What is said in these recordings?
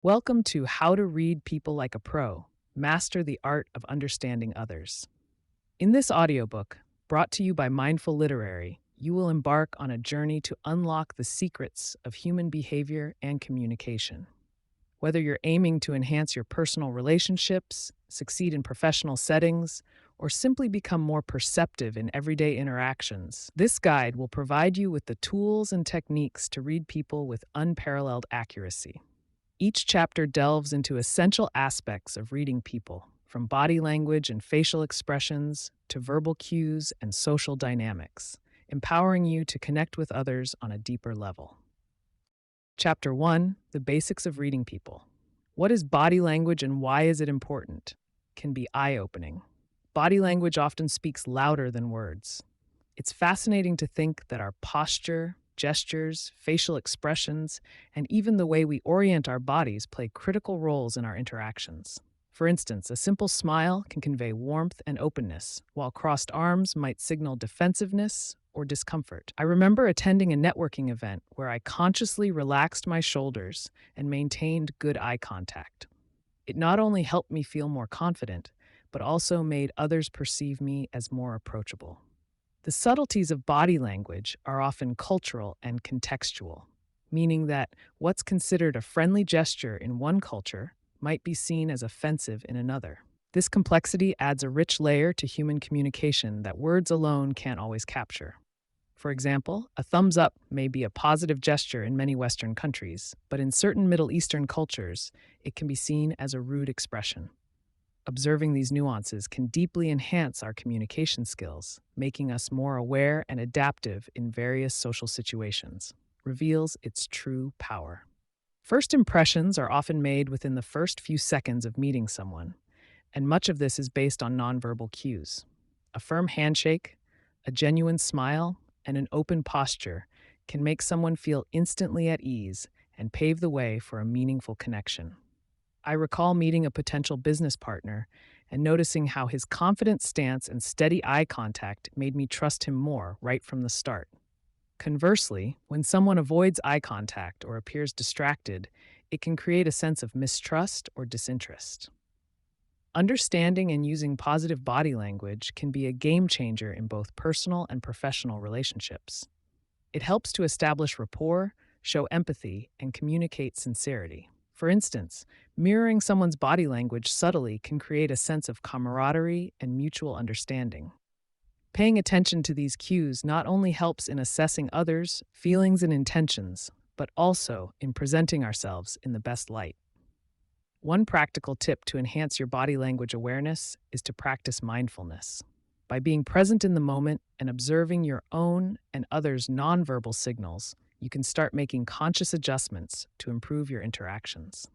Welcome to How to Read People Like a Pro, Master the Art of Understanding Others. In this audiobook, brought to you by Mindful Literary, you will embark on a journey to unlock the secrets of human behavior and communication. Whether you're aiming to enhance your personal relationships, succeed in professional settings, or simply become more perceptive in everyday interactions, this guide will provide you with the tools and techniques to read people with unparalleled accuracy. Each chapter delves into essential aspects of reading people, from body language and facial expressions to verbal cues and social dynamics, empowering you to connect with others on a deeper level. Chapter 1: The Basics of Reading People. What is body language and why is it important? Can be eye-opening. Body language often speaks louder than words. It's fascinating to think that our posture, gestures, facial expressions, and even the way we orient our bodies play critical roles in our interactions. For instance, a simple smile can convey warmth and openness, while crossed arms might signal defensiveness or discomfort. I remember attending a networking event where I consciously relaxed my shoulders and maintained good eye contact. It not only helped me feel more confident, but also made others perceive me as more approachable. The subtleties of body language are often cultural and contextual, meaning that what's considered a friendly gesture in one culture might be seen as offensive in another. This complexity adds a rich layer to human communication that words alone can't always capture. For example, a thumbs up may be a positive gesture in many Western countries, but in certain Middle Eastern cultures, it can be seen as a rude expression. Observing these nuances can deeply enhance our communication skills, making us more aware and adaptive in various social situations, reveals its true power. First impressions are often made within the first few seconds of meeting someone, and much of this is based on nonverbal cues. A firm handshake, a genuine smile, and an open posture can make someone feel instantly at ease and pave the way for a meaningful connection. I recall meeting a potential business partner and noticing how his confident stance and steady eye contact made me trust him more right from the start. Conversely, when someone avoids eye contact or appears distracted, it can create a sense of mistrust or disinterest. Understanding and using positive body language can be a game changer in both personal and professional relationships. It helps to establish rapport, show empathy, and communicate sincerity. For instance, mirroring someone's body language subtly can create a sense of camaraderie and mutual understanding. Paying attention to these cues not only helps in assessing others' feelings and intentions, but also in presenting ourselves in the best light. One practical tip to enhance your body language awareness is to practice mindfulness. By being present in the moment and observing your own and others' nonverbal signals, you can start making conscious adjustments to improve your interactions.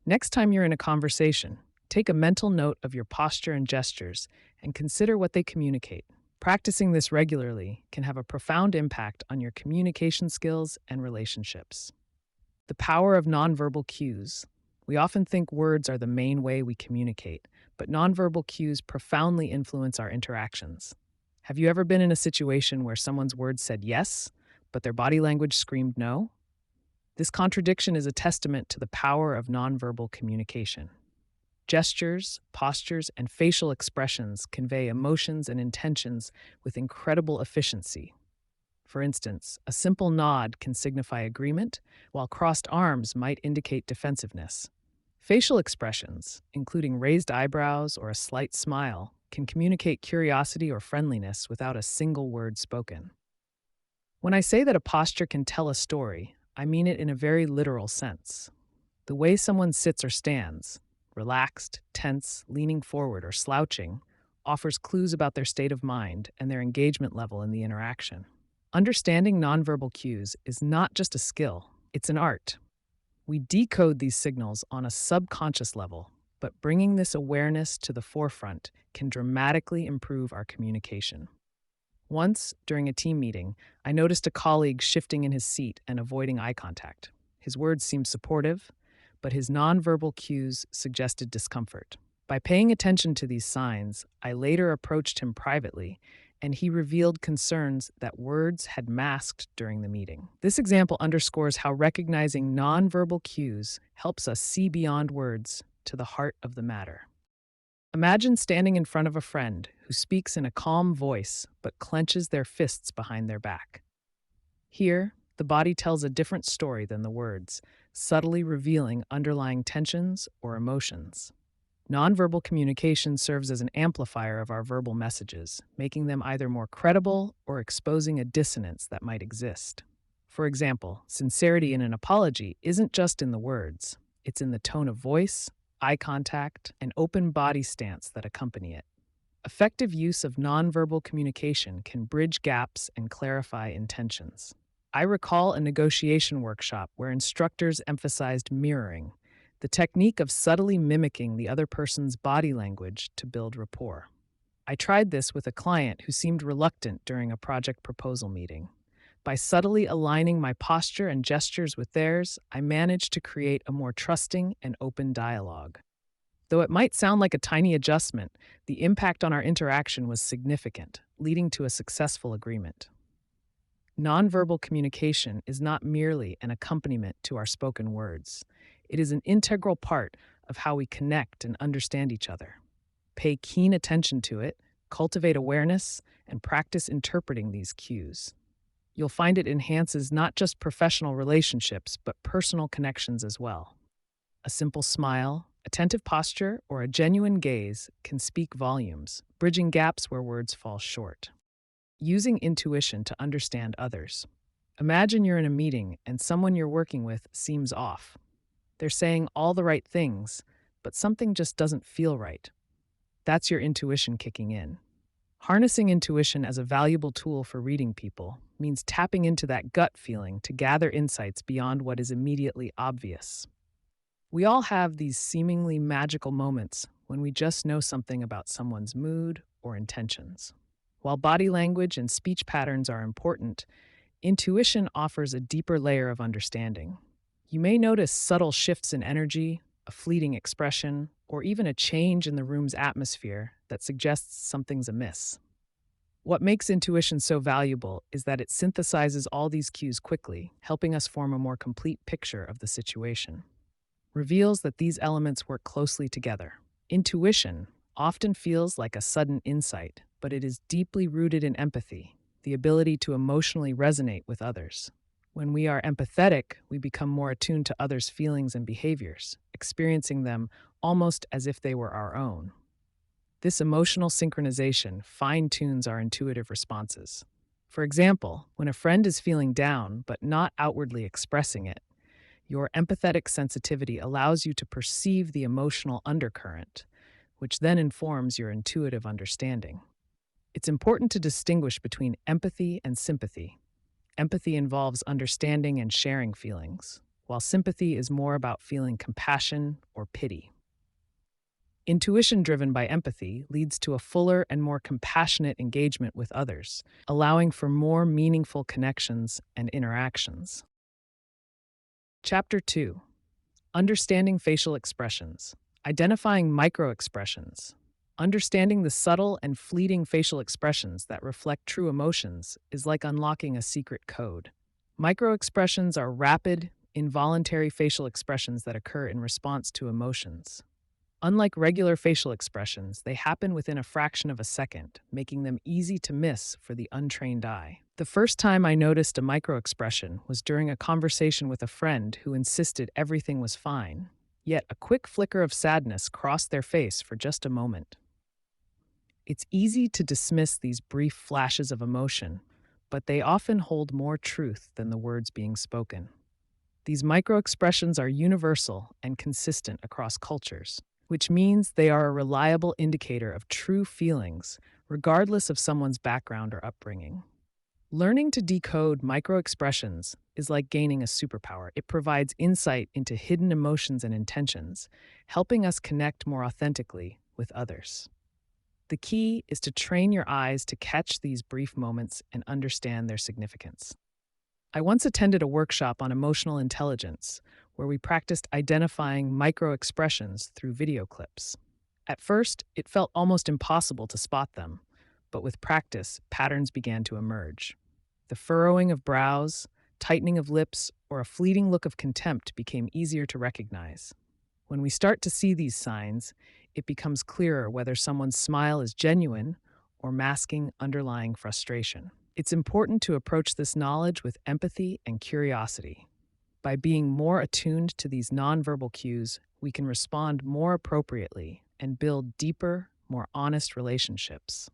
Next time you're in a conversation, take a mental note of your posture and gestures and consider what they communicate. Practicing this regularly can have a profound impact on your communication skills and relationships. The power of nonverbal cues. We often think words are the main way we communicate, but nonverbal cues profoundly influence our interactions. Have you ever been in a situation where someone's words said yes, but their body language screamed no? This contradiction is a testament to the power of nonverbal communication. Gestures, postures, and facial expressions convey emotions and intentions with incredible efficiency. For instance, a simple nod can signify agreement, while crossed arms might indicate defensiveness. Facial expressions, including raised eyebrows or a slight smile, can communicate curiosity or friendliness without a single word spoken. When I say that a posture can tell a story, I mean it in a very literal sense. The way someone sits or stands, relaxed, tense, leaning forward, or slouching, offers clues about their state of mind and their engagement level in the interaction. Understanding nonverbal cues is not just a skill, it's an art. We decode these signals on a subconscious level, but bringing this awareness to the forefront can dramatically improve our communication. Once, during a team meeting, I noticed a colleague shifting in his seat and avoiding eye contact. His words seemed supportive, but his nonverbal cues suggested discomfort. By paying attention to these signs, I later approached him privately and he revealed concerns that words had masked during the meeting. This example underscores how recognizing nonverbal cues helps us see beyond words to the heart of the matter. Imagine standing in front of a friend who speaks in a calm voice but clenches their fists behind their back. Here, the body tells a different story than the words, subtly revealing underlying tensions or emotions. Nonverbal communication serves as an amplifier of our verbal messages, making them either more credible or exposing a dissonance that might exist. For example, sincerity in an apology isn't just in the words, it's in the tone of voice, eye contact, and open body stance that accompany it. Effective use of nonverbal communication can bridge gaps and clarify intentions. I recall a negotiation workshop where instructors emphasized mirroring, the technique of subtly mimicking the other person's body language to build rapport. I tried this with a client who seemed reluctant during a project proposal meeting. By subtly aligning my posture and gestures with theirs, I managed to create a more trusting and open dialogue. Though it might sound like a tiny adjustment, the impact on our interaction was significant, leading to a successful agreement. Nonverbal communication is not merely an accompaniment to our spoken words. It is an integral part of how we connect and understand each other. Pay keen attention to it, cultivate awareness, and practice interpreting these cues. You'll find it enhances not just professional relationships, but personal connections as well. A simple smile, attentive posture, or a genuine gaze can speak volumes, bridging gaps where words fall short. Using intuition to understand others. Imagine you're in a meeting and someone you're working with seems off. They're saying all the right things, but something just doesn't feel right. That's your intuition kicking in. Harnessing intuition as a valuable tool for reading people means tapping into that gut feeling to gather insights beyond what is immediately obvious. We all have these seemingly magical moments when we just know something about someone's mood or intentions. While body language and speech patterns are important, intuition offers a deeper layer of understanding. You may notice subtle shifts in energy, a fleeting expression, or even a change in the room's atmosphere that suggests something's amiss. What makes intuition so valuable is that it synthesizes all these cues quickly, helping us form a more complete picture of the situation. Reveals that these elements work closely together. Intuition often feels like a sudden insight, but it is deeply rooted in empathy, the ability to emotionally resonate with others. When we are empathetic, we become more attuned to others' feelings and behaviors, experiencing them almost as if they were our own. This emotional synchronization fine-tunes our intuitive responses. For example, when a friend is feeling down but not outwardly expressing it, your empathetic sensitivity allows you to perceive the emotional undercurrent, which then informs your intuitive understanding. It's important to distinguish between empathy and sympathy. Empathy involves understanding and sharing feelings, while sympathy is more about feeling compassion or pity. Intuition driven by empathy leads to a fuller and more compassionate engagement with others, allowing for more meaningful connections and interactions. Chapter 2. Understanding facial expressions. Identifying microexpressions. Understanding the subtle and fleeting facial expressions that reflect true emotions is like unlocking a secret code. Microexpressions are rapid, involuntary facial expressions that occur in response to emotions. Unlike regular facial expressions, they happen within a fraction of a second, making them easy to miss for the untrained eye. The first time I noticed a microexpression was during a conversation with a friend who insisted everything was fine, yet a quick flicker of sadness crossed their face for just a moment. It's easy to dismiss these brief flashes of emotion, but they often hold more truth than the words being spoken. These microexpressions are universal and consistent across cultures, which means they are a reliable indicator of true feelings, regardless of someone's background or upbringing. Learning to decode microexpressions is like gaining a superpower. It provides insight into hidden emotions and intentions, helping us connect more authentically with others. The key is to train your eyes to catch these brief moments and understand their significance. I once attended a workshop on emotional intelligence where we practiced identifying microexpressions through video clips. At first, it felt almost impossible to spot them, but with practice, patterns began to emerge. The furrowing of brows, tightening of lips, or a fleeting look of contempt became easier to recognize. When we start to see these signs, it becomes clearer whether someone's smile is genuine or masking underlying frustration. It's important to approach this knowledge with empathy and curiosity. By being more attuned to these nonverbal cues, we can respond more appropriately and build deeper, more honest relationships.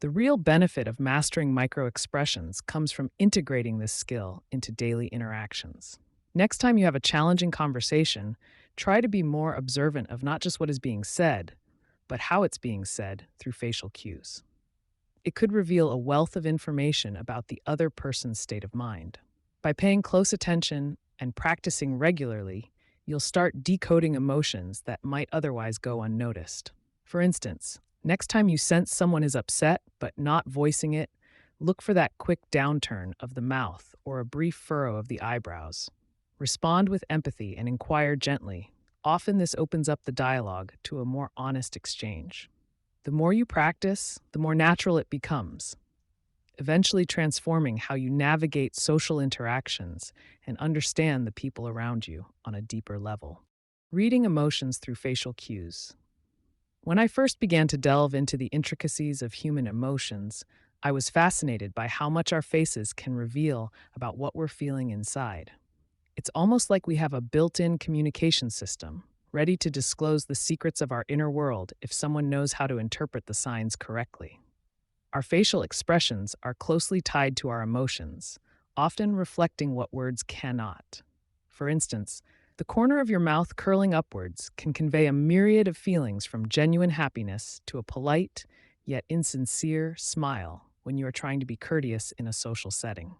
The real benefit of mastering microexpressions comes from integrating this skill into daily interactions. Next time you have a challenging conversation, try to be more observant of not just what is being said, but how it's being said through facial cues. It could reveal a wealth of information about the other person's state of mind. By paying close attention and practicing regularly, you'll start decoding emotions that might otherwise go unnoticed. For instance, next time you sense someone is upset but not voicing it, look for that quick downturn of the mouth or a brief furrow of the eyebrows. Respond with empathy and inquire gently. Often this opens up the dialogue to a more honest exchange. The more you practice, the more natural it becomes, eventually transforming how you navigate social interactions and understand the people around you on a deeper level. Reading emotions through facial cues. When I first began to delve into the intricacies of human emotions, I was fascinated by how much our faces can reveal about what we're feeling inside. It's almost like we have a built-in communication system, ready to disclose the secrets of our inner world if someone knows how to interpret the signs correctly. Our facial expressions are closely tied to our emotions, often reflecting what words cannot. For instance, the corner of your mouth curling upwards can convey a myriad of feelings from genuine happiness to a polite, yet insincere, smile when you are trying to be courteous in a social setting.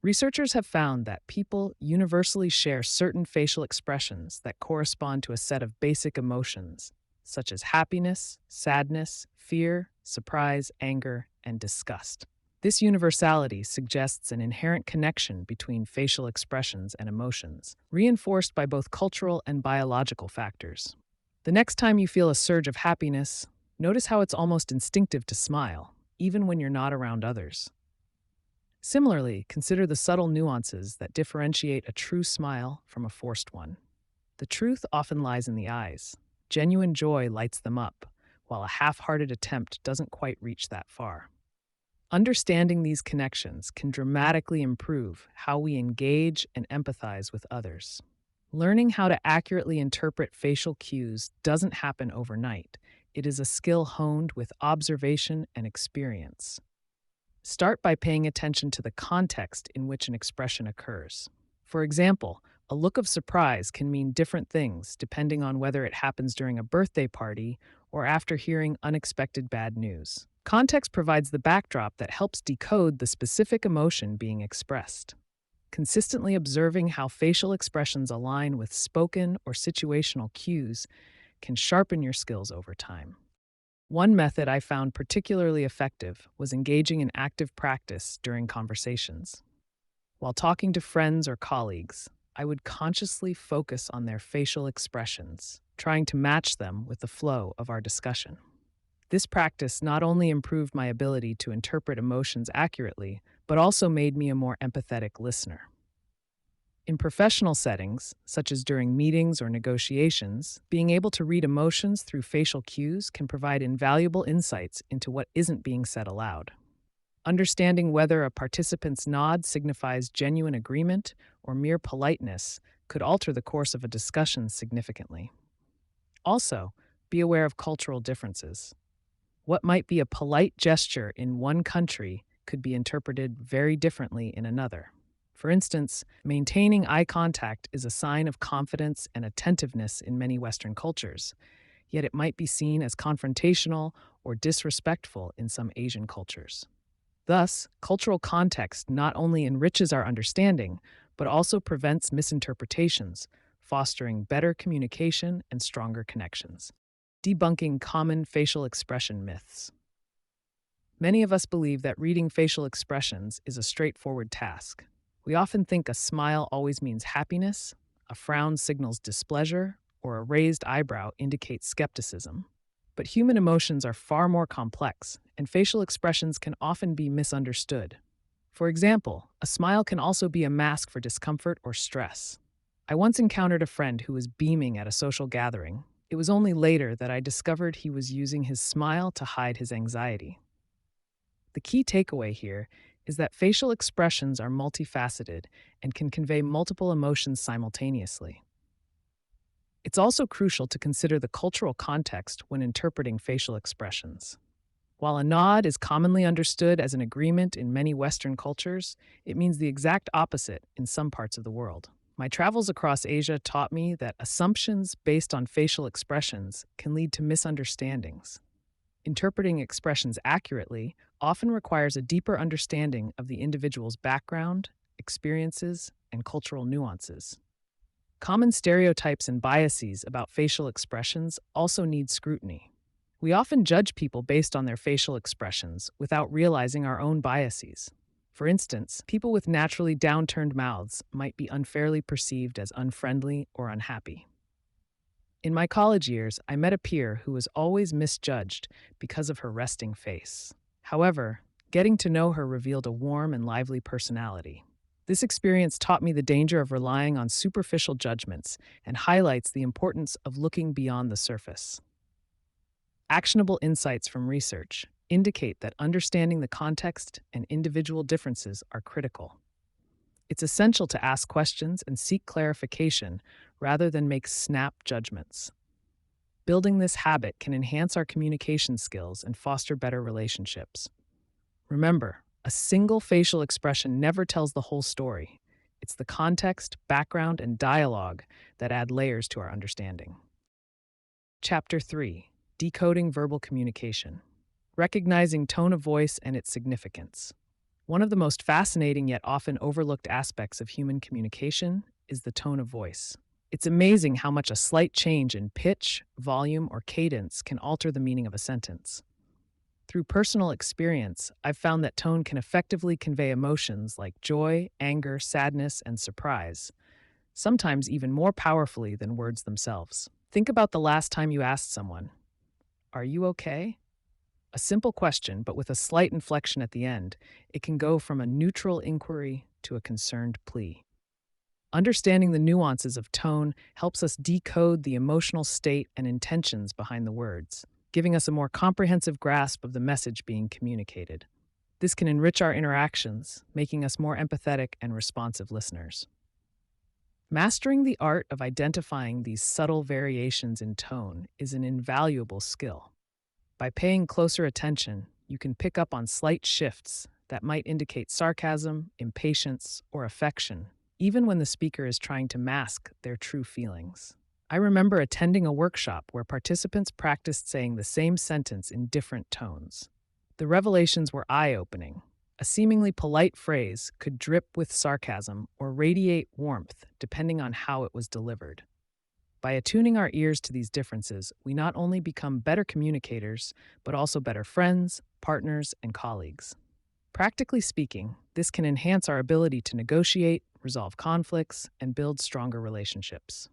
Researchers have found that people universally share certain facial expressions that correspond to a set of basic emotions, such as happiness, sadness, fear, surprise, anger, and disgust. This universality suggests an inherent connection between facial expressions and emotions, reinforced by both cultural and biological factors. The next time you feel a surge of happiness, notice how it's almost instinctive to smile, even when you're not around others. Similarly, consider the subtle nuances that differentiate a true smile from a forced one. The truth often lies in the eyes. Genuine joy lights them up, while a half-hearted attempt doesn't quite reach that far. Understanding these connections can dramatically improve how we engage and empathize with others. Learning how to accurately interpret facial cues doesn't happen overnight. It is a skill honed with observation and experience. Start by paying attention to the context in which an expression occurs. For example, a look of surprise can mean different things depending on whether it happens during a birthday party or after hearing unexpected bad news. Context provides the backdrop that helps decode the specific emotion being expressed. Consistently observing how facial expressions align with spoken or situational cues can sharpen your skills over time. One method I found particularly effective was engaging in active practice during conversations. While talking to friends or colleagues, I would consciously focus on their facial expressions, trying to match them with the flow of our discussion. This practice not only improved my ability to interpret emotions accurately, but also made me a more empathetic listener. In professional settings, such as during meetings or negotiations, being able to read emotions through facial cues can provide invaluable insights into what isn't being said aloud. Understanding whether a participant's nod signifies genuine agreement or mere politeness could alter the course of a discussion significantly. Also, be aware of cultural differences. What might be a polite gesture in one country could be interpreted very differently in another. For instance, maintaining eye contact is a sign of confidence and attentiveness in many Western cultures, yet it might be seen as confrontational or disrespectful in some Asian cultures. Thus, cultural context not only enriches our understanding, but also prevents misinterpretations, fostering better communication and stronger connections. Debunking common facial expression myths. Many of us believe that reading facial expressions is a straightforward task. We often think a smile always means happiness, a frown signals displeasure, or a raised eyebrow indicates skepticism. But human emotions are far more complex, and facial expressions can often be misunderstood. For example, a smile can also be a mask for discomfort or stress. I once encountered a friend who was beaming at a social gathering. It was only later that I discovered he was using his smile to hide his anxiety. The key takeaway here is that facial expressions are multifaceted and can convey multiple emotions simultaneously. It's also crucial to consider the cultural context when interpreting facial expressions. While a nod is commonly understood as an agreement in many Western cultures, it means the exact opposite in some parts of the world. My travels across Asia taught me that assumptions based on facial expressions can lead to misunderstandings. Interpreting expressions accurately often requires a deeper understanding of the individual's background, experiences, and cultural nuances. Common stereotypes and biases about facial expressions also need scrutiny. We often judge people based on their facial expressions without realizing our own biases. For instance, people with naturally downturned mouths might be unfairly perceived as unfriendly or unhappy. In my college years, I met a peer who was always misjudged because of her resting face. However, getting to know her revealed a warm and lively personality. This experience taught me the danger of relying on superficial judgments and highlights the importance of looking beyond the surface. Actionable insights from research indicate that understanding the context and individual differences are critical. It's essential to ask questions and seek clarification rather than make snap judgments. Building this habit can enhance our communication skills and foster better relationships. Remember, a single facial expression never tells the whole story. It's the context, background, and dialogue that add layers to our understanding. Chapter 3: Decoding Verbal Communication. Recognizing tone of voice and its significance. One of the most fascinating yet often overlooked aspects of human communication is the tone of voice. It's amazing how much a slight change in pitch, volume, or cadence can alter the meaning of a sentence. Through personal experience, I've found that tone can effectively convey emotions like joy, anger, sadness, and surprise, sometimes even more powerfully than words themselves. Think about the last time you asked someone, "Are you okay?" A simple question, but with a slight inflection at the end, it can go from a neutral inquiry to a concerned plea. Understanding the nuances of tone helps us decode the emotional state and intentions behind the words, giving us a more comprehensive grasp of the message being communicated. This can enrich our interactions, making us more empathetic and responsive listeners. Mastering the art of identifying these subtle variations in tone is an invaluable skill. By paying closer attention, you can pick up on slight shifts that might indicate sarcasm, impatience, or affection, even when the speaker is trying to mask their true feelings. I remember attending a workshop where participants practiced saying the same sentence in different tones. The revelations were eye-opening. A seemingly polite phrase could drip with sarcasm or radiate warmth depending on how it was delivered. By attuning our ears to these differences, we not only become better communicators, but also better friends, partners, and colleagues. Practically speaking, this can enhance our ability to negotiate, resolve conflicts, and build stronger relationships.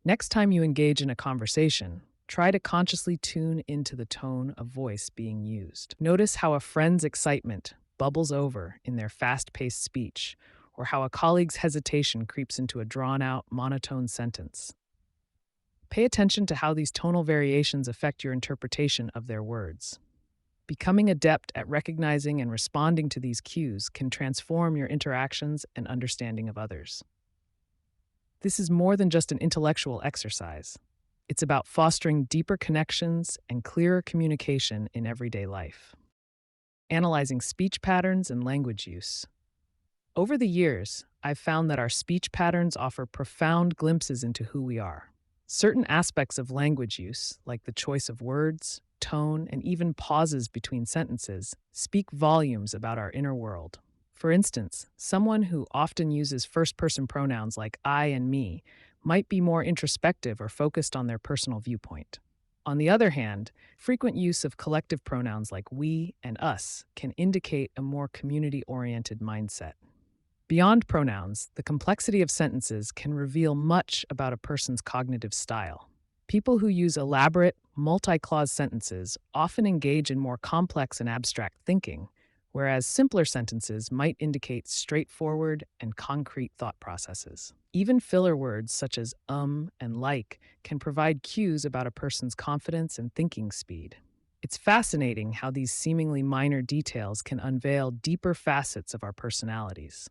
Next time you engage in a conversation, try to consciously tune into the tone of voice being used. Notice how a friend's excitement bubbles over in their fast-paced speech, or how a colleague's hesitation creeps into a drawn-out, monotone sentence. Pay attention to how these tonal variations affect your interpretation of their words. Becoming adept at recognizing and responding to these cues can transform your interactions and understanding of others. This is more than just an intellectual exercise. It's about fostering deeper connections and clearer communication in everyday life. Analyzing speech patterns and language use. Over the years, I've found that our speech patterns offer profound glimpses into who we are. Certain aspects of language use, like the choice of words, tone, and even pauses between sentences, speak volumes about our inner world. For instance, someone who often uses first-person pronouns like I and me might be more introspective or focused on their personal viewpoint. On the other hand, frequent use of collective pronouns like we and us can indicate a more community-oriented mindset. Beyond pronouns, the complexity of sentences can reveal much about a person's cognitive style. People who use elaborate, multi-clause sentences often engage in more complex and abstract thinking, whereas simpler sentences might indicate straightforward and concrete thought processes. Even filler words such as and like can provide cues about a person's confidence and thinking speed. It's fascinating how these seemingly minor details can unveil deeper facets of our personalities.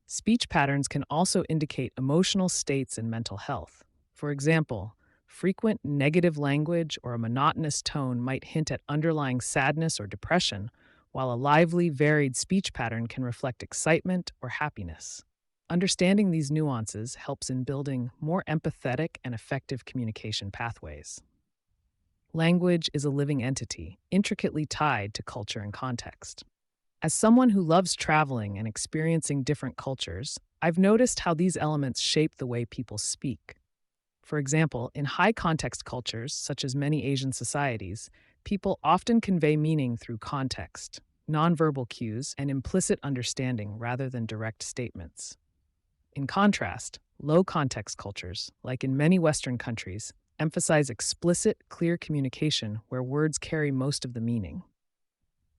Speech patterns can also indicate emotional states and mental health. For example, frequent negative language or a monotonous tone might hint at underlying sadness or depression, while a lively, varied speech pattern can reflect excitement or happiness. Understanding these nuances helps in building more empathetic and effective communication pathways. Language is a living entity, intricately tied to culture and context. As someone who loves traveling and experiencing different cultures, I've noticed how these elements shape the way people speak. For example, in high context cultures, such as many Asian societies, people often convey meaning through context, nonverbal cues, and implicit understanding rather than direct statements. In contrast, low context cultures, like in many Western countries, emphasize explicit, clear communication where words carry most of the meaning.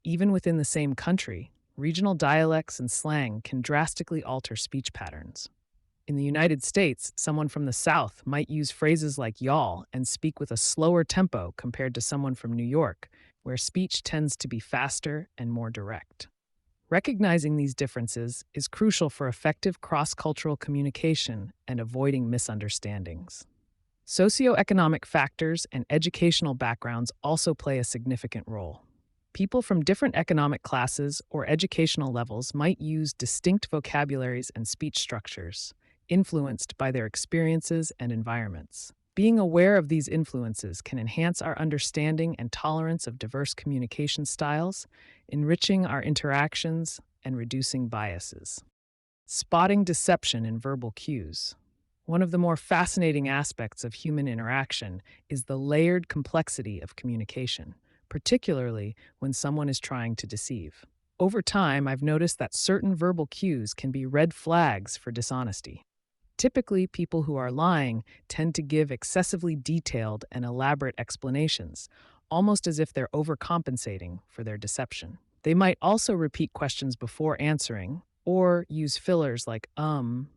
Even within the same country, regional dialects and slang can drastically alter speech patterns. In the United States, someone from the South might use phrases like y'all and speak with a slower tempo compared to someone from New York, where speech tends to be faster and more direct. Recognizing these differences is crucial for effective cross-cultural communication and avoiding misunderstandings. Socioeconomic factors and educational backgrounds also play a significant role. People from different economic classes or educational levels might use distinct vocabularies and speech structures, influenced by their experiences and environments. Being aware of these influences can enhance our understanding and tolerance of diverse communication styles, enriching our interactions and reducing biases. Spotting deception in verbal cues. One of the more fascinating aspects of human interaction is the layered complexity of communication, particularly when someone is trying to deceive. Over time, I've noticed that certain verbal cues can be red flags for dishonesty. Typically, people who are lying tend to give excessively detailed and elaborate explanations, almost as if they're overcompensating for their deception. They might also repeat questions before answering, or use fillers like and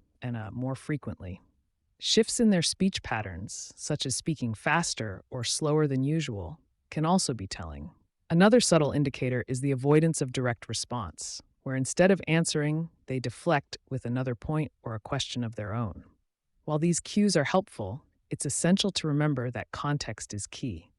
more frequently. Shifts in their speech patterns, such as speaking faster or slower than usual, can also be telling. Another subtle indicator is the avoidance of direct response, where instead of answering, they deflect with another point or a question of their own. While these cues are helpful, it's essential to remember that context is key.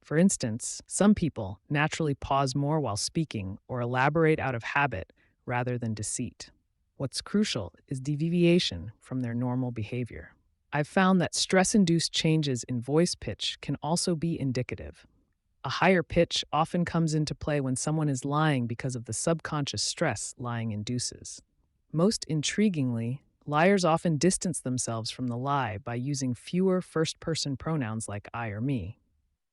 For instance, some people naturally pause more while speaking or elaborate out of habit rather than deceit. What's crucial is deviation from their normal behavior. I've found that stress-induced changes in voice pitch can also be indicative. A higher pitch often comes into play when someone is lying because of the subconscious stress lying induces. Most intriguingly, liars often distance themselves from the lie by using fewer first-person pronouns like I or me,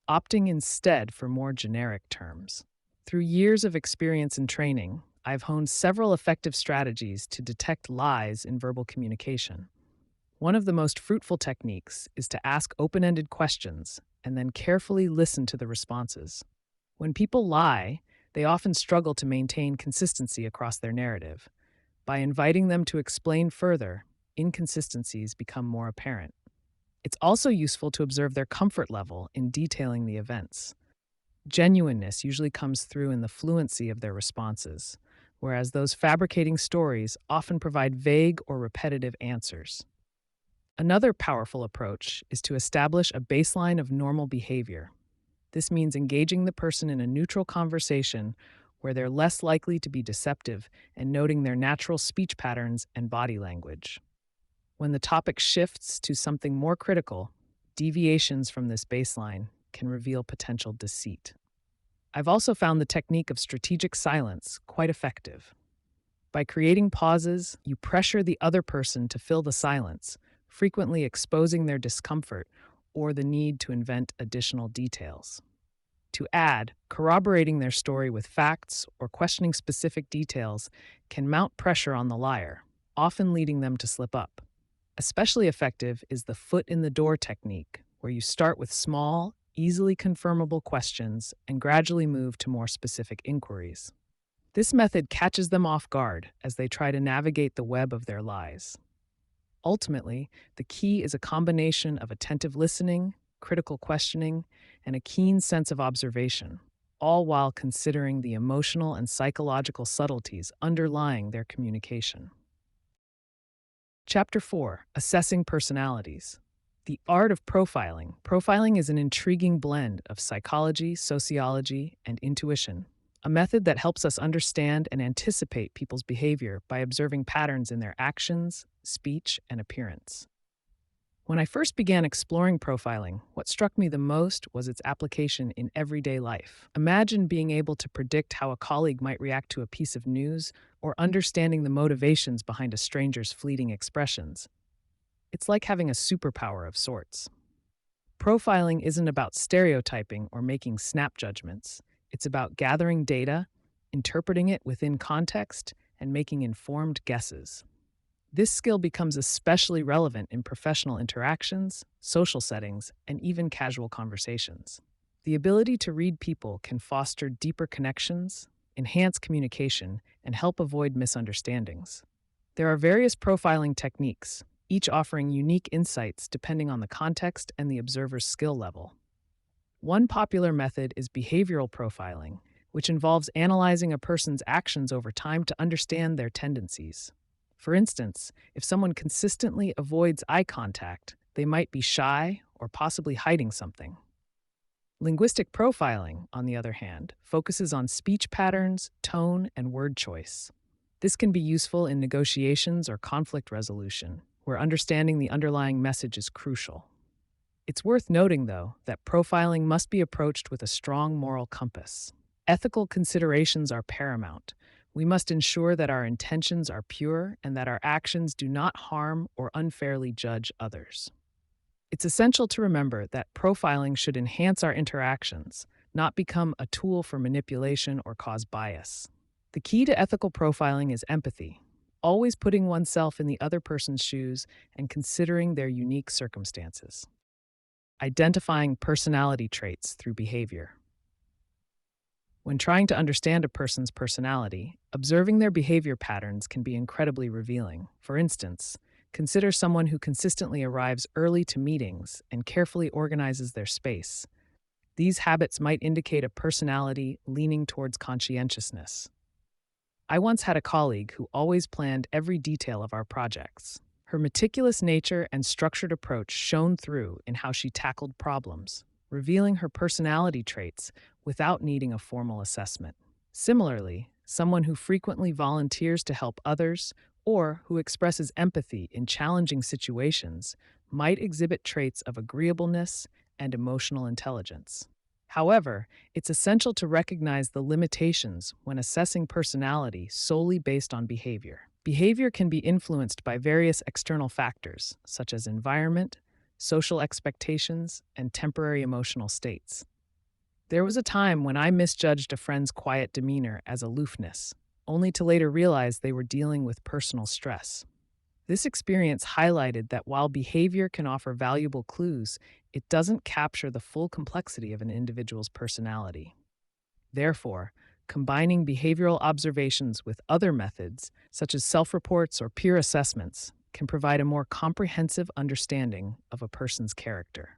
opting instead for more generic terms. Through years of experience and training, I've honed several effective strategies to detect lies in verbal communication. One of the most fruitful techniques is to ask open-ended questions and then carefully listen to the responses. When people lie, they often struggle to maintain consistency across their narrative. By inviting them to explain further, inconsistencies become more apparent. It's also useful to observe their comfort level in detailing the events. Genuineness usually comes through in the fluency of their responses, whereas those fabricating stories often provide vague or repetitive answers. Another powerful approach is to establish a baseline of normal behavior. This means engaging the person in a neutral conversation where they're less likely to be deceptive and noting their natural speech patterns and body language. When the topic shifts to something more critical, deviations from this baseline can reveal potential deceit. I've also found the technique of strategic silence quite effective. By creating pauses, you pressure the other person to fill the silence, frequently exposing their discomfort or the need to invent additional details. To add, corroborating their story with facts or questioning specific details can mount pressure on the liar, often leading them to slip up. Especially effective is the foot in the door technique, where you start with small, easily confirmable questions and gradually move to more specific inquiries. This method catches them off guard as they try to navigate the web of their lies. Ultimately, the key is a combination of attentive listening, critical questioning, and a keen sense of observation, all while considering the emotional and psychological subtleties underlying their communication. Chapter 4: Assessing Personalities. The Art of Profiling. Profiling is an intriguing blend of psychology, sociology, and intuition, a method that helps us understand and anticipate people's behavior by observing patterns in their actions, speech, and appearance. When I first began exploring profiling, what struck me the most was its application in everyday life. Imagine being able to predict how a colleague might react to a piece of news or understanding the motivations behind a stranger's fleeting expressions. It's like having a superpower of sorts. Profiling isn't about stereotyping or making snap judgments. It's about gathering data, interpreting it within context, and making informed guesses. This skill becomes especially relevant in professional interactions, social settings, and even casual conversations. The ability to read people can foster deeper connections, enhance communication, and help avoid misunderstandings. There are various profiling techniques, each offering unique insights depending on the context and the observer's skill level. One popular method is behavioral profiling, which involves analyzing a person's actions over time to understand their tendencies. For instance, if someone consistently avoids eye contact, they might be shy or possibly hiding something. Linguistic profiling, on the other hand, focuses on speech patterns, tone, and word choice. This can be useful in negotiations or conflict resolution, where understanding the underlying message is crucial. It's worth noting, though, that profiling must be approached with a strong moral compass. Ethical considerations are paramount. We must ensure that our intentions are pure and that our actions do not harm or unfairly judge others. It's essential to remember that profiling should enhance our interactions, not become a tool for manipulation or cause bias. The key to ethical profiling is empathy, always putting oneself in the other person's shoes and considering their unique circumstances. Identifying personality traits through behavior. When trying to understand a person's personality, observing their behavior patterns can be incredibly revealing. For instance, consider someone who consistently arrives early to meetings and carefully organizes their space. These habits might indicate a personality leaning towards conscientiousness. I once had a colleague who always planned every detail of our projects. Her meticulous nature and structured approach shone through in how she tackled problems, revealing her personality traits without needing a formal assessment. Similarly, someone who frequently volunteers to help others or who expresses empathy in challenging situations might exhibit traits of agreeableness and emotional intelligence. However, it's essential to recognize the limitations when assessing personality solely based on behavior. Behavior can be influenced by various external factors, such as environment, social expectations, and temporary emotional states. There was a time when I misjudged a friend's quiet demeanor as aloofness, only to later realize they were dealing with personal stress. This experience highlighted that while behavior can offer valuable clues, it doesn't capture the full complexity of an individual's personality. Therefore, combining behavioral observations with other methods, such as self-reports or peer assessments, can provide a more comprehensive understanding of a person's character.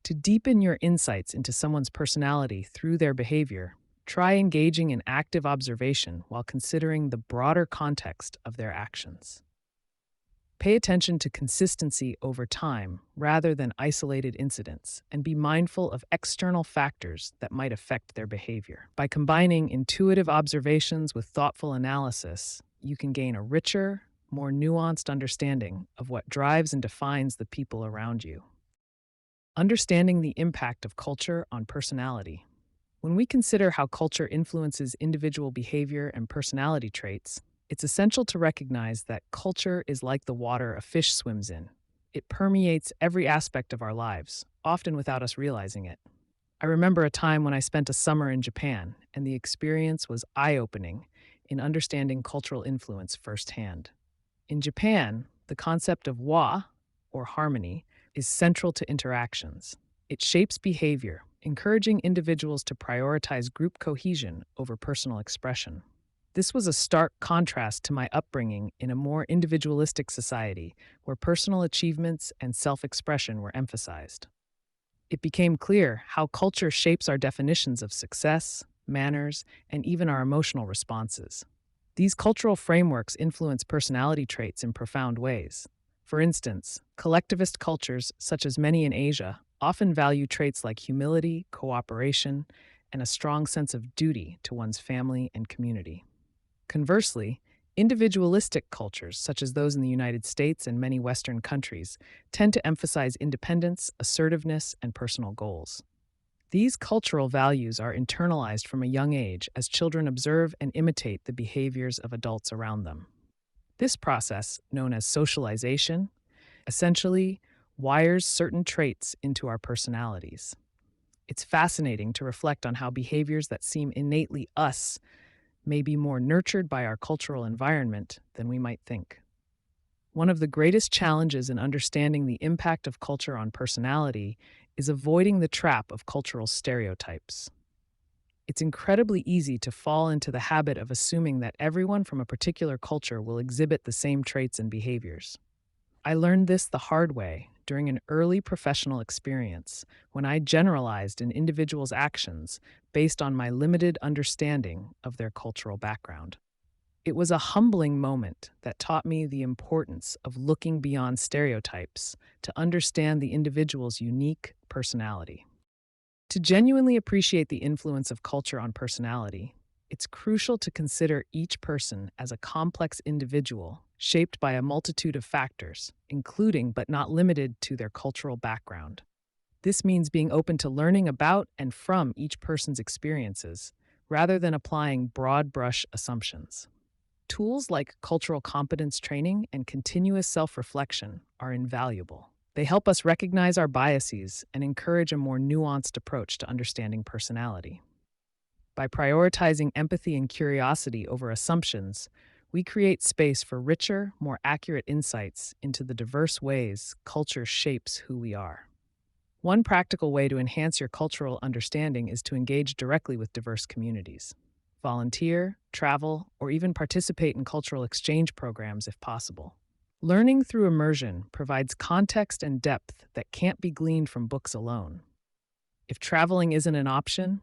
To deepen your insights into someone's personality through their behavior, try engaging in active observation while considering the broader context of their actions. Pay attention to consistency over time rather than isolated incidents, and be mindful of external factors that might affect their behavior. By combining intuitive observations with thoughtful analysis, you can gain a richer, more nuanced understanding of what drives and defines the people around you. Understanding the impact of culture on personality. When we consider how culture influences individual behavior and personality traits, it's essential to recognize that culture is like the water a fish swims in. It permeates every aspect of our lives, often without us realizing it. I remember a time when I spent a summer in Japan, and the experience was eye-opening in understanding cultural influence firsthand. In Japan, the concept of wa, or harmony, is central to interactions. It shapes behavior, encouraging individuals to prioritize group cohesion over personal expression. This was a stark contrast to my upbringing in a more individualistic society where personal achievements and self expression were emphasized. It became clear how culture shapes our definitions of success, manners, and even our emotional responses. These cultural frameworks influence personality traits in profound ways. For instance, collectivist cultures, such as many in Asia, often value traits like humility, cooperation, and a strong sense of duty to one's family and community. Conversely, individualistic cultures, such as those in the United States and many Western countries, tend to emphasize independence, assertiveness, and personal goals. These cultural values are internalized from a young age as children observe and imitate the behaviors of adults around them. This process, known as socialization, essentially wires certain traits into our personalities. It's fascinating to reflect on how behaviors that seem innately us may be more nurtured by our cultural environment than we might think. One of the greatest challenges in understanding the impact of culture on personality is avoiding the trap of cultural stereotypes. It's incredibly easy to fall into the habit of assuming that everyone from a particular culture will exhibit the same traits and behaviors. I learned this the hard way during an early professional experience when I generalized an individual's actions based on my limited understanding of their cultural background. It was a humbling moment that taught me the importance of looking beyond stereotypes to understand the individual's unique personality. To genuinely appreciate the influence of culture on personality, it's crucial to consider each person as a complex individual shaped by a multitude of factors, including but not limited to their cultural background. This means being open to learning about and from each person's experiences, rather than applying broad brush assumptions. Tools like cultural competence training and continuous self-reflection are invaluable. They help us recognize our biases and encourage a more nuanced approach to understanding personality. By prioritizing empathy and curiosity over assumptions, we create space for richer, more accurate insights into the diverse ways culture shapes who we are. One practical way to enhance your cultural understanding is to engage directly with diverse communities. Volunteer, travel, or even participate in cultural exchange programs if possible. Learning through immersion provides context and depth that can't be gleaned from books alone. If traveling isn't an option,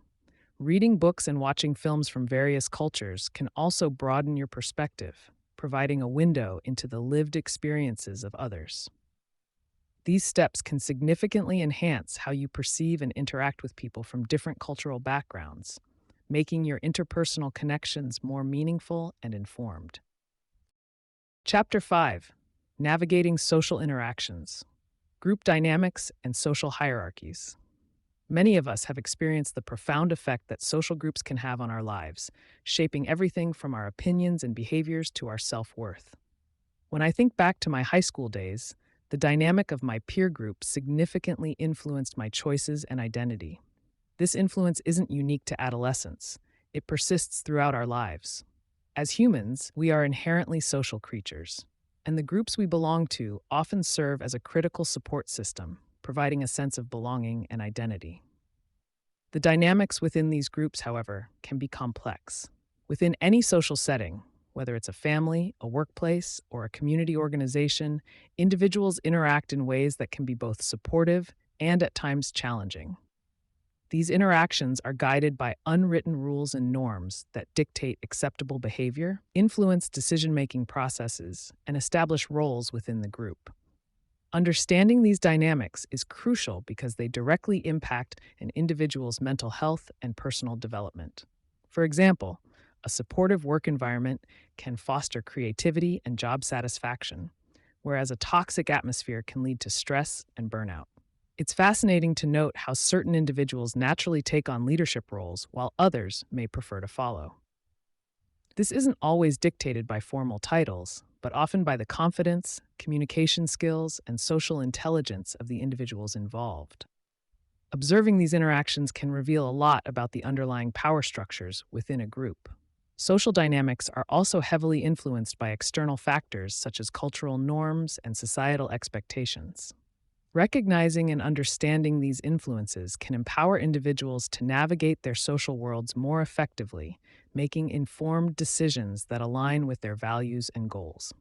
reading books and watching films from various cultures can also broaden your perspective, providing a window into the lived experiences of others. These steps can significantly enhance how you perceive and interact with people from different cultural backgrounds, making your interpersonal connections more meaningful and informed. Chapter 5: Navigating Social Interactions, Group Dynamics and Social Hierarchies. Many of us have experienced the profound effect that social groups can have on our lives, shaping everything from our opinions and behaviors to our self-worth. When I think back to my high school days, the dynamic of my peer group significantly influenced my choices and identity. This influence isn't unique to adolescence. It persists throughout our lives. As humans, we are inherently social creatures, and the groups we belong to often serve as a critical support system, providing a sense of belonging and identity. The dynamics within these groups, however, can be complex. Within any social setting, whether it's a family, a workplace, or a community organization, individuals interact in ways that can be both supportive and at times challenging. These interactions are guided by unwritten rules and norms that dictate acceptable behavior, influence decision-making processes, and establish roles within the group. Understanding these dynamics is crucial because they directly impact an individual's mental health and personal development. For example, a supportive work environment can foster creativity and job satisfaction, whereas a toxic atmosphere can lead to stress and burnout. It's fascinating to note how certain individuals naturally take on leadership roles while others may prefer to follow. This isn't always dictated by formal titles, but often by the confidence, communication skills, and social intelligence of the individuals involved. Observing these interactions can reveal a lot about the underlying power structures within a group. Social dynamics are also heavily influenced by external factors such as cultural norms and societal expectations. Recognizing and understanding these influences can empower individuals to navigate their social worlds more effectively, making informed decisions that align with their values and goals.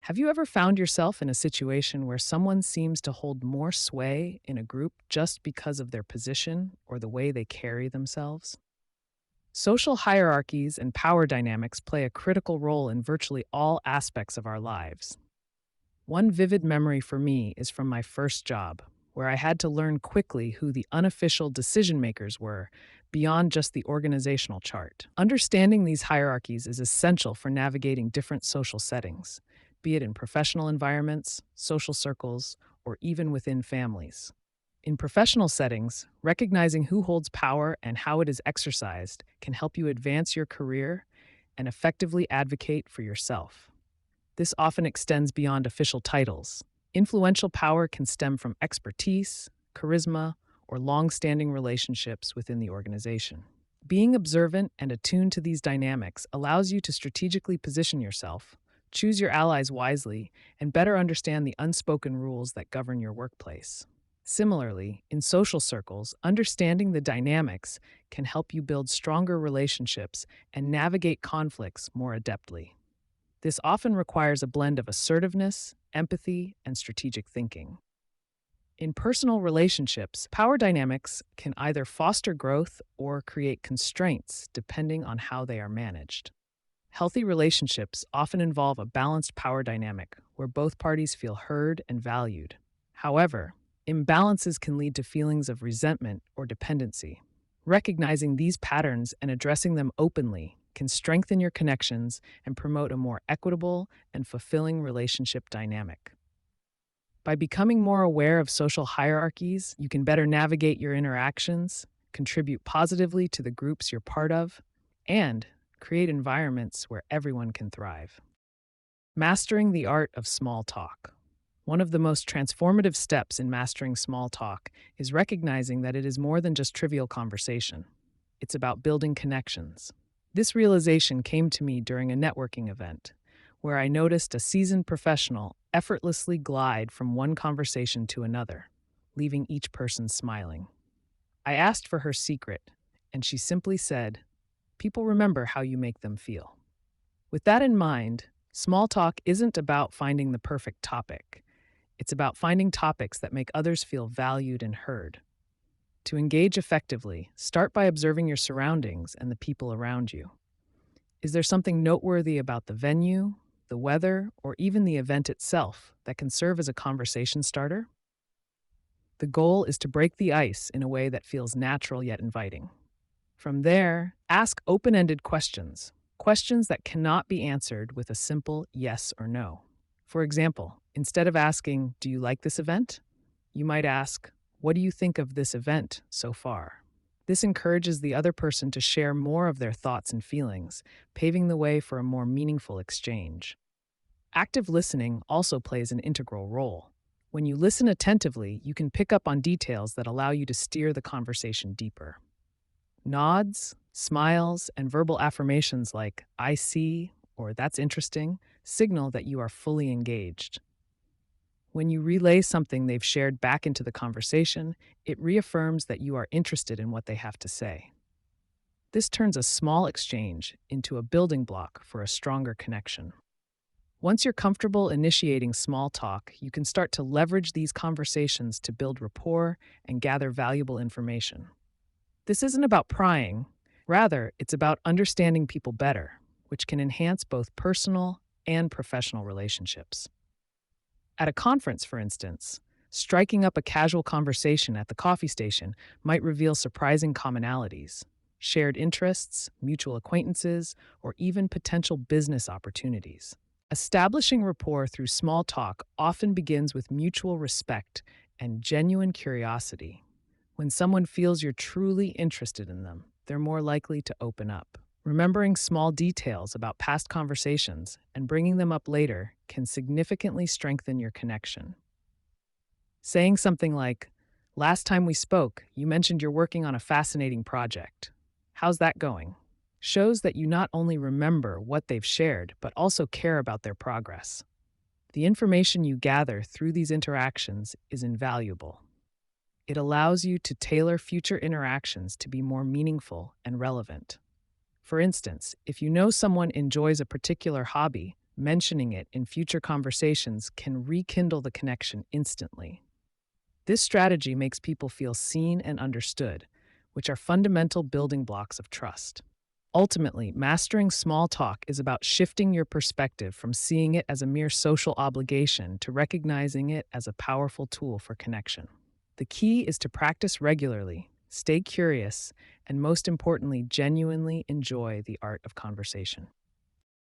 Have you ever found yourself in a situation where someone seems to hold more sway in a group just because of their position or the way they carry themselves? Social hierarchies and power dynamics play a critical role in virtually all aspects of our lives. One vivid memory for me is from my first job, where I had to learn quickly who the unofficial decision makers were beyond just the organizational chart. Understanding these hierarchies is essential for navigating different social settings, be it in professional environments, social circles, or even within families. In professional settings, recognizing who holds power and how it is exercised can help you advance your career and effectively advocate for yourself. This often extends beyond official titles. Influential power can stem from expertise, charisma, or long-standing relationships within the organization. Being observant and attuned to these dynamics allows you to strategically position yourself, choose your allies wisely, and better understand the unspoken rules that govern your workplace. Similarly, in social circles, understanding the dynamics can help you build stronger relationships and navigate conflicts more adeptly. This often requires a blend of assertiveness, empathy, and strategic thinking. In personal relationships, power dynamics can either foster growth or create constraints depending on how they are managed. Healthy relationships often involve a balanced power dynamic where both parties feel heard and valued. However, imbalances can lead to feelings of resentment or dependency. Recognizing these patterns and addressing them openly can strengthen your connections and promote a more equitable and fulfilling relationship dynamic. By becoming more aware of social hierarchies, you can better navigate your interactions, contribute positively to the groups you're part of, and create environments where everyone can thrive. Mastering the art of small talk. One of the most transformative steps in mastering small talk is recognizing that it is more than just trivial conversation. It's about building connections. This realization came to me during a networking event, where I noticed a seasoned professional effortlessly glide from one conversation to another, leaving each person smiling. I asked for her secret, and she simply said, "People remember how you make them feel." With that in mind, small talk isn't about finding the perfect topic. It's about finding topics that make others feel valued and heard. To engage effectively, start by observing your surroundings and the people around you. Is there something noteworthy about the venue, the weather, or even the event itself that can serve as a conversation starter? The goal is to break the ice in a way that feels natural yet inviting. From there, ask open-ended questions, questions that cannot be answered with a simple yes or no. For example, instead of asking, "Do you like this event?" you might ask, "What do you think of this event so far?" This encourages the other person to share more of their thoughts and feelings, paving the way for a more meaningful exchange. Active listening also plays an integral role. When you listen attentively, you can pick up on details that allow you to steer the conversation deeper. Nods, smiles, and verbal affirmations like "I see" or "That's interesting" signal that you are fully engaged. When you relay something they've shared back into the conversation, it reaffirms that you are interested in what they have to say. This turns a small exchange into a building block for a stronger connection. Once you're comfortable initiating small talk, you can start to leverage these conversations to build rapport and gather valuable information. This isn't about prying. Rather, it's about understanding people better, which can enhance both personal and professional relationships. At a conference, for instance, striking up a casual conversation at the coffee station might reveal surprising commonalities, shared interests, mutual acquaintances, or even potential business opportunities. Establishing rapport through small talk often begins with mutual respect and genuine curiosity. When someone feels you're truly interested in them, they're more likely to open up. Remembering small details about past conversations and bringing them up later can significantly strengthen your connection. Saying something like, "Last time we spoke, you mentioned you're working on a fascinating project. How's that going?" shows that you not only remember what they've shared, but also care about their progress. The information you gather through these interactions is invaluable. It allows you to tailor future interactions to be more meaningful and relevant. For instance, if you know someone enjoys a particular hobby, mentioning it in future conversations can rekindle the connection instantly. This strategy makes people feel seen and understood, which are fundamental building blocks of trust. Ultimately, mastering small talk is about shifting your perspective from seeing it as a mere social obligation to recognizing it as a powerful tool for connection. The key is to practice regularly, stay curious, and most importantly, genuinely enjoy the art of conversation.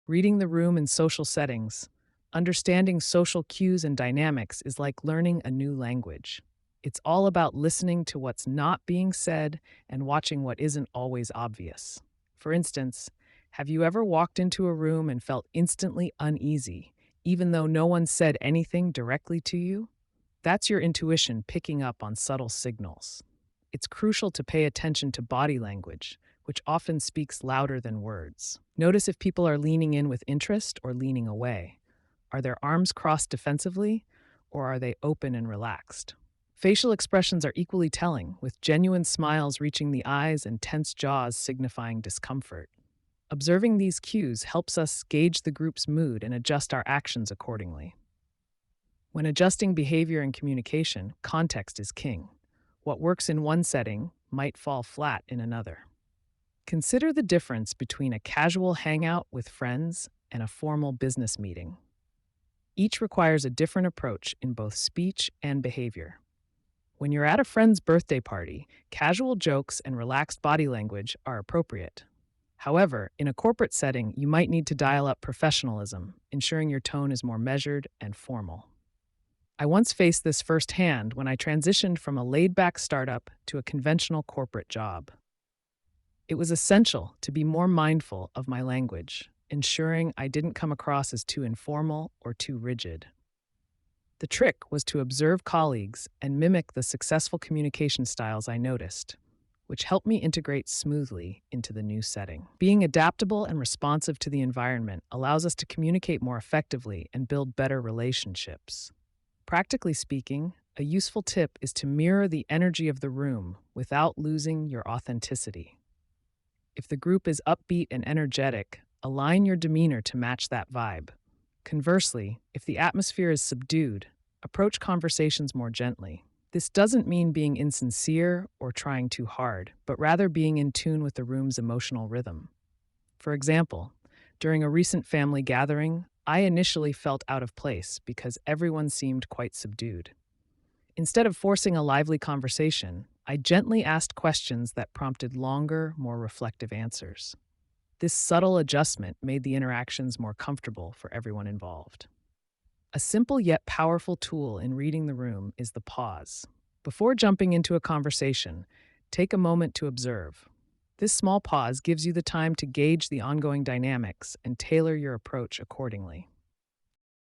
Reading the room in social settings, understanding social cues and dynamics is like learning a new language. It's all about listening to what's not being said and watching what isn't always obvious. For instance, have you ever walked into a room and felt instantly uneasy, even though no one said anything directly to you? That's your intuition picking up on subtle signals. It's crucial to pay attention to body language, which often speaks louder than words. Notice if people are leaning in with interest or leaning away. Are their arms crossed defensively, or are they open and relaxed? Facial expressions are equally telling, with genuine smiles reaching the eyes and tense jaws signifying discomfort. Observing these cues helps us gauge the group's mood and adjust our actions accordingly. When adjusting behavior and communication, context is king. What works in one setting might fall flat in another. Consider the difference between a casual hangout with friends and a formal business meeting. Each requires a different approach in both speech and behavior. When you're at a friend's birthday party, casual jokes and relaxed body language are appropriate. However, in a corporate setting, you might need to dial up professionalism, ensuring your tone is more measured and formal. I once faced this firsthand when I transitioned from a laid-back startup to a conventional corporate job. It was essential to be more mindful of my language, ensuring I didn't come across as too informal or too rigid. The trick was to observe colleagues and mimic the successful communication styles I noticed, which helped me integrate smoothly into the new setting. Being adaptable and responsive to the environment allows us to communicate more effectively and build better relationships. Practically speaking, a useful tip is to mirror the energy of the room without losing your authenticity. If the group is upbeat and energetic, align your demeanor to match that vibe. Conversely, if the atmosphere is subdued, approach conversations more gently. This doesn't mean being insincere or trying too hard, but rather being in tune with the room's emotional rhythm. For example, during a recent family gathering, I initially felt out of place because everyone seemed quite subdued. Instead of forcing a lively conversation, I gently asked questions that prompted longer, more reflective answers. This subtle adjustment made the interactions more comfortable for everyone involved. A simple yet powerful tool in reading the room is the pause. Before jumping into a conversation, take a moment to observe. This small pause gives you the time to gauge the ongoing dynamics and tailor your approach accordingly.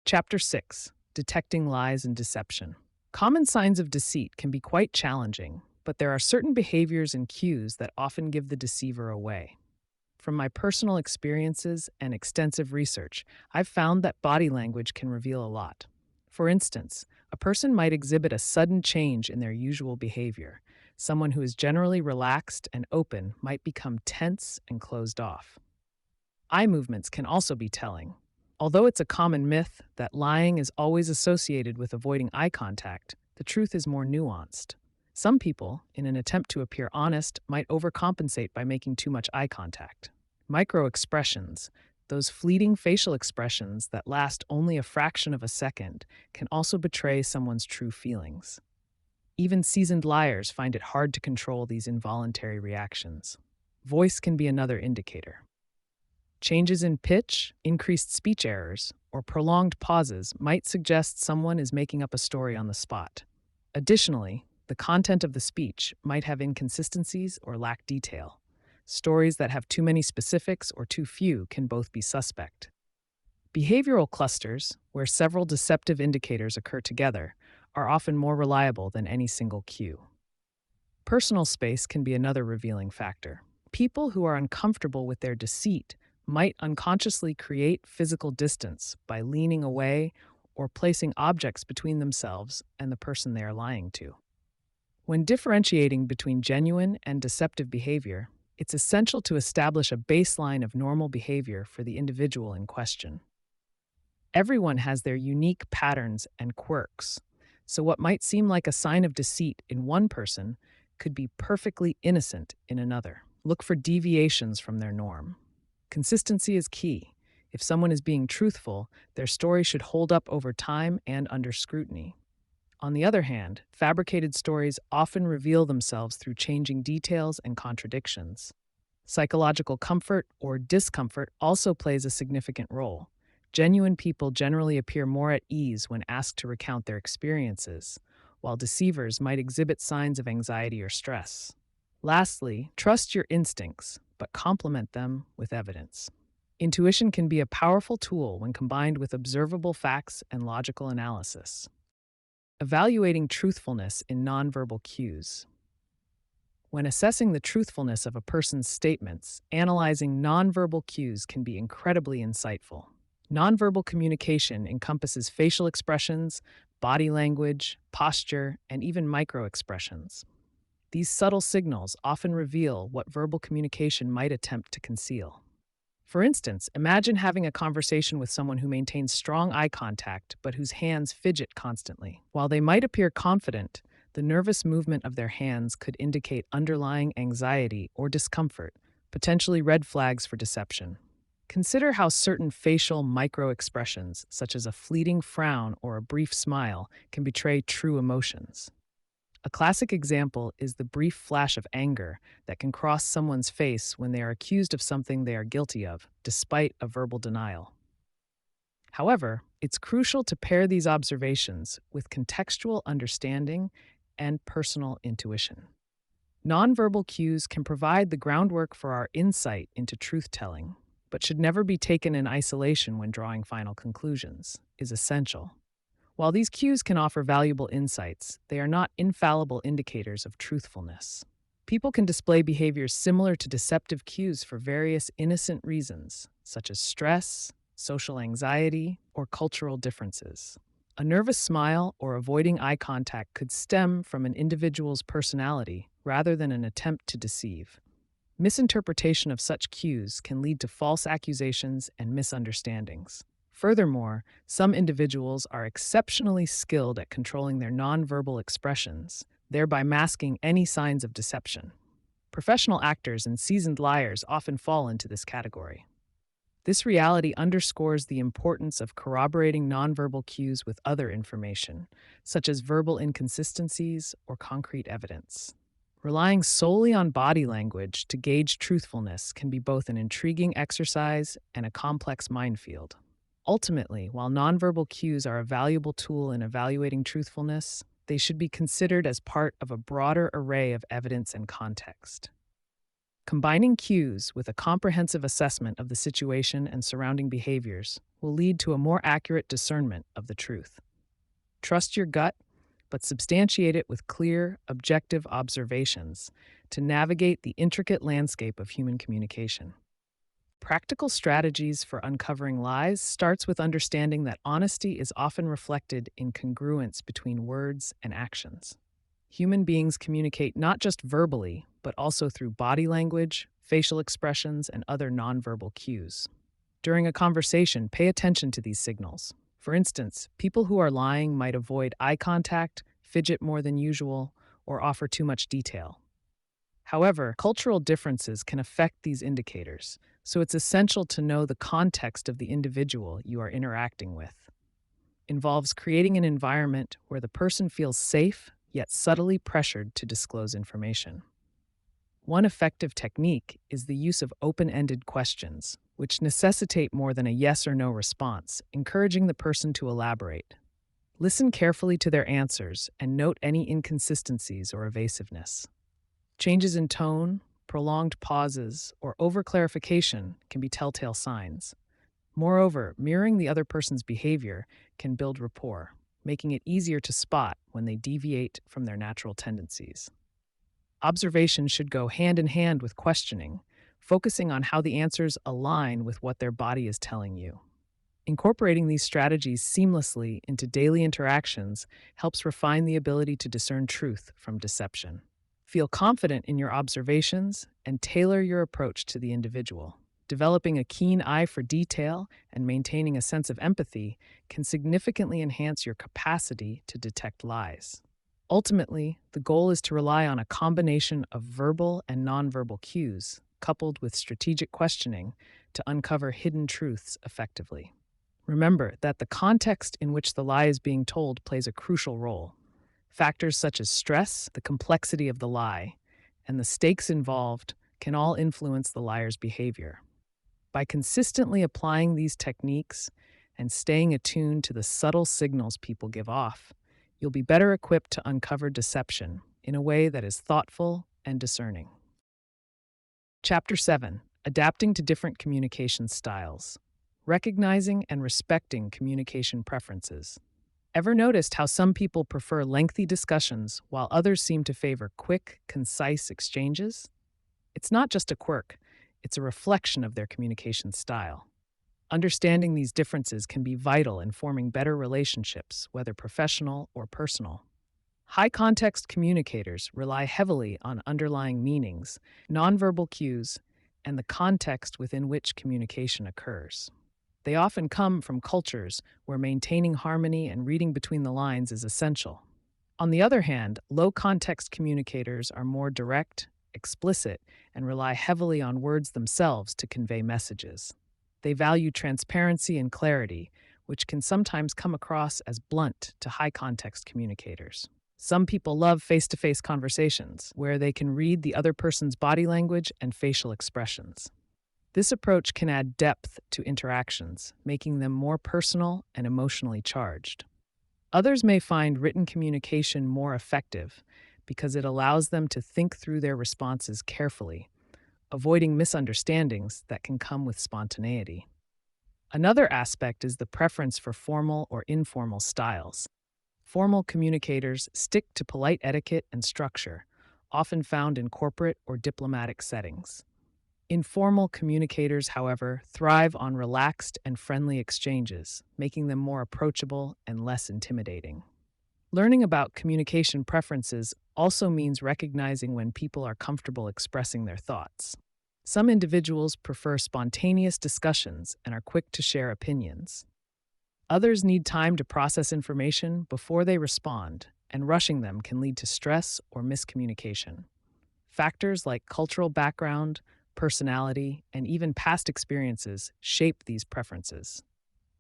Chapter 6: Detecting Lies and Deception. Common signs of deceit can be quite challenging, but there are certain behaviors and cues that often give the deceiver away. From my personal experiences and extensive research, I've found that body language can reveal a lot. For instance, a person might exhibit a sudden change in their usual behavior. Someone who is generally relaxed and open might become tense and closed off. Eye movements can also be telling. Although it's a common myth that lying is always associated with avoiding eye contact, the truth is more nuanced. Some people, in an attempt to appear honest, might overcompensate by making too much eye contact. Micro-expressions, those fleeting facial expressions that last only a fraction of a second, can also betray someone's true feelings. Even seasoned liars find it hard to control these involuntary reactions. Voice can be another indicator. Changes in pitch, increased speech errors, or prolonged pauses might suggest someone is making up a story on the spot. Additionally, the content of the speech might have inconsistencies or lack detail. Stories that have too many specifics or too few can both be suspect. Behavioral clusters, where several deceptive indicators occur together, are often more reliable than any single cue. Personal space can be another revealing factor. People who are uncomfortable with their deceit might unconsciously create physical distance by leaning away or placing objects between themselves and the person they are lying to. When differentiating between genuine and deceptive behavior, it's essential to establish a baseline of normal behavior for the individual in question. Everyone has their unique patterns and quirks, so what might seem like a sign of deceit in one person could be perfectly innocent in another. Look for deviations from their norm. Consistency is key. If someone is being truthful, their story should hold up over time and under scrutiny. On the other hand, fabricated stories often reveal themselves through changing details and contradictions. Psychological comfort or discomfort also plays a significant role. Genuine people generally appear more at ease when asked to recount their experiences, while deceivers might exhibit signs of anxiety or stress. Lastly, trust your instincts, but complement them with evidence. Intuition can be a powerful tool when combined with observable facts and logical analysis. Evaluating truthfulness in nonverbal cues. When assessing the truthfulness of a person's statements, analyzing nonverbal cues can be incredibly insightful. Nonverbal communication encompasses facial expressions, body language, posture, and even microexpressions. These subtle signals often reveal what verbal communication might attempt to conceal. For instance, imagine having a conversation with someone who maintains strong eye contact but whose hands fidget constantly. While they might appear confident, the nervous movement of their hands could indicate underlying anxiety or discomfort, potentially red flags for deception. Consider how certain facial micro-expressions, such as a fleeting frown or a brief smile, can betray true emotions. A classic example is the brief flash of anger that can cross someone's face when they are accused of something they are guilty of, despite a verbal denial. However, it's crucial to pair these observations with contextual understanding and personal intuition. Nonverbal cues can provide the groundwork for our insight into truth-telling, but should never be taken in isolation when drawing final conclusions, is essential. While these cues can offer valuable insights, they are not infallible indicators of truthfulness. People can display behaviors similar to deceptive cues for various innocent reasons, such as stress, social anxiety, or cultural differences. A nervous smile or avoiding eye contact could stem from an individual's personality rather than an attempt to deceive. Misinterpretation of such cues can lead to false accusations and misunderstandings. Furthermore, some individuals are exceptionally skilled at controlling their nonverbal expressions, thereby masking any signs of deception. Professional actors and seasoned liars often fall into this category. This reality underscores the importance of corroborating nonverbal cues with other information, such as verbal inconsistencies or concrete evidence. Relying solely on body language to gauge truthfulness can be both an intriguing exercise and a complex minefield. Ultimately, while nonverbal cues are a valuable tool in evaluating truthfulness, they should be considered as part of a broader array of evidence and context. Combining cues with a comprehensive assessment of the situation and surrounding behaviors will lead to a more accurate discernment of the truth. Trust your gut, but substantiate it with clear, objective observations to navigate the intricate landscape of human communication. Practical strategies for uncovering lies starts with understanding that honesty is often reflected in congruence between words and actions. Human beings communicate not just verbally, but also through body language, facial expressions, and other nonverbal cues. During a conversation, pay attention to these signals. For instance, people who are lying might avoid eye contact, fidget more than usual, or offer too much detail. However, cultural differences can affect these indicators, so it's essential to know the context of the individual you are interacting with. Involves creating an environment where the person feels safe, yet subtly pressured to disclose information. One effective technique is the use of open-ended questions, which necessitate more than a yes or no response, encouraging the person to elaborate. Listen carefully to their answers and note any inconsistencies or evasiveness. Changes in tone, prolonged pauses, or overclarification can be telltale signs. Moreover, mirroring the other person's behavior can build rapport, making it easier to spot when they deviate from their natural tendencies. Observation should go hand in hand with questioning, focusing on how the answers align with what their body is telling you. Incorporating these strategies seamlessly into daily interactions helps refine the ability to discern truth from deception. Feel confident in your observations and tailor your approach to the individual. Developing a keen eye for detail and maintaining a sense of empathy can significantly enhance your capacity to detect lies. Ultimately, the goal is to rely on a combination of verbal and nonverbal cues, coupled with strategic questioning, to uncover hidden truths effectively. Remember that the context in which the lie is being told plays a crucial role. Factors such as stress, the complexity of the lie, and the stakes involved can all influence the liar's behavior. By consistently applying these techniques and staying attuned to the subtle signals people give off, you'll be better equipped to uncover deception in a way that is thoughtful and discerning. Chapter 7: Adapting to Different Communication Styles. Recognizing and respecting communication preferences. Ever noticed how some people prefer lengthy discussions while others seem to favor quick, concise exchanges? It's not just a quirk, it's a reflection of their communication style. Understanding these differences can be vital in forming better relationships, whether professional or personal. High context communicators rely heavily on underlying meanings, nonverbal cues, and the context within which communication occurs. They often come from cultures where maintaining harmony and reading between the lines is essential. On the other hand, low context communicators are more direct, explicit, and rely heavily on words themselves to convey messages. They value transparency and clarity, which can sometimes come across as blunt to high context communicators. Some people love face to face conversations, where they can read the other person's body language and facial expressions. This approach can add depth to interactions, making them more personal and emotionally charged. Others may find written communication more effective because it allows them to think through their responses carefully, avoiding misunderstandings that can come with spontaneity. Another aspect is the preference for formal or informal styles. Formal communicators stick to polite etiquette and structure, often found in corporate or diplomatic settings. Informal communicators, however, thrive on relaxed and friendly exchanges, making them more approachable and less intimidating. Learning about communication preferences also means recognizing when people are comfortable expressing their thoughts. Some individuals prefer spontaneous discussions and are quick to share opinions. Others need time to process information before they respond, and rushing them can lead to stress or miscommunication. Factors like cultural background, personality, and even past experiences shape these preferences.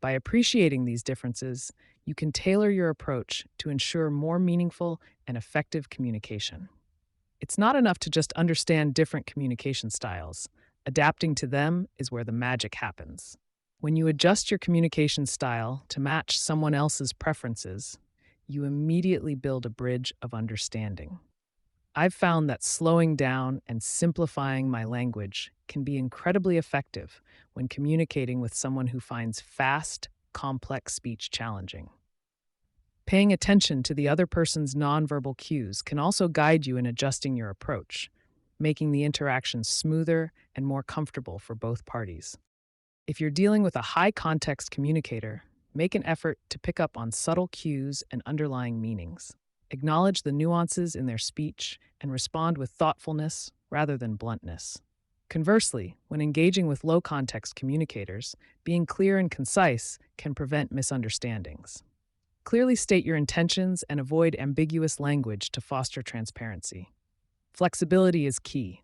By appreciating these differences, you can tailor your approach to ensure more meaningful and effective communication. It's not enough to just understand different communication styles. Adapting to them is where the magic happens. When you adjust your communication style to match someone else's preferences, you immediately build a bridge of understanding. I've found that slowing down and simplifying my language can be incredibly effective when communicating with someone who finds fast, complex speech challenging. Paying attention to the other person's nonverbal cues can also guide you in adjusting your approach, making the interaction smoother and more comfortable for both parties. If you're dealing with a high-context communicator, make an effort to pick up on subtle cues and underlying meanings. Acknowledge the nuances in their speech and respond with thoughtfulness rather than bluntness. Conversely, when engaging with low-context communicators, being clear and concise can prevent misunderstandings. Clearly state your intentions and avoid ambiguous language to foster transparency. Flexibility is key.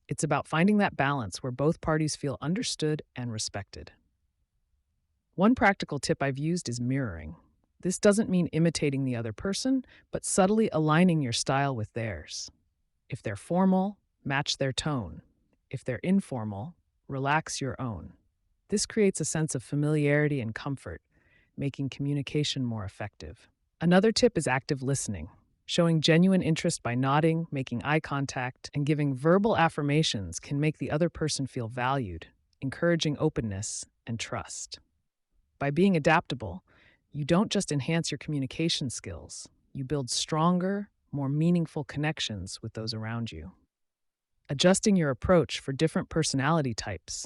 It's about finding that balance where both parties feel understood and respected. One practical tip I've used is mirroring. This doesn't mean imitating the other person, but subtly aligning your style with theirs. If they're formal, match their tone. If they're informal, relax your own. This creates a sense of familiarity and comfort, making communication more effective. Another tip is active listening. Showing genuine interest by nodding, making eye contact, and giving verbal affirmations can make the other person feel valued, encouraging openness and trust. By being adaptable, you don't just enhance your communication skills, you build stronger, more meaningful connections with those around you. Adjusting your approach for different personality types.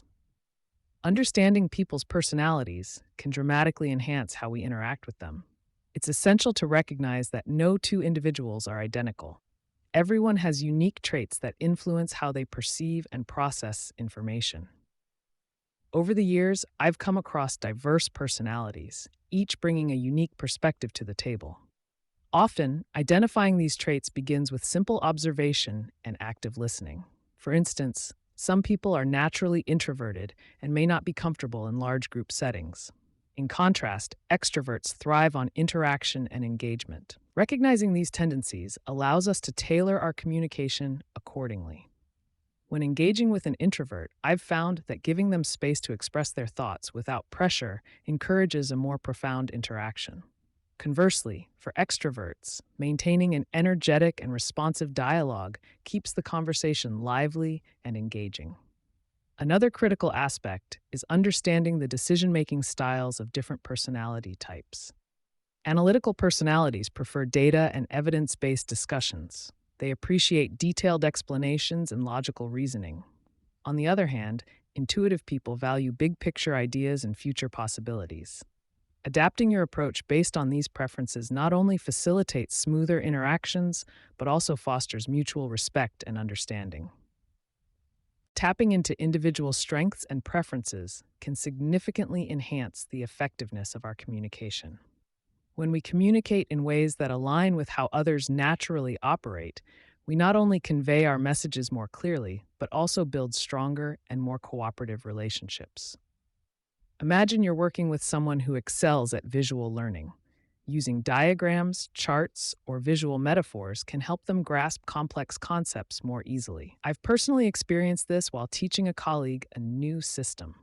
Understanding people's personalities can dramatically enhance how we interact with them. It's essential to recognize that no two individuals are identical. Everyone has unique traits that influence how they perceive and process information. Over the years, I've come across diverse personalities, each bringing a unique perspective to the table. Often, identifying these traits begins with simple observation and active listening. For instance, some people are naturally introverted and may not be comfortable in large group settings. In contrast, extroverts thrive on interaction and engagement. Recognizing these tendencies allows us to tailor our communication accordingly. When engaging with an introvert, I've found that giving them space to express their thoughts without pressure encourages a more profound interaction. Conversely, for extroverts, maintaining an energetic and responsive dialogue keeps the conversation lively and engaging. Another critical aspect is understanding the decision-making styles of different personality types. Analytical personalities prefer data and evidence-based discussions. They appreciate detailed explanations and logical reasoning. On the other hand, intuitive people value big-picture ideas and future possibilities. Adapting your approach based on these preferences not only facilitates smoother interactions, but also fosters mutual respect and understanding. Tapping into individual strengths and preferences can significantly enhance the effectiveness of our communication. When we communicate in ways that align with how others naturally operate, we not only convey our messages more clearly, but also build stronger and more cooperative relationships. Imagine you're working with someone who excels at visual learning. Using diagrams, charts, or visual metaphors can help them grasp complex concepts more easily. I've personally experienced this while teaching a colleague a new system.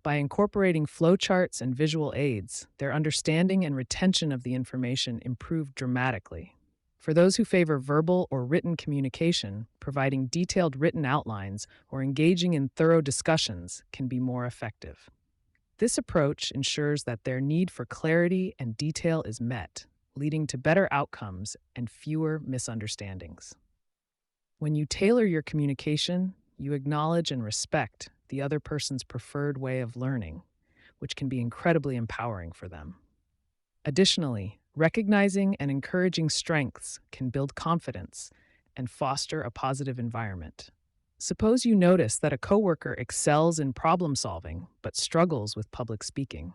By incorporating flowcharts and visual aids, their understanding and retention of the information improved dramatically. For those who favor verbal or written communication, providing detailed written outlines or engaging in thorough discussions can be more effective. This approach ensures that their need for clarity and detail is met, leading to better outcomes and fewer misunderstandings. When you tailor your communication, you acknowledge and respect the other person's preferred way of learning, which can be incredibly empowering for them. Additionally, recognizing and encouraging strengths can build confidence and foster a positive environment. Suppose you notice that a coworker excels in problem solving but struggles with public speaking.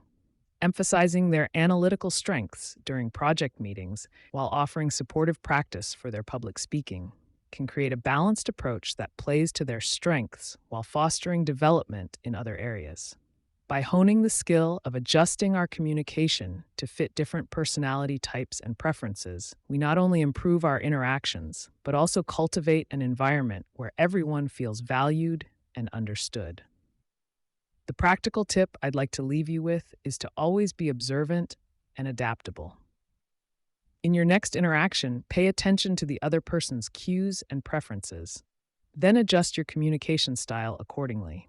Emphasizing their analytical strengths during project meetings while offering supportive practice for their public speaking can create a balanced approach that plays to their strengths while fostering development in other areas. By honing the skill of adjusting our communication to fit different personality types and preferences, we not only improve our interactions, but also cultivate an environment where everyone feels valued and understood. The practical tip I'd like to leave you with is to always be observant and adaptable. In your next interaction, pay attention to the other person's cues and preferences. Then adjust your communication style accordingly.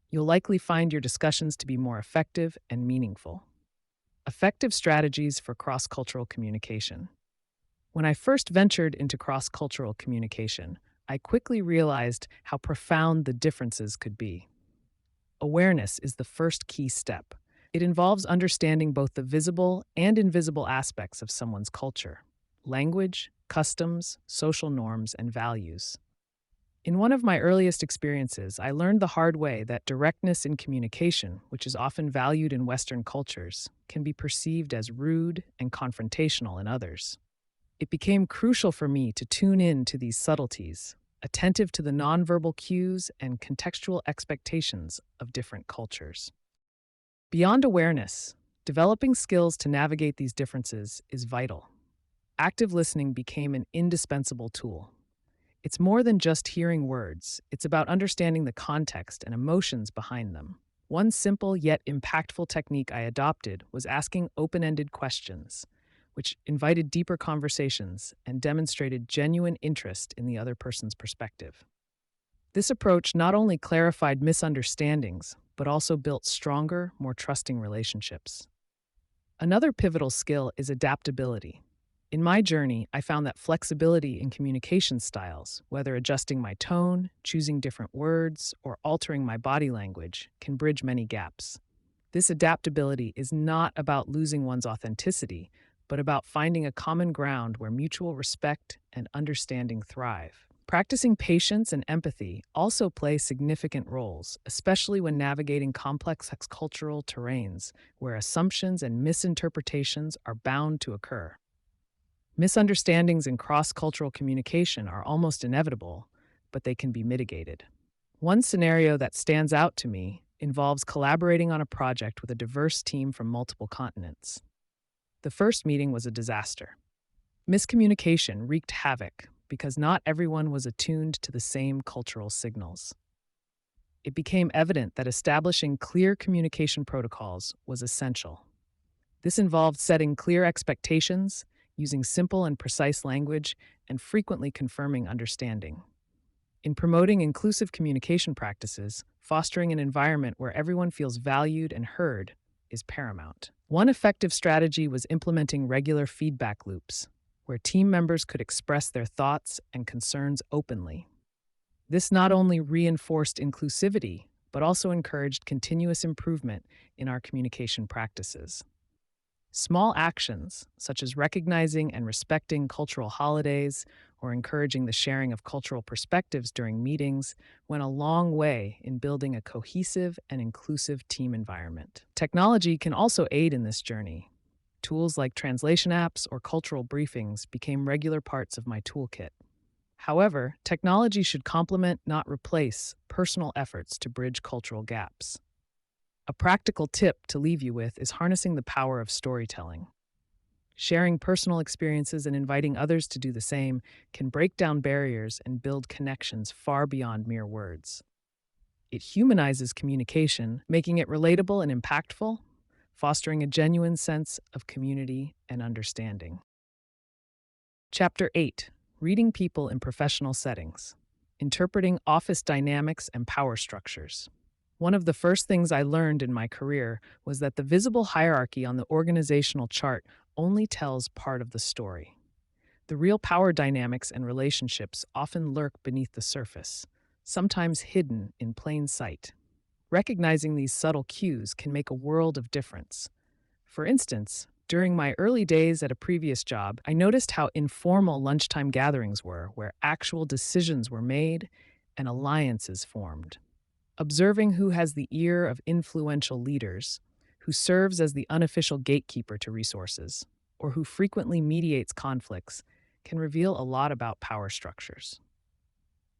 You'll likely find your discussions to be more effective and meaningful. Effective strategies for cross-cultural communication. When I first ventured into cross-cultural communication, I quickly realized how profound the differences could be. Awareness is the first key step. It involves understanding both the visible and invisible aspects of someone's culture, language, customs, social norms, and values. In one of my earliest experiences, I learned the hard way that directness in communication, which is often valued in Western cultures, can be perceived as rude and confrontational in others. It became crucial for me to tune in to these subtleties, attentive to the nonverbal cues and contextual expectations of different cultures. Beyond awareness, developing skills to navigate these differences is vital. Active listening became an indispensable tool. It's more than just hearing words, it's about understanding the context and emotions behind them. One simple yet impactful technique I adopted was asking open-ended questions, which invited deeper conversations and demonstrated genuine interest in the other person's perspective. This approach not only clarified misunderstandings, but also built stronger, more trusting relationships. Another pivotal skill is adaptability. In my journey, I found that flexibility in communication styles, whether adjusting my tone, choosing different words, or altering my body language, can bridge many gaps. This adaptability is not about losing one's authenticity, but about finding a common ground where mutual respect and understanding thrive. Practicing patience and empathy also play significant roles, especially when navigating complex cultural terrains where assumptions and misinterpretations are bound to occur. Misunderstandings in cross cultural communication are almost inevitable, but they can be mitigated. One scenario that stands out to me involves collaborating on a project with a diverse team from multiple continents. The first meeting was a disaster. Miscommunication wreaked havoc because not everyone was attuned to the same cultural signals. It became evident that establishing clear communication protocols was essential. This involved setting clear expectations, using simple and precise language, and frequently confirming understanding. In promoting inclusive communication practices, fostering an environment where everyone feels valued and heard is paramount. One effective strategy was implementing regular feedback loops, where team members could express their thoughts and concerns openly. This not only reinforced inclusivity, but also encouraged continuous improvement in our communication practices. Small actions, such as recognizing and respecting cultural holidays or encouraging the sharing of cultural perspectives during meetings, went a long way in building a cohesive and inclusive team environment. Technology can also aid in this journey. Tools like translation apps or cultural briefings became regular parts of my toolkit. However, technology should complement, not replace, personal efforts to bridge cultural gaps. A practical tip to leave you with is harnessing the power of storytelling. Sharing personal experiences and inviting others to do the same can break down barriers and build connections far beyond mere words. It humanizes communication, making it relatable and impactful, fostering a genuine sense of community and understanding. Chapter 8: Reading People in Professional Settings. Interpreting Office Dynamics and Power Structures. One of the first things I learned in my career was that the visible hierarchy on the organizational chart only tells part of the story. The real power dynamics and relationships often lurk beneath the surface, sometimes hidden in plain sight. Recognizing these subtle cues can make a world of difference. For instance, during my early days at a previous job, I noticed how informal lunchtime gatherings were, where actual decisions were made and alliances formed. Observing who has the ear of influential leaders, who serves as the unofficial gatekeeper to resources, or who frequently mediates conflicts, can reveal a lot about power structures.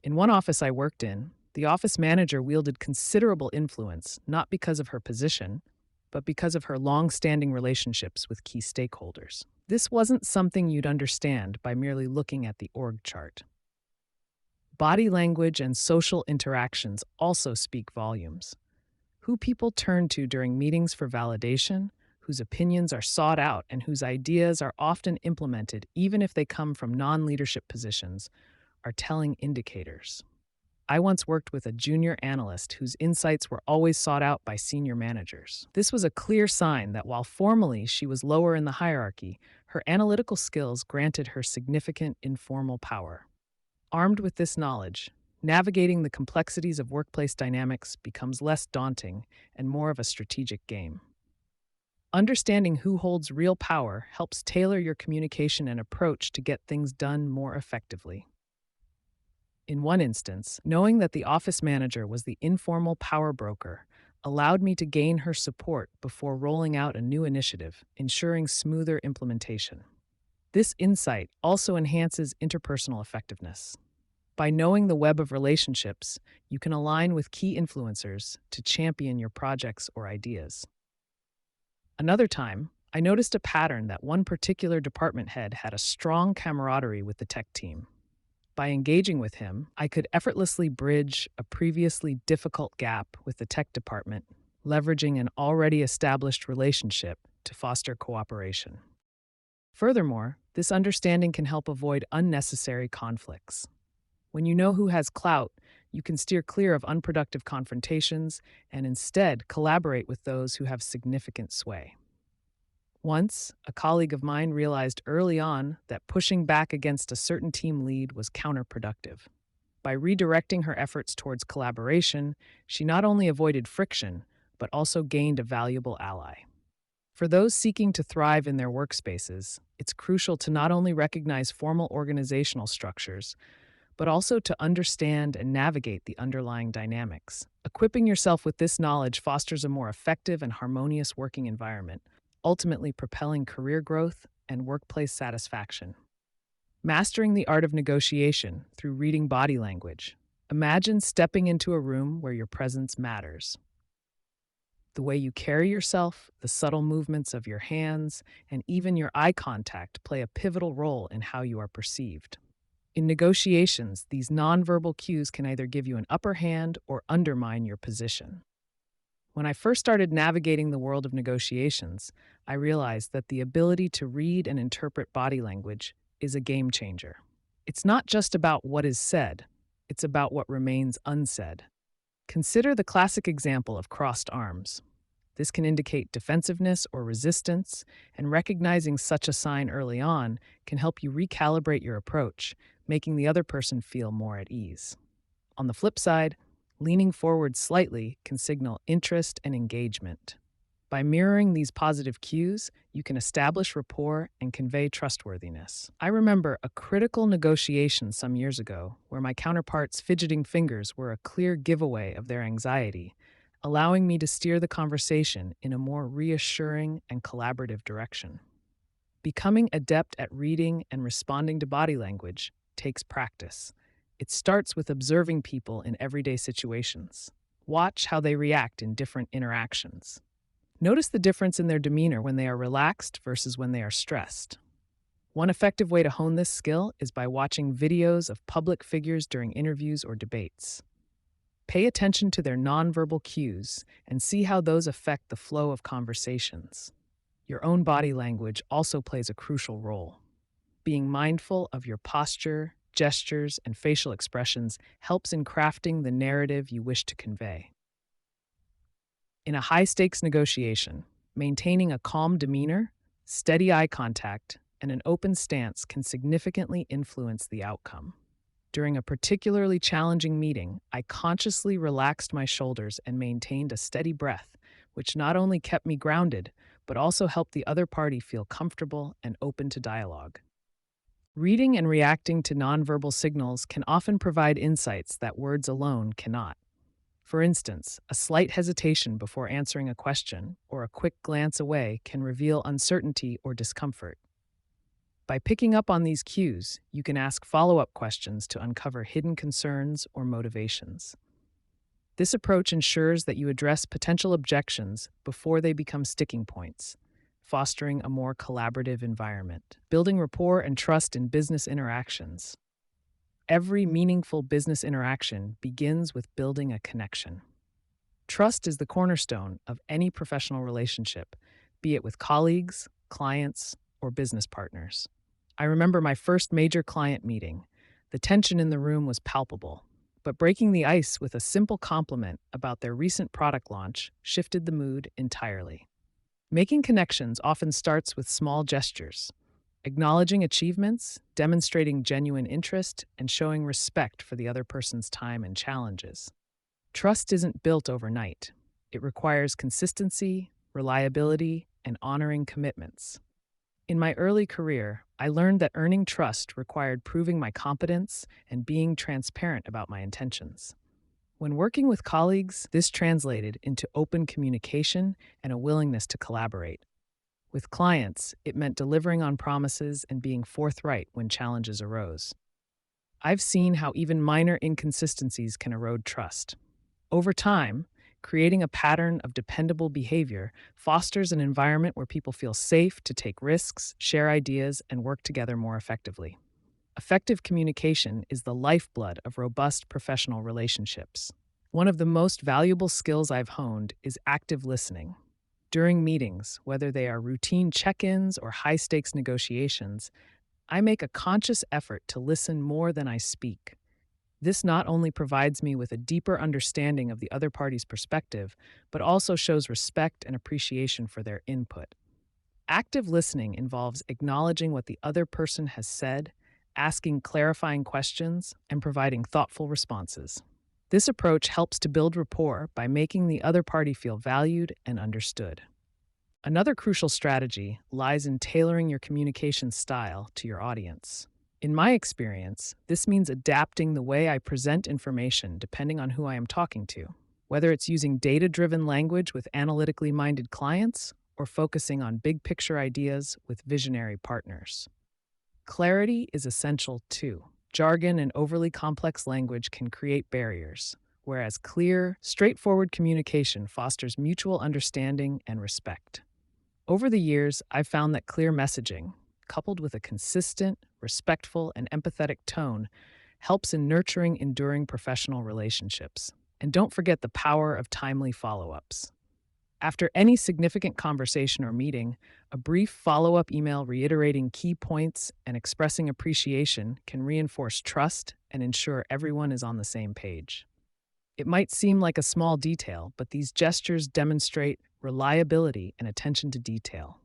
In one office I worked in, the office manager wielded considerable influence not because of her position, but because of her long-standing relationships with key stakeholders. This wasn't something you'd understand by merely looking at the org chart. Body language and social interactions also speak volumes. Who people turn to during meetings for validation, whose opinions are sought out, and whose ideas are often implemented even if they come from non-leadership positions, are telling indicators. I once worked with a junior analyst whose insights were always sought out by senior managers. This was a clear sign that while formally she was lower in the hierarchy, her analytical skills granted her significant informal power. Armed with this knowledge, navigating the complexities of workplace dynamics becomes less daunting and more of a strategic game. Understanding who holds real power helps tailor your communication and approach to get things done more effectively. In one instance, knowing that the office manager was the informal power broker allowed me to gain her support before rolling out a new initiative, ensuring smoother implementation. This insight also enhances interpersonal effectiveness. By knowing the web of relationships, you can align with key influencers to champion your projects or ideas. Another time, I noticed a pattern that one particular department head had a strong camaraderie with the tech team. By engaging with him, I could effortlessly bridge a previously difficult gap with the tech department, leveraging an already established relationship to foster cooperation. Furthermore, this understanding can help avoid unnecessary conflicts. When you know who has clout, you can steer clear of unproductive confrontations and instead collaborate with those who have significant sway. Once, a colleague of mine realized early on that pushing back against a certain team lead was counterproductive. By redirecting her efforts towards collaboration, she not only avoided friction, but also gained a valuable ally. For those seeking to thrive in their workspaces, it's crucial to not only recognize formal organizational structures, but also to understand and navigate the underlying dynamics. Equipping yourself with this knowledge fosters a more effective and harmonious working environment, ultimately propelling career growth and workplace satisfaction. Mastering the art of negotiation through reading body language. Imagine stepping into a room where your presence matters. The way you carry yourself, the subtle movements of your hands, and even your eye contact play a pivotal role in how you are perceived. In negotiations, these nonverbal cues can either give you an upper hand or undermine your position. When I first started navigating the world of negotiations, I realized that the ability to read and interpret body language is a game changer. It's not just about what is said, it's about what remains unsaid. Consider the classic example of crossed arms. This can indicate defensiveness or resistance, and recognizing such a sign early on can help you recalibrate your approach, making the other person feel more at ease. On the flip side, leaning forward slightly can signal interest and engagement. By mirroring these positive cues, you can establish rapport and convey trustworthiness. I remember a critical negotiation some years ago where my counterpart's fidgeting fingers were a clear giveaway of their anxiety, allowing me to steer the conversation in a more reassuring and collaborative direction. Becoming adept at reading and responding to body language takes practice. It starts with observing people in everyday situations. Watch how they react in different interactions. Notice the difference in their demeanor when they are relaxed versus when they are stressed. One effective way to hone this skill is by watching videos of public figures during interviews or debates. Pay attention to their nonverbal cues and see how those affect the flow of conversations. Your own body language also plays a crucial role. Being mindful of your posture, gestures, and facial expressions helps in crafting the narrative you wish to convey. In a high-stakes negotiation, maintaining a calm demeanor, steady eye contact, and an open stance can significantly influence the outcome. During a particularly challenging meeting, I consciously relaxed my shoulders and maintained a steady breath, which not only kept me grounded, but also helped the other party feel comfortable and open to dialogue. Reading and reacting to nonverbal signals can often provide insights that words alone cannot. For instance, a slight hesitation before answering a question or a quick glance away can reveal uncertainty or discomfort. By picking up on these cues, you can ask follow-up questions to uncover hidden concerns or motivations. This approach ensures that you address potential objections before they become sticking points, fostering a more collaborative environment. Building rapport and trust in business interactions. Every meaningful business interaction begins with building a connection. Trust is the cornerstone of any professional relationship, be it with colleagues, clients, or business partners. I remember my first major client meeting. The tension in the room was palpable, but breaking the ice with a simple compliment about their recent product launch shifted the mood entirely. Making connections often starts with small gestures. Acknowledging achievements, demonstrating genuine interest, and showing respect for the other person's time and challenges. Trust isn't built overnight. It requires consistency, reliability, and honoring commitments. In my early career, I learned that earning trust required proving my competence and being transparent about my intentions. When working with colleagues, this translated into open communication and a willingness to collaborate. With clients, it meant delivering on promises and being forthright when challenges arose. I've seen how even minor inconsistencies can erode trust. Over time, creating a pattern of dependable behavior fosters an environment where people feel safe to take risks, share ideas, and work together more effectively. Effective communication is the lifeblood of robust professional relationships. One of the most valuable skills I've honed is active listening. During meetings, whether they are routine check-ins or high-stakes negotiations, I make a conscious effort to listen more than I speak. This not only provides me with a deeper understanding of the other party's perspective, but also shows respect and appreciation for their input. Active listening involves acknowledging what the other person has said, asking clarifying questions, and providing thoughtful responses. This approach helps to build rapport by making the other party feel valued and understood. Another crucial strategy lies in tailoring your communication style to your audience. In my experience, this means adapting the way I present information depending on who I am talking to, whether it's using data-driven language with analytically minded clients or focusing on big picture ideas with visionary partners. Clarity is essential too. Jargon and overly complex language can create barriers, whereas clear, straightforward communication fosters mutual understanding and respect. Over the years, I've found that clear messaging, coupled with a consistent, respectful, and empathetic tone, helps in nurturing enduring professional relationships. And don't forget the power of timely follow ups. After any significant conversation or meeting, a brief follow up email reiterating key points and expressing appreciation can reinforce trust and ensure everyone is on the same page. It might seem like a small detail, but these gestures demonstrate reliability and attention to detail.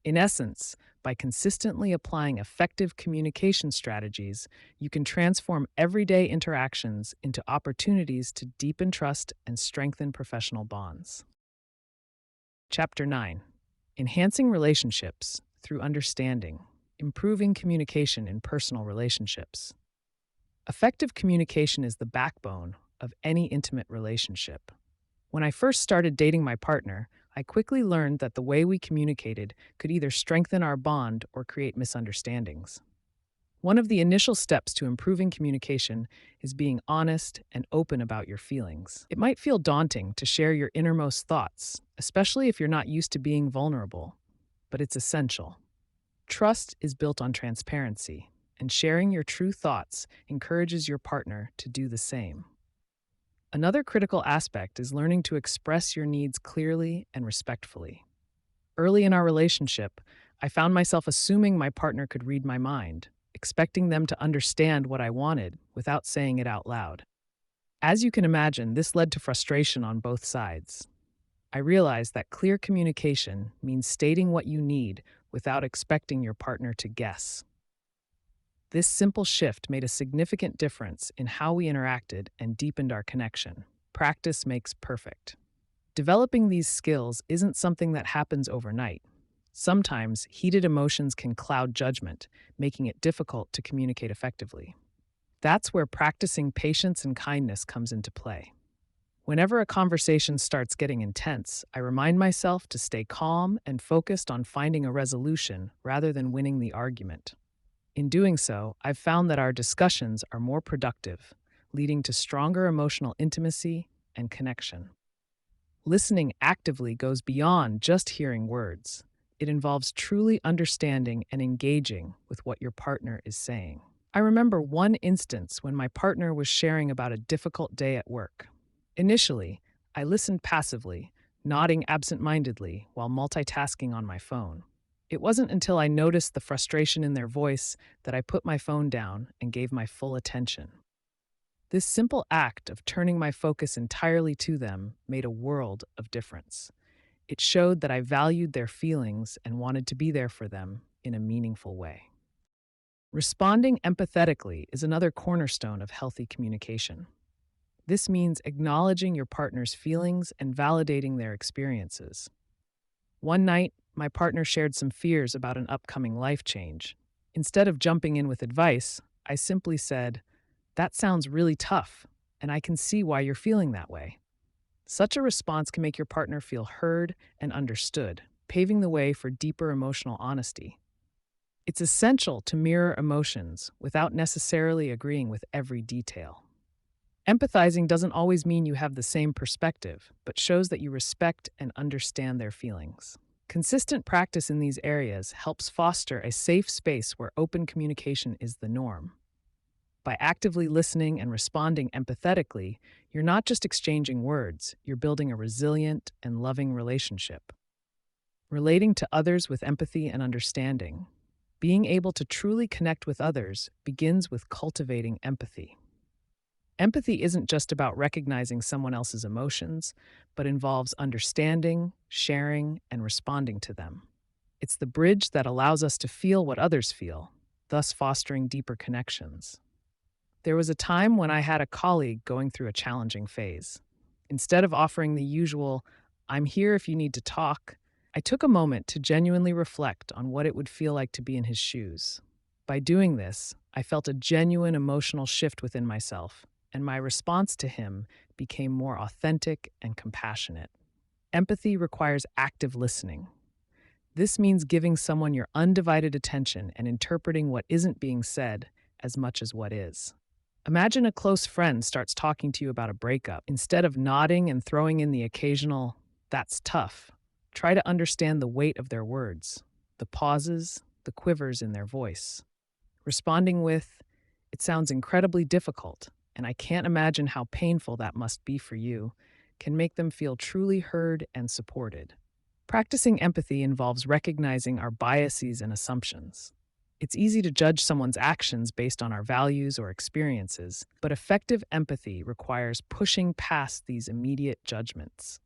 In essence, by consistently applying effective communication strategies, you can transform everyday interactions into opportunities to deepen trust and strengthen professional bonds. Chapter 9: Enhancing Relationships Through Understanding, Improving Communication in Personal Relationships. Effective communication is the backbone of any intimate relationship. When I first started dating my partner, I quickly learned that the way we communicated could either strengthen our bond or create misunderstandings. One of the initial steps to improving communication is being honest and open about your feelings. It might feel daunting to share your innermost thoughts, especially if you're not used to being vulnerable, but it's essential. Trust is built on transparency, and sharing your true thoughts encourages your partner to do the same. Another critical aspect is learning to express your needs clearly and respectfully. Early in our relationship, I found myself assuming my partner could read my mind, expecting them to understand what I wanted without saying it out loud. As you can imagine, this led to frustration on both sides. I realized that clear communication means stating what you need without expecting your partner to guess. This simple shift made a significant difference in how we interacted and deepened our connection. Practice makes perfect. Developing these skills isn't something that happens overnight. Sometimes heated emotions can cloud judgment, making it difficult to communicate effectively. That's where practicing patience and kindness comes into play. Whenever a conversation starts getting intense, I remind myself to stay calm and focused on finding a resolution rather than winning the argument. In doing so, I've found that our discussions are more productive, leading to stronger emotional intimacy and connection. Listening actively goes beyond just hearing words. It involves truly understanding and engaging with what your partner is saying. I remember one instance when my partner was sharing about a difficult day at work. Initially, I listened passively, nodding absent-mindedly while multitasking on my phone. It wasn't until I noticed the frustration in their voice that I put my phone down and gave my full attention. This simple act of turning my focus entirely to them made a world of difference. It showed that I valued their feelings and wanted to be there for them in a meaningful way. Responding empathetically is another cornerstone of healthy communication. This means acknowledging your partner's feelings and validating their experiences. One night, my partner shared some fears about an upcoming life change. Instead of jumping in with advice, I simply said, "That sounds really tough, and I can see why you're feeling that way." Such a response can make your partner feel heard and understood, paving the way for deeper emotional honesty. It's essential to mirror emotions without necessarily agreeing with every detail. Empathizing doesn't always mean you have the same perspective, but shows that you respect and understand their feelings. Consistent practice in these areas helps foster a safe space where open communication is the norm. By actively listening and responding empathetically, you're not just exchanging words, you're building a resilient and loving relationship. Relating to others with empathy and understanding. Being able to truly connect with others begins with cultivating empathy. Empathy isn't just about recognizing someone else's emotions, but involves understanding, sharing, and responding to them. It's the bridge that allows us to feel what others feel, thus fostering deeper connections. There was a time when I had a colleague going through a challenging phase. Instead of offering the usual, "I'm here if you need to talk," I took a moment to genuinely reflect on what it would feel like to be in his shoes. By doing this, I felt a genuine emotional shift within myself, and my response to him became more authentic and compassionate. Empathy requires active listening. This means giving someone your undivided attention and interpreting what isn't being said as much as what is. Imagine a close friend starts talking to you about a breakup. Instead of nodding and throwing in the occasional, "That's tough," try to understand the weight of their words, the pauses, the quivers in their voice. Responding with, "It sounds incredibly difficult, and I can't imagine how painful that must be for you," can make them feel truly heard and supported. Practicing empathy involves recognizing our biases and assumptions. It's easy to judge someone's actions based on our values or experiences, but effective empathy requires pushing past these immediate judgments.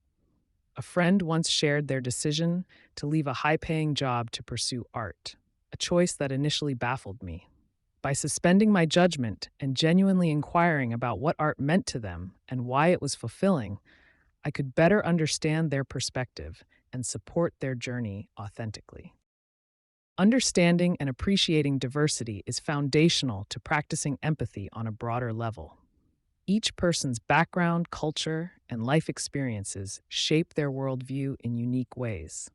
A friend once shared their decision to leave a high-paying job to pursue art, a choice that initially baffled me. By suspending my judgment and genuinely inquiring about what art meant to them and why it was fulfilling, I could better understand their perspective and support their journey authentically. Understanding and appreciating diversity is foundational to practicing empathy on a broader level. Each person's background, culture, and life experiences shape their worldview in unique ways.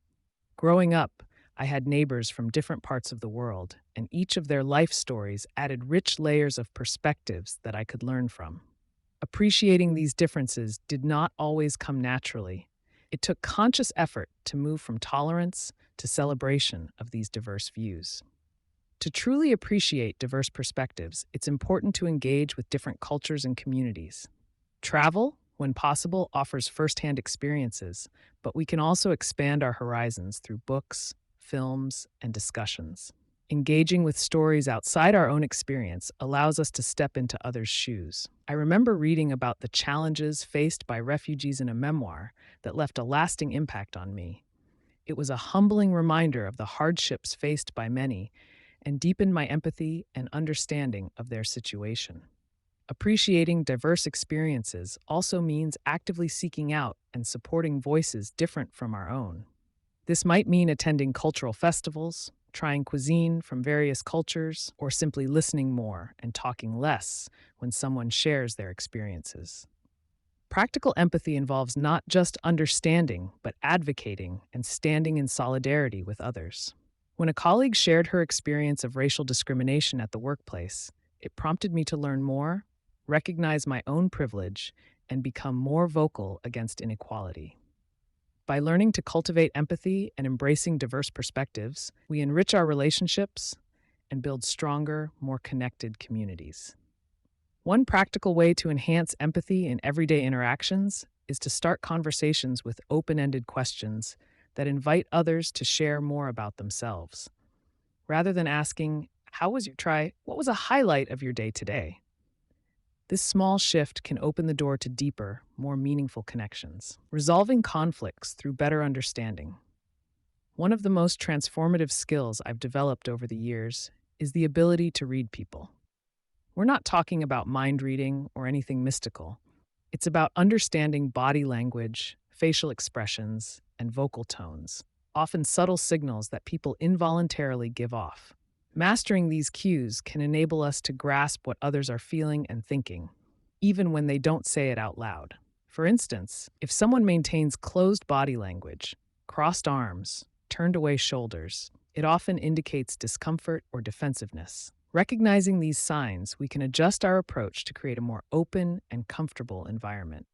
Growing up, I had neighbors from different parts of the world, and each of their life stories added rich layers of perspectives that I could learn from. Appreciating these differences did not always come naturally. It took conscious effort to move from tolerance to celebration of these diverse views. To truly appreciate diverse perspectives, it's important to engage with different cultures and communities. Travel, when possible, offers firsthand experiences, but we can also expand our horizons through books, films, and discussions. Engaging with stories outside our own experience allows us to step into others' shoes. I remember reading about the challenges faced by refugees in a memoir that left a lasting impact on me. It was a humbling reminder of the hardships faced by many and deepened my empathy and understanding of their situation. Appreciating diverse experiences also means actively seeking out and supporting voices different from our own. This might mean attending cultural festivals, trying cuisine from various cultures, or simply listening more and talking less when someone shares their experiences. Practical empathy involves not just understanding, but advocating and standing in solidarity with others. When a colleague shared her experience of racial discrimination at the workplace, it prompted me to learn more, recognize my own privilege, and become more vocal against inequality. By learning to cultivate empathy and embracing diverse perspectives, we enrich our relationships and build stronger, more connected communities. One practical way to enhance empathy in everyday interactions is to start conversations with open-ended questions that invite others to share more about themselves. Rather than asking, "How was your try? What was a highlight of your day today?" This small shift can open the door to deeper, more meaningful connections. Resolving conflicts through better understanding. One of the most transformative skills I've developed over the years is the ability to read people. We're not talking about mind reading or anything mystical. It's about understanding body language, facial expressions, and vocal tones, often subtle signals that people involuntarily give off. Mastering these cues can enable us to grasp what others are feeling and thinking, even when they don't say it out loud. For instance, if someone maintains closed body language, crossed arms, turned away shoulders, it often indicates discomfort or defensiveness. Recognizing these signs, we can adjust our approach to create a more open and comfortable environment.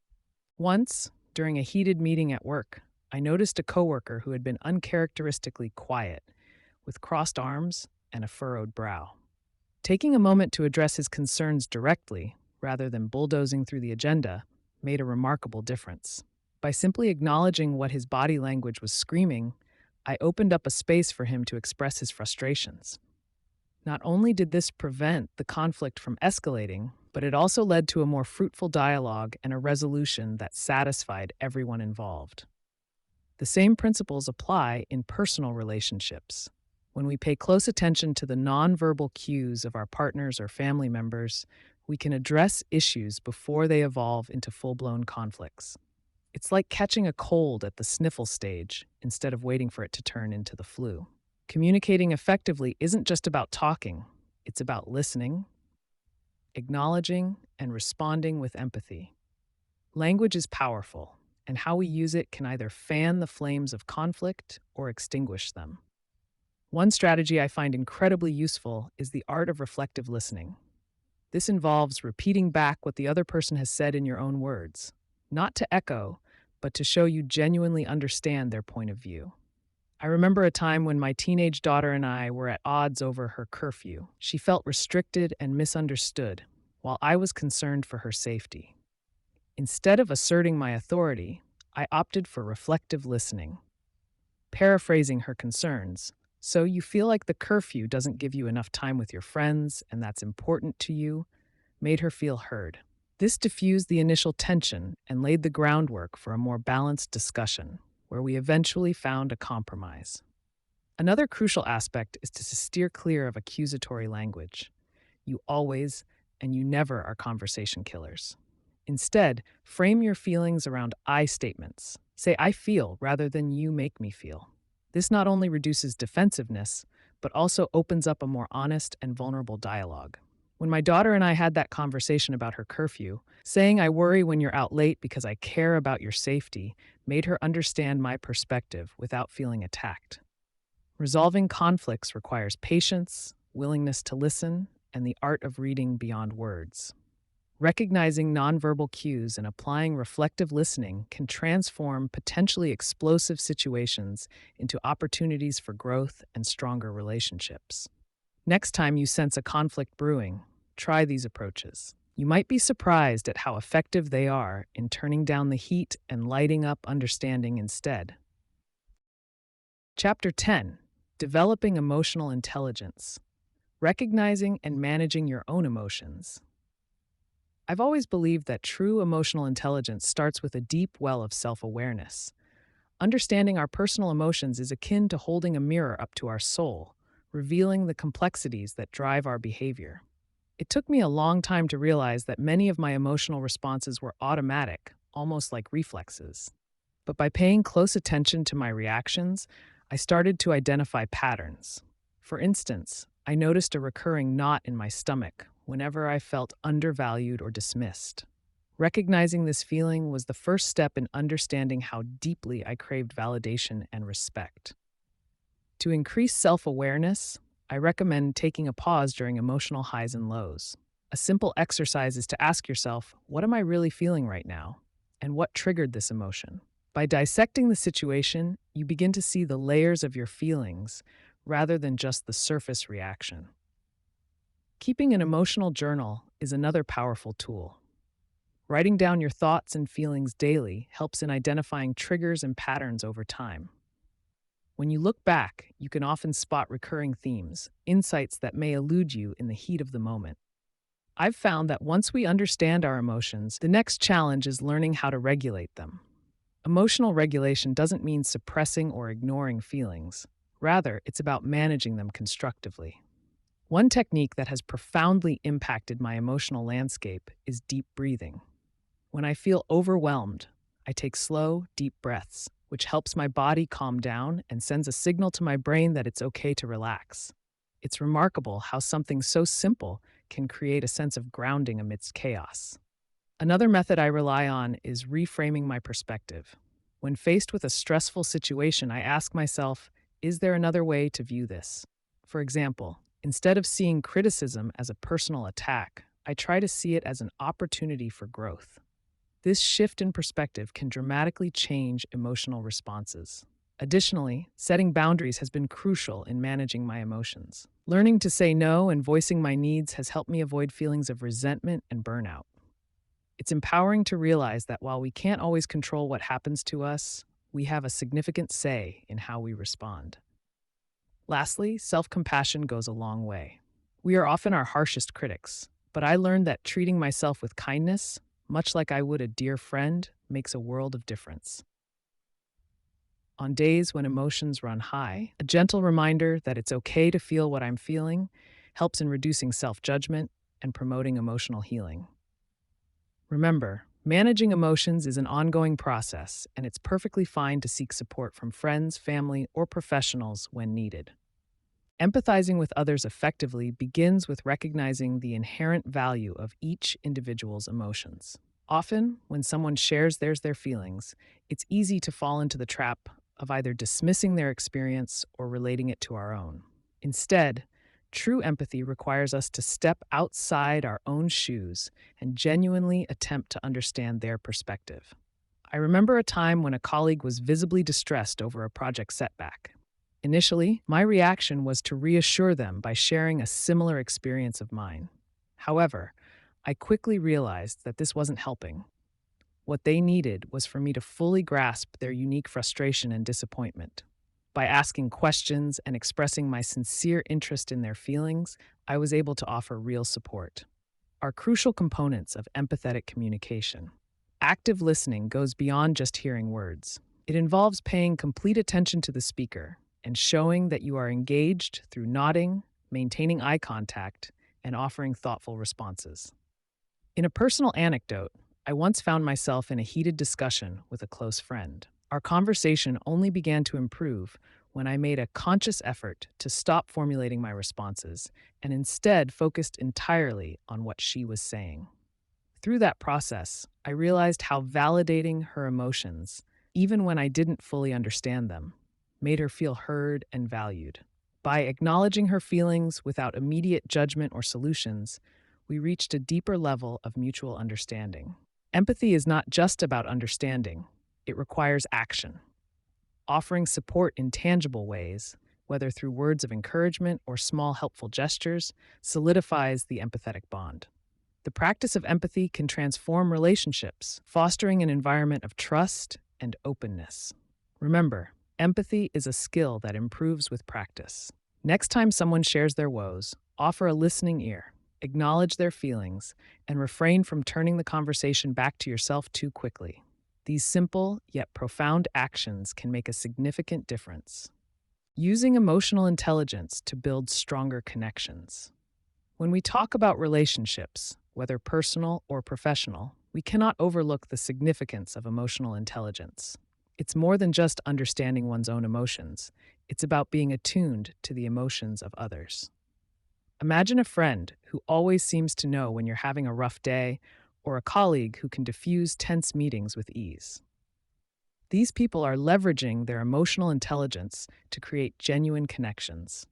Once, during a heated meeting at work, I noticed a coworker who had been uncharacteristically quiet, with crossed arms and a furrowed brow. Taking a moment to address his concerns directly, rather than bulldozing through the agenda, made a remarkable difference. By simply acknowledging what his body language was screaming, I opened up a space for him to express his frustrations. Not only did this prevent the conflict from escalating, but it also led to a more fruitful dialogue and a resolution that satisfied everyone involved. The same principles apply in personal relationships. When we pay close attention to the nonverbal cues of our partners or family members, we can address issues before they evolve into full-blown conflicts. It's like catching a cold at the sniffle stage instead of waiting for it to turn into the flu. Communicating effectively isn't just about talking, it's about listening, acknowledging, and responding with empathy. Language is powerful, and how we use it can either fan the flames of conflict or extinguish them. One strategy I find incredibly useful is the art of reflective listening. This involves repeating back what the other person has said in your own words, not to echo, but to show you genuinely understand their point of view. I remember a time when my teenage daughter and I were at odds over her curfew. She felt restricted and misunderstood, while I was concerned for her safety. Instead of asserting my authority, I opted for reflective listening, paraphrasing her concerns. So you feel like the curfew doesn't give you enough time with your friends and that's important to you, made her feel heard. This diffused the initial tension and laid the groundwork for a more balanced discussion, where we eventually found a compromise. Another crucial aspect is to steer clear of accusatory language. You always and you never are conversation killers. Instead, frame your feelings around I statements. Say I feel rather than you make me feel. This not only reduces defensiveness, but also opens up a more honest and vulnerable dialogue. When my daughter and I had that conversation about her curfew, saying I worry when you're out late because I care about your safety made her understand my perspective without feeling attacked. Resolving conflicts requires patience, willingness to listen, and the art of reading beyond words. Recognizing nonverbal cues and applying reflective listening can transform potentially explosive situations into opportunities for growth and stronger relationships. Next time you sense a conflict brewing, try these approaches. You might be surprised at how effective they are in turning down the heat and lighting up understanding instead. Chapter 10: Developing Emotional Intelligence. Recognizing and managing your own emotions. I've always believed that true emotional intelligence starts with a deep well of self-awareness. Understanding our personal emotions is akin to holding a mirror up to our soul, revealing the complexities that drive our behavior. It took me a long time to realize that many of my emotional responses were automatic, almost like reflexes. But by paying close attention to my reactions, I started to identify patterns. For instance, I noticed a recurring knot in my stomach whenever I felt undervalued or dismissed. Recognizing this feeling was the first step in understanding how deeply I craved validation and respect. To increase self-awareness, I recommend taking a pause during emotional highs and lows. A simple exercise is to ask yourself, what am I really feeling right now? And what triggered this emotion? By dissecting the situation, you begin to see the layers of your feelings rather than just the surface reaction. Keeping an emotional journal is another powerful tool. Writing down your thoughts and feelings daily helps in identifying triggers and patterns over time. When you look back, you can often spot recurring themes, insights that may elude you in the heat of the moment. I've found that once we understand our emotions, the next challenge is learning how to regulate them. Emotional regulation doesn't mean suppressing or ignoring feelings. Rather, it's about managing them constructively. One technique that has profoundly impacted my emotional landscape is deep breathing. When I feel overwhelmed, I take slow, deep breaths, which helps my body calm down and sends a signal to my brain that it's okay to relax. It's remarkable how something so simple can create a sense of grounding amidst chaos. Another method I rely on is reframing my perspective. When faced with a stressful situation, I ask myself, is there another way to view this? For example, instead of seeing criticism as a personal attack, I try to see it as an opportunity for growth. This shift in perspective can dramatically change emotional responses. Additionally, setting boundaries has been crucial in managing my emotions. Learning to say no and voicing my needs has helped me avoid feelings of resentment and burnout. It's empowering to realize that while we can't always control what happens to us, we have a significant say in how we respond. Lastly, self-compassion goes a long way. We are often our harshest critics, but I learned that treating myself with kindness, much like I would a dear friend, makes a world of difference. On days when emotions run high, a gentle reminder that it's okay to feel what I'm feeling helps in reducing self-judgment and promoting emotional healing. Remember, managing emotions is an ongoing process, and it's perfectly fine to seek support from friends, family, or professionals when needed. Empathizing with others effectively begins with recognizing the inherent value of each individual's emotions. Often, when someone shares their feelings, it's easy to fall into the trap of either dismissing their experience or relating it to our own. Instead, true empathy requires us to step outside our own shoes and genuinely attempt to understand their perspective. I remember a time when a colleague was visibly distressed over a project setback. Initially, my reaction was to reassure them by sharing a similar experience of mine. However, I quickly realized that this wasn't helping. What they needed was for me to fully grasp their unique frustration and disappointment. By asking questions and expressing my sincere interest in their feelings, I was able to offer real support. Are crucial components of empathetic communication. Active listening goes beyond just hearing words. It involves paying complete attention to the speaker and showing that you are engaged through nodding, maintaining eye contact, and offering thoughtful responses. In a personal anecdote, I once found myself in a heated discussion with a close friend. Our conversation only began to improve when I made a conscious effort to stop formulating my responses and instead focused entirely on what she was saying. Through that process, I realized how validating her emotions, even when I didn't fully understand them, made her feel heard and valued. By acknowledging her feelings without immediate judgment or solutions, we reached a deeper level of mutual understanding. Empathy is not just about understanding, it requires action. Offering support in tangible ways, whether through words of encouragement or small helpful gestures, solidifies the empathetic bond. The practice of empathy can transform relationships, fostering an environment of trust and openness. Remember, empathy is a skill that improves with practice. Next time someone shares their woes, offer a listening ear, acknowledge their feelings, and refrain from turning the conversation back to yourself too quickly. These simple yet profound actions can make a significant difference. Using emotional intelligence to build stronger connections. When we talk about relationships, whether personal or professional, we cannot overlook the significance of emotional intelligence. It's more than just understanding one's own emotions. It's about being attuned to the emotions of others. Imagine a friend who always seems to know when you're having a rough day, or a colleague who can diffuse tense meetings with ease. These people are leveraging their emotional intelligence to create genuine connections.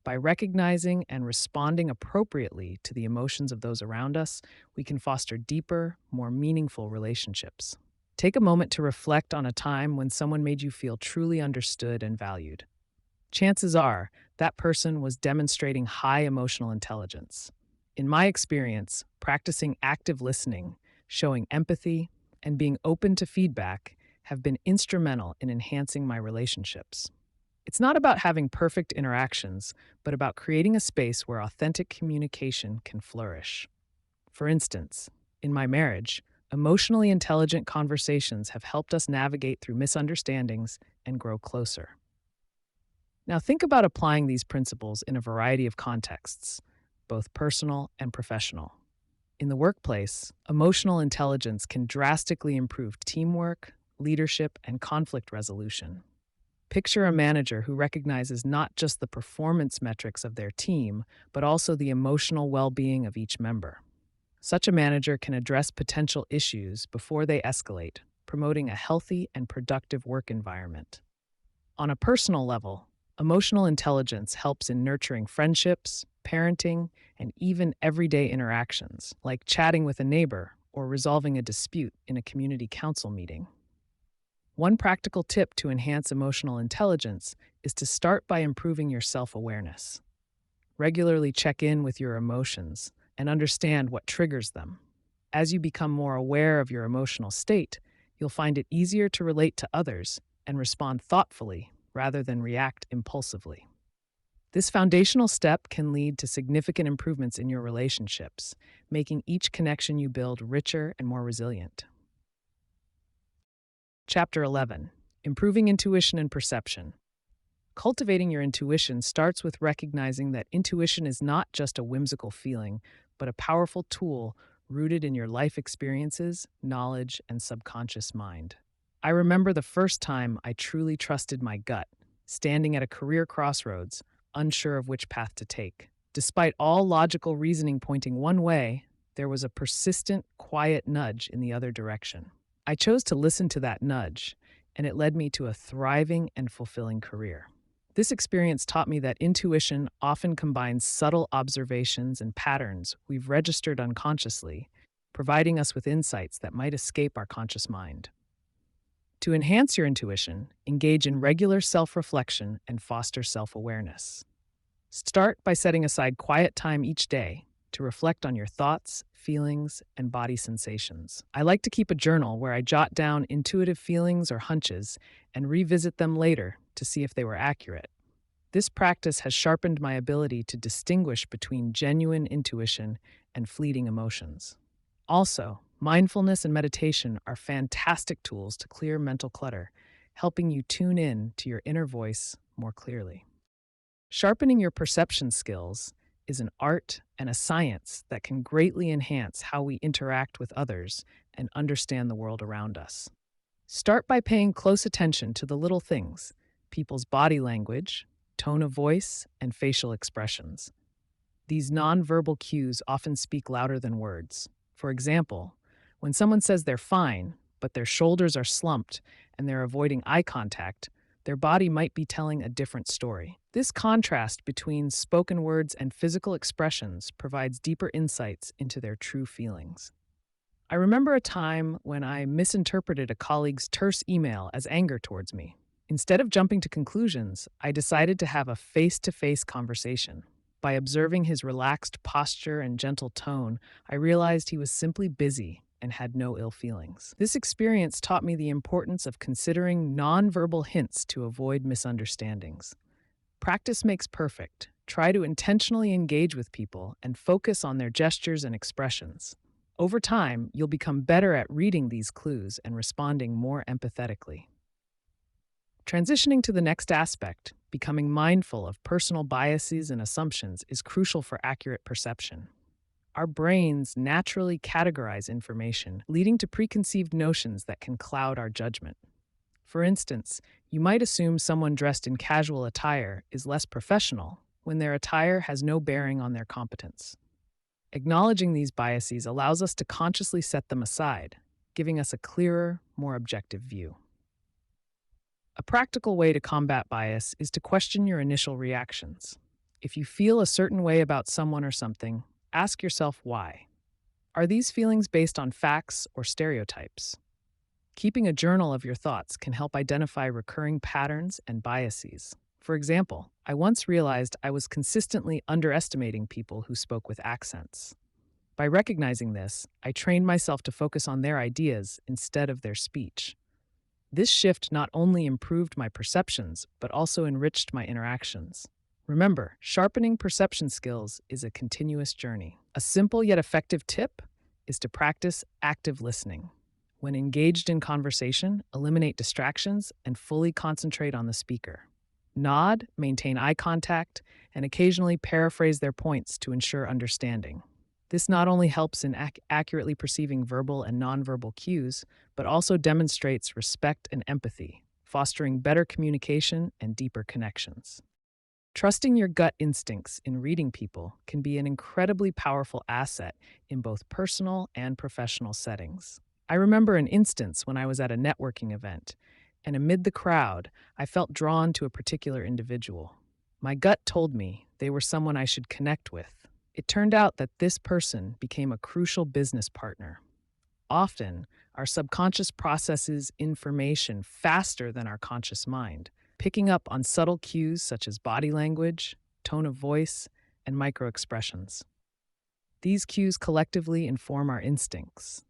By recognizing and responding appropriately to the emotions of those around us, we can foster deeper, more meaningful relationships. Take a moment to reflect on a time when someone made you feel truly understood and valued. Chances are that person was demonstrating high emotional intelligence. In my experience, practicing active listening, showing empathy, and being open to feedback have been instrumental in enhancing my relationships. It's not about having perfect interactions, but about creating a space where authentic communication can flourish. For instance, in my marriage, emotionally intelligent conversations have helped us navigate through misunderstandings and grow closer. Now, think about applying these principles in a variety of contexts, both personal and professional. In the workplace, emotional intelligence can drastically improve teamwork, leadership, and conflict resolution. Picture a manager who recognizes not just the performance metrics of their team, but also the emotional well-being of each member. Such a manager can address potential issues before they escalate, promoting a healthy and productive work environment. On a personal level, emotional intelligence helps in nurturing friendships, parenting, and even everyday interactions, like chatting with a neighbor or resolving a dispute in a community council meeting. One practical tip to enhance emotional intelligence is to start by improving your self-awareness. Regularly check in with your emotions and understand what triggers them. As you become more aware of your emotional state, you'll find it easier to relate to others and respond thoughtfully rather than react impulsively. This foundational step can lead to significant improvements in your relationships, making each connection you build richer and more resilient. Chapter 11. Improving intuition and perception. Cultivating your intuition starts with recognizing that intuition is not just a whimsical feeling, but a powerful tool rooted in your life experiences, knowledge, and subconscious mind. I remember the first time I truly trusted my gut, standing at a career crossroads, unsure of which path to take. Despite all logical reasoning pointing one way, there was a persistent, quiet nudge in the other direction. I chose to listen to that nudge, and it led me to a thriving and fulfilling career. This experience taught me that intuition often combines subtle observations and patterns we've registered unconsciously, providing us with insights that might escape our conscious mind. To enhance your intuition, engage in regular self-reflection and foster self-awareness. Start by setting aside quiet time each day to reflect on your thoughts, feelings, and body sensations. I like to keep a journal where I jot down intuitive feelings or hunches and revisit them later to see if they were accurate. This practice has sharpened my ability to distinguish between genuine intuition and fleeting emotions. Also, mindfulness and meditation are fantastic tools to clear mental clutter, helping you tune in to your inner voice more clearly. Sharpening your perception skills is an art and a science that can greatly enhance how we interact with others and understand the world around us. Start by paying close attention to the little things, people's body language, tone of voice, and facial expressions. These nonverbal cues often speak louder than words. For example, when someone says they're fine, but their shoulders are slumped and they're avoiding eye contact, their body might be telling a different story. This contrast between spoken words and physical expressions provides deeper insights into their true feelings. I remember a time when I misinterpreted a colleague's terse email as anger towards me. Instead of jumping to conclusions, I decided to have a face-to-face conversation. By observing his relaxed posture and gentle tone, I realized he was simply busy and had no ill feelings. This experience taught me the importance of considering nonverbal hints to avoid misunderstandings. Practice makes perfect. Try to intentionally engage with people and focus on their gestures and expressions. Over time, you'll become better at reading these clues and responding more empathetically. Transitioning to the next aspect, becoming mindful of personal biases and assumptions is crucial for accurate perception. Our brains naturally categorize information, leading to preconceived notions that can cloud our judgment. For instance, you might assume someone dressed in casual attire is less professional when their attire has no bearing on their competence. Acknowledging these biases allows us to consciously set them aside, giving us a clearer, more objective view. A practical way to combat bias is to question your initial reactions. If you feel a certain way about someone or something, ask yourself why. Are these feelings based on facts or stereotypes? Keeping a journal of your thoughts can help identify recurring patterns and biases. For example, I once realized I was consistently underestimating people who spoke with accents. By recognizing this, I trained myself to focus on their ideas instead of their speech. This shift not only improved my perceptions, but also enriched my interactions. Remember, sharpening perception skills is a continuous journey. A simple yet effective tip is to practice active listening. When engaged in conversation, eliminate distractions and fully concentrate on the speaker. Nod, maintain eye contact, and occasionally paraphrase their points to ensure understanding. This not only helps in accurately perceiving verbal and nonverbal cues, but also demonstrates respect and empathy, fostering better communication and deeper connections. Trusting your gut instincts in reading people can be an incredibly powerful asset in both personal and professional settings. I remember an instance when I was at a networking event, and amid the crowd, I felt drawn to a particular individual. My gut told me they were someone I should connect with. It turned out that this person became a crucial business partner. Often, our subconscious processes information faster than our conscious mind, picking up on subtle cues such as body language, tone of voice, and microexpressions. These cues collectively inform our instincts.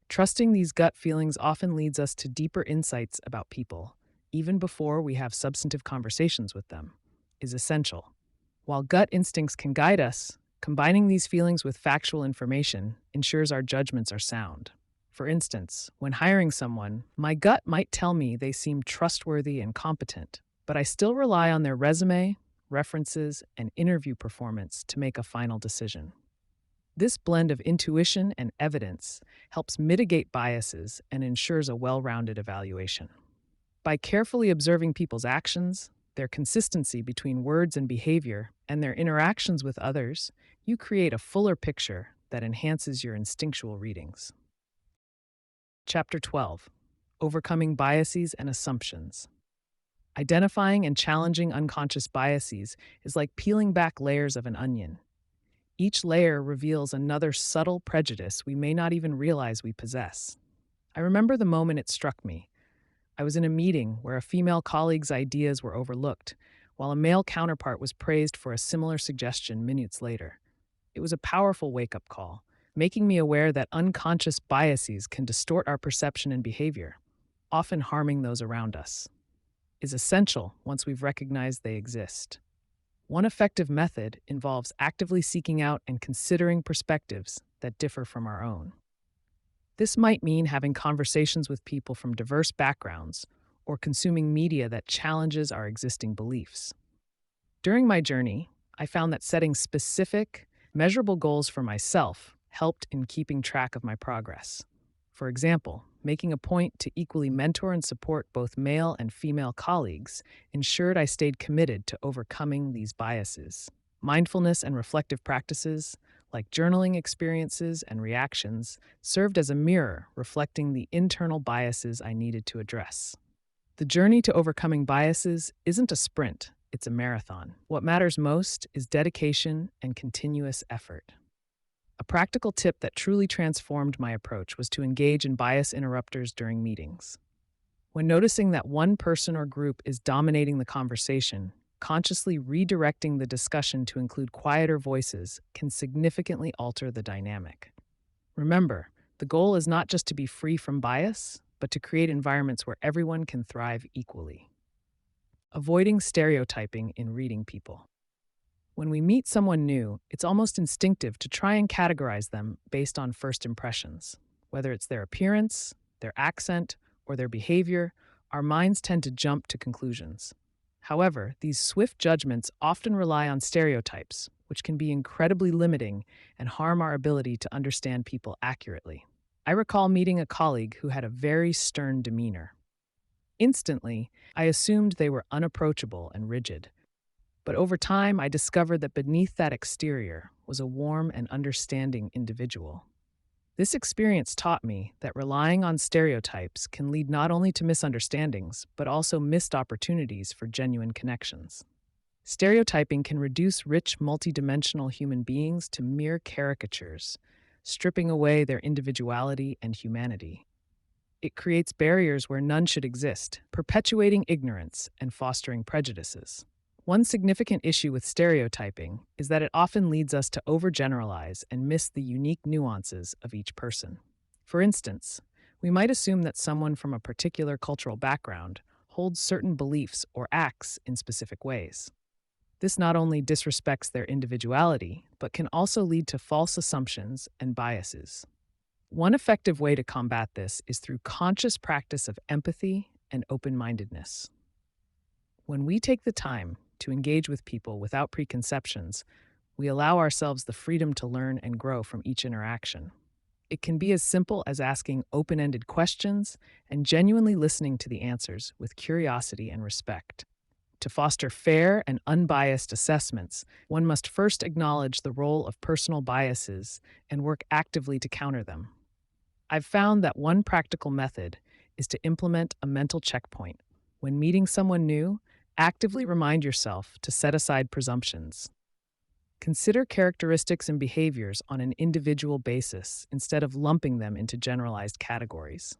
Trusting these gut feelings often leads us to deeper insights about people, even before we have substantive conversations with them, is essential. While gut instincts can guide us, combining these feelings with factual information ensures our judgments are sound. For instance, when hiring someone, my gut might tell me they seem trustworthy and competent, but I still rely on their resume, references, and interview performance to make a final decision. This blend of intuition and evidence helps mitigate biases and ensures a well-rounded evaluation. By carefully observing people's actions, their consistency between words and behavior, and their interactions with others, you create a fuller picture that enhances your instinctual readings. Chapter 12: Overcoming Biases and Assumptions. Identifying and challenging unconscious biases is like peeling back layers of an onion. Each layer reveals another subtle prejudice we may not even realize we possess. I remember the moment it struck me. I was in a meeting where a female colleague's ideas were overlooked, while a male counterpart was praised for a similar suggestion minutes later. It was a powerful wake-up call, making me aware that unconscious biases can distort our perception and behavior, often harming those around us. Is essential once we've recognized they exist. One effective method involves actively seeking out and considering perspectives that differ from our own. This might mean having conversations with people from diverse backgrounds or consuming media that challenges our existing beliefs. During my journey, I found that setting specific, measurable goals for myself helped in keeping track of my progress. For example, making a point to equally mentor and support both male and female colleagues ensured I stayed committed to overcoming these biases. Mindfulness and reflective practices, like journaling experiences and reactions, served as a mirror reflecting the internal biases I needed to address. The journey to overcoming biases isn't a sprint, it's a marathon. What matters most is dedication and continuous effort. A practical tip that truly transformed my approach was to engage in bias interrupters during meetings. When noticing that one person or group is dominating the conversation, consciously redirecting the discussion to include quieter voices can significantly alter the dynamic. Remember, the goal is not just to be free from bias, but to create environments where everyone can thrive equally. Avoiding stereotyping in reading people. When we meet someone new, it's almost instinctive to try and categorize them based on first impressions. Whether it's their appearance, their accent, or their behavior, our minds tend to jump to conclusions. However, these swift judgments often rely on stereotypes, which can be incredibly limiting and harm our ability to understand people accurately. I recall meeting a colleague who had a very stern demeanor. Instantly, I assumed they were unapproachable and rigid. But over time, I discovered that beneath that exterior was a warm and understanding individual. This experience taught me that relying on stereotypes can lead not only to misunderstandings, but also missed opportunities for genuine connections. Stereotyping can reduce rich, multidimensional human beings to mere caricatures, stripping away their individuality and humanity. It creates barriers where none should exist, perpetuating ignorance and fostering prejudices. One significant issue with stereotyping is that it often leads us to overgeneralize and miss the unique nuances of each person. For instance, we might assume that someone from a particular cultural background holds certain beliefs or acts in specific ways. This not only disrespects their individuality, but can also lead to false assumptions and biases. One effective way to combat this is through conscious practice of empathy and open-mindedness. When we take the time to engage with people without preconceptions, we allow ourselves the freedom to learn and grow from each interaction. It can be as simple as asking open-ended questions and genuinely listening to the answers with curiosity and respect. To foster fair and unbiased assessments, one must first acknowledge the role of personal biases and work actively to counter them. I've found that one practical method is to implement a mental checkpoint. When meeting someone new, actively remind yourself to set aside presumptions. Consider characteristics and behaviors on an individual basis instead of lumping them into generalized categories.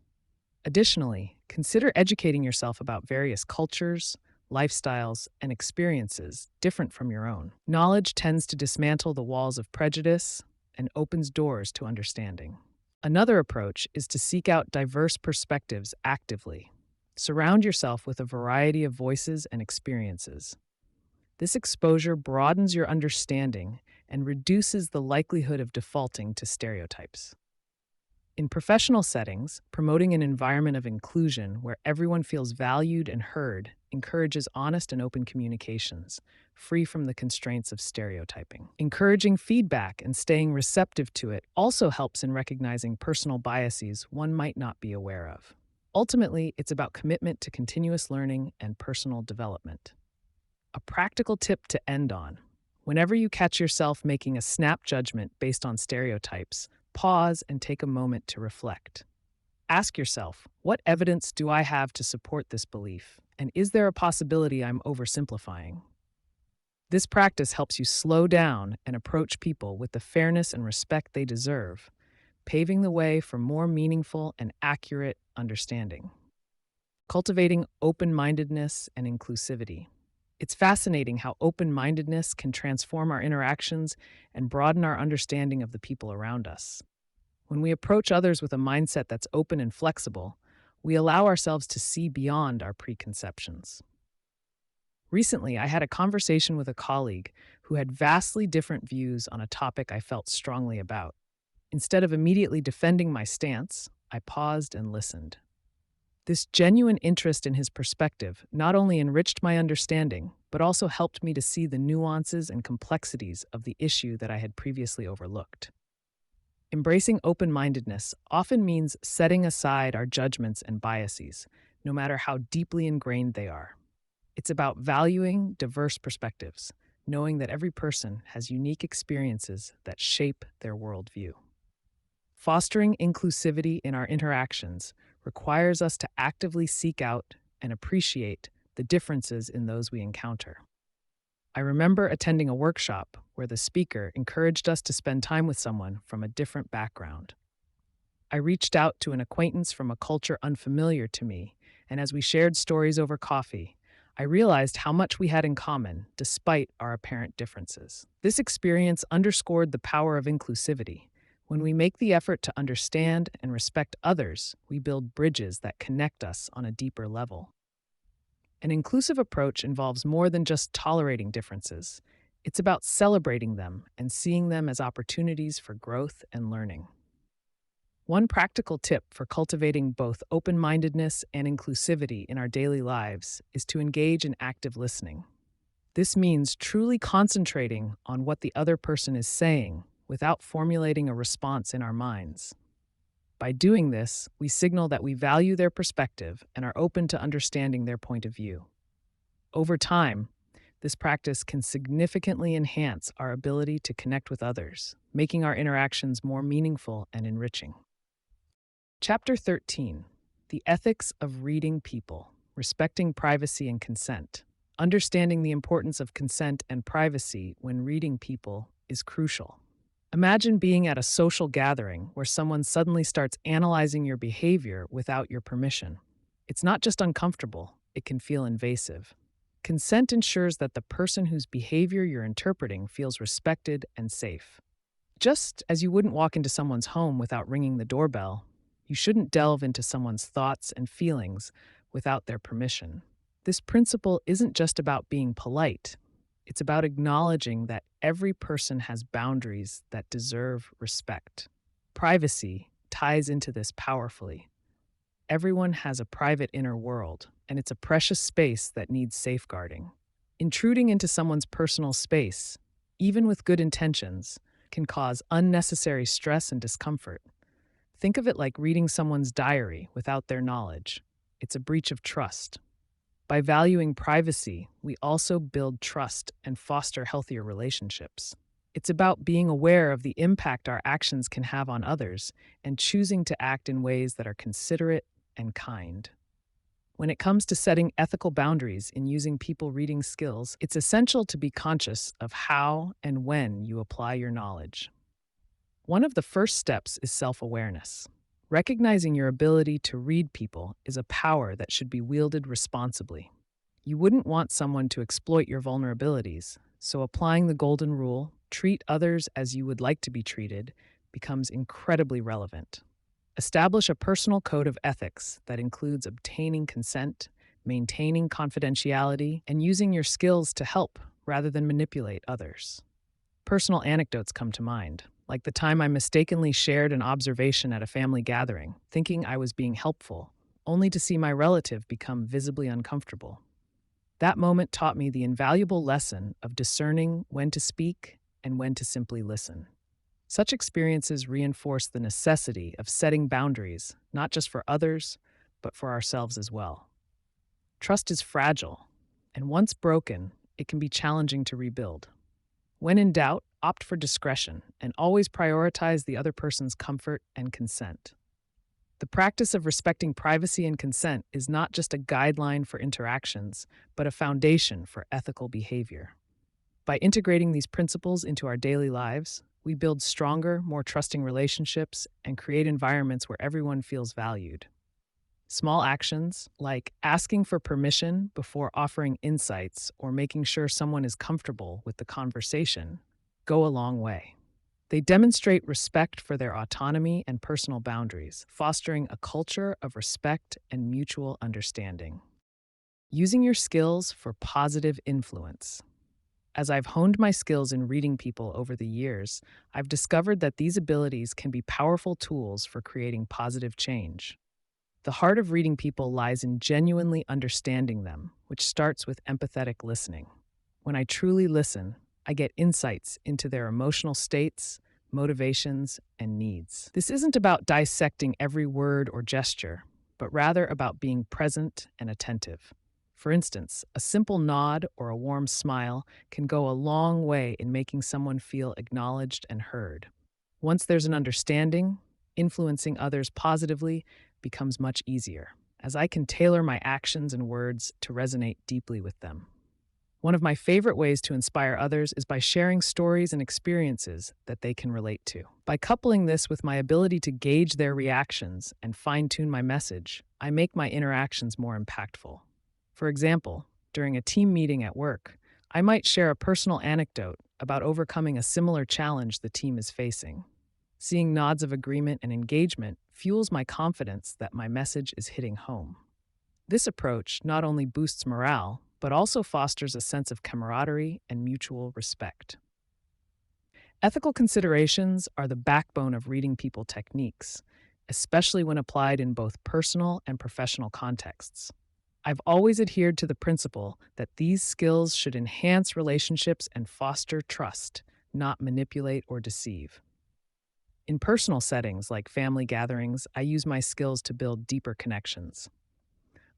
Additionally, consider educating yourself about various cultures, lifestyles, and experiences different from your own. Knowledge tends to dismantle the walls of prejudice and opens doors to understanding. Another approach is to seek out diverse perspectives actively. Surround yourself with a variety of voices and experiences. This exposure broadens your understanding and reduces the likelihood of defaulting to stereotypes. In professional settings, promoting an environment of inclusion where everyone feels valued and heard encourages honest and open communications, free from the constraints of stereotyping. Encouraging feedback and staying receptive to it also helps in recognizing personal biases one might not be aware of. Ultimately, it's about commitment to continuous learning and personal development. A practical tip to end on: whenever you catch yourself making a snap judgment based on stereotypes, pause and take a moment to reflect. Ask yourself, what evidence do I have to support this belief? And is there a possibility I'm oversimplifying? This practice helps you slow down and approach people with the fairness and respect they deserve, paving the way for more meaningful and accurate understanding. Cultivating open-mindedness and inclusivity. It's fascinating how open-mindedness can transform our interactions and broaden our understanding of the people around us. When we approach others with a mindset that's open and flexible, we allow ourselves to see beyond our preconceptions. Recently, I had a conversation with a colleague who had vastly different views on a topic I felt strongly about. Instead of immediately defending my stance, I paused and listened. This genuine interest in his perspective not only enriched my understanding, but also helped me to see the nuances and complexities of the issue that I had previously overlooked. Embracing open-mindedness often means setting aside our judgments and biases, no matter how deeply ingrained they are. It's about valuing diverse perspectives, knowing that every person has unique experiences that shape their worldview. Fostering inclusivity in our interactions requires us to actively seek out and appreciate the differences in those we encounter. I remember attending a workshop where the speaker encouraged us to spend time with someone from a different background. I reached out to an acquaintance from a culture unfamiliar to me, and as we shared stories over coffee, I realized how much we had in common despite our apparent differences. This experience underscored the power of inclusivity. When we make the effort to understand and respect others, we build bridges that connect us on a deeper level. An inclusive approach involves more than just tolerating differences. It's about celebrating them and seeing them as opportunities for growth and learning. One practical tip for cultivating both open-mindedness and inclusivity in our daily lives is to engage in active listening. This means truly concentrating on what the other person is saying without formulating a response in our minds. By doing this, we signal that we value their perspective and are open to understanding their point of view. Over time, this practice can significantly enhance our ability to connect with others, making our interactions more meaningful and enriching. Chapter 13: The Ethics of Reading People, Respecting Privacy and Consent. Understanding the importance of consent and privacy when reading people is crucial. Imagine being at a social gathering where someone suddenly starts analyzing your behavior without your permission. It's not just uncomfortable, it can feel invasive. Consent ensures that the person whose behavior you're interpreting feels respected and safe. Just as you wouldn't walk into someone's home without ringing the doorbell, you shouldn't delve into someone's thoughts and feelings without their permission. This principle isn't just about being polite. It's about acknowledging that every person has boundaries that deserve respect. Privacy ties into this powerfully. Everyone has a private inner world, and it's a precious space that needs safeguarding. Intruding into someone's personal space, even with good intentions, can cause unnecessary stress and discomfort. Think of it like reading someone's diary without their knowledge. It's a breach of trust. By valuing privacy, we also build trust and foster healthier relationships. It's about being aware of the impact our actions can have on others and choosing to act in ways that are considerate and kind. When it comes to setting ethical boundaries in using people reading skills, it's essential to be conscious of how and when you apply your knowledge. One of the first steps is self-awareness. Recognizing your ability to read people is a power that should be wielded responsibly. You wouldn't want someone to exploit your vulnerabilities, so applying the golden rule, treat others as you would like to be treated, becomes incredibly relevant. Establish a personal code of ethics that includes obtaining consent, maintaining confidentiality, and using your skills to help rather than manipulate others. Personal anecdotes come to mind. like the time I mistakenly shared an observation at a family gathering, thinking I was being helpful, only to see my relative become visibly uncomfortable. That moment taught me the invaluable lesson of discerning when to speak and when to simply listen. Such experiences reinforce the necessity of setting boundaries, not just for others, but for ourselves as well. Trust is fragile, and once broken, it can be challenging to rebuild. When in doubt, opt for discretion and always prioritize the other person's comfort and consent. The practice of respecting privacy and consent is not just a guideline for interactions, but a foundation for ethical behavior. By integrating these principles into our daily lives, we build stronger, more trusting relationships and create environments where everyone feels valued. Small actions, like asking for permission before offering insights or making sure someone is comfortable with the conversation, go a long way. They demonstrate respect for their autonomy and personal boundaries, fostering a culture of respect and mutual understanding. Using your skills for positive influence. As I've honed my skills in reading people over the years, I've discovered that these abilities can be powerful tools for creating positive change. The heart of reading people lies in genuinely understanding them, which starts with empathetic listening. When I truly listen, I get insights into their emotional states, motivations, and needs. This isn't about dissecting every word or gesture, but rather about being present and attentive. For instance, a simple nod or a warm smile can go a long way in making someone feel acknowledged and heard. Once there's an understanding, influencing others positively becomes much easier, as I can tailor my actions and words to resonate deeply with them. One of my favorite ways to inspire others is by sharing stories and experiences that they can relate to. By coupling this with my ability to gauge their reactions and fine-tune my message, I make my interactions more impactful. For example, during a team meeting at work, I might share a personal anecdote about overcoming a similar challenge the team is facing. Seeing nods of agreement and engagement fuels my confidence that my message is hitting home. This approach not only boosts morale, but also fosters a sense of camaraderie and mutual respect. Ethical considerations are the backbone of reading people techniques, especially when applied in both personal and professional contexts. I've always adhered to the principle that these skills should enhance relationships and foster trust, not manipulate or deceive. In personal settings like family gatherings, I use my skills to build deeper connections.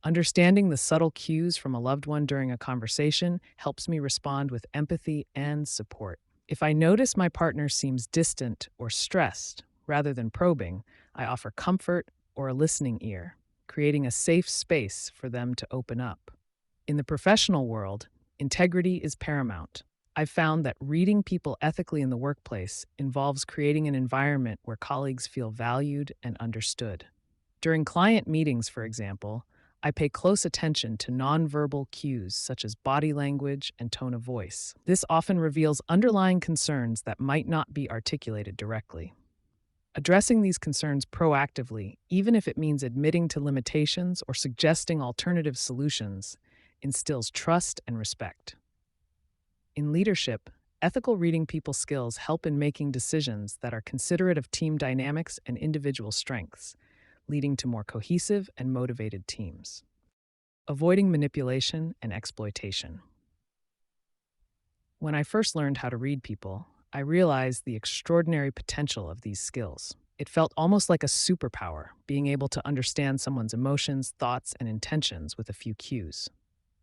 Understanding the subtle cues from a loved one during a conversation helps me respond with empathy and support. If I notice my partner seems distant or stressed, rather than probing, I offer comfort or a listening ear, creating a safe space for them to open up. In the professional world, integrity is paramount. I've found that reading people ethically in the workplace involves creating an environment where colleagues feel valued and understood. During client meetings, for example, I pay close attention to nonverbal cues such as body language and tone of voice. This often reveals underlying concerns that might not be articulated directly. Addressing these concerns proactively, even if it means admitting to limitations or suggesting alternative solutions, instills trust and respect. In leadership, ethical reading people skills help in making decisions that are considerate of team dynamics and individual strengths, leading to more cohesive and motivated teams. Avoiding manipulation and exploitation. When I first learned how to read people, I realized the extraordinary potential of these skills. It felt almost like a superpower, being able to understand someone's emotions, thoughts, and intentions with a few cues.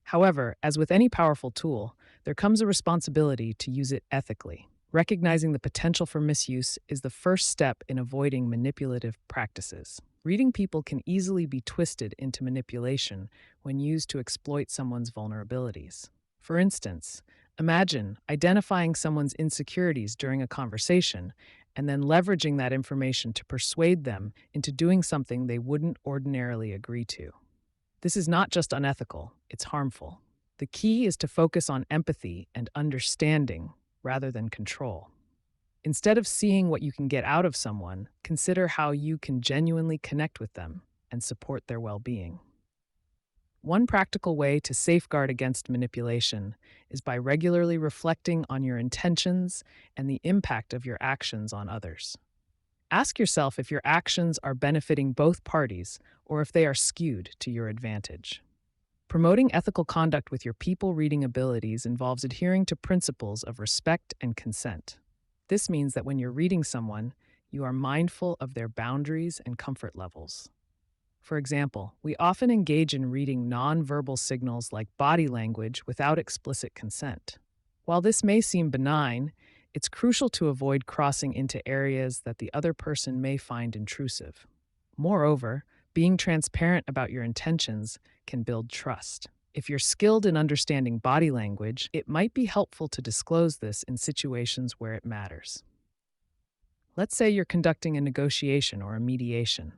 However, as with any powerful tool, there comes a responsibility to use it ethically. Recognizing the potential for misuse is the first step in avoiding manipulative practices. Reading people can easily be twisted into manipulation when used to exploit someone's vulnerabilities. For instance, imagine identifying someone's insecurities during a conversation and then leveraging that information to persuade them into doing something they wouldn't ordinarily agree to. This is not just unethical, it's harmful. The key is to focus on empathy and understanding rather than control. Instead of seeing what you can get out of someone, consider how you can genuinely connect with them and support their well-being. One practical way to safeguard against manipulation is by regularly reflecting on your intentions and the impact of your actions on others. Ask yourself if your actions are benefiting both parties or if they are skewed to your advantage. Promoting ethical conduct with your people reading abilities involves adhering to principles of respect and consent. This means that when you're reading someone, you are mindful of their boundaries and comfort levels. For example, we often engage in reading nonverbal signals like body language without explicit consent. While this may seem benign, it's crucial to avoid crossing into areas that the other person may find intrusive. Moreover, being transparent about your intentions can build trust. If you're skilled in understanding body language, it might be helpful to disclose this in situations where it matters. Let's say you're conducting a negotiation or a mediation.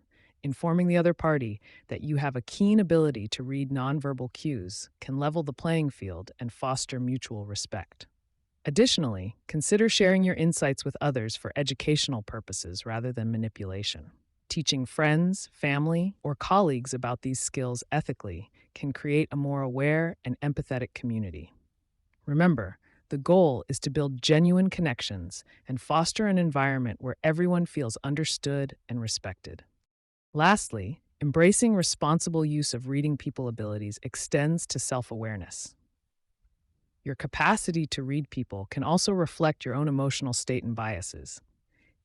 Informing the other party that you have a keen ability to read nonverbal cues can level the playing field and foster mutual respect. Additionally, consider sharing your insights with others for educational purposes rather than manipulation. Teaching friends, family, or colleagues about these skills ethically can create a more aware and empathetic community. Remember, the goal is to build genuine connections and foster an environment where everyone feels understood and respected. Lastly, embracing responsible use of reading people abilities extends to self-awareness. Your capacity to read people can also reflect your own emotional state and biases.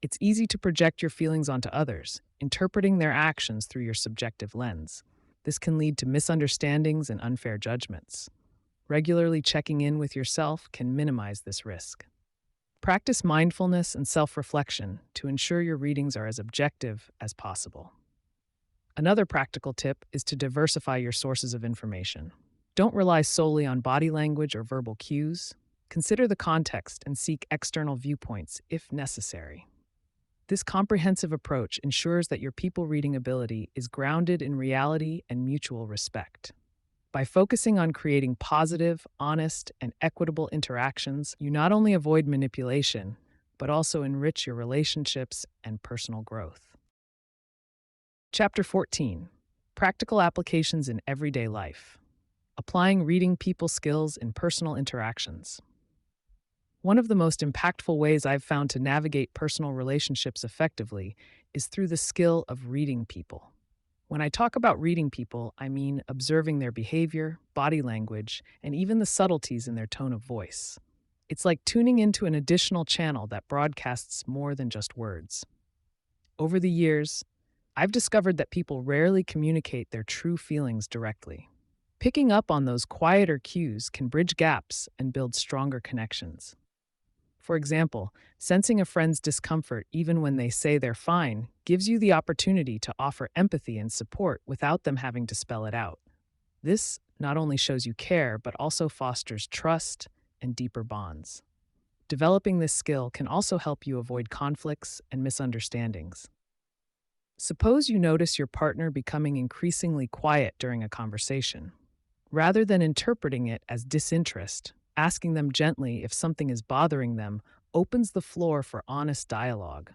It's easy to project your feelings onto others, interpreting their actions through your subjective lens. This can lead to misunderstandings and unfair judgments. Regularly checking in with yourself can minimize this risk. Practice mindfulness and self-reflection to ensure your readings are as objective as possible. Another practical tip is to diversify your sources of information. Don't rely solely on body language or verbal cues. Consider the context and seek external viewpoints if necessary. This comprehensive approach ensures that your people reading ability is grounded in reality and mutual respect. By focusing on creating positive, honest, and equitable interactions, you not only avoid manipulation, but also enrich your relationships and personal growth. Chapter 14: Practical Applications in Everyday Life. Applying reading people skills in personal interactions. One of the most impactful ways I've found to navigate personal relationships effectively is through the skill of reading people. When I talk about reading people, I mean observing their behavior, body language, and even the subtleties in their tone of voice. It's like tuning into an additional channel that broadcasts more than just words. Over the years, I've discovered that people rarely communicate their true feelings directly. Picking up on those quieter cues can bridge gaps and build stronger connections. For example, sensing a friend's discomfort even when they say they're fine gives you the opportunity to offer empathy and support without them having to spell it out. This not only shows you care, but also fosters trust and deeper bonds. Developing this skill can also help you avoid conflicts and misunderstandings. Suppose you notice your partner becoming increasingly quiet during a conversation. Rather than interpreting it as disinterest, asking them gently if something is bothering them opens the floor for honest dialogue.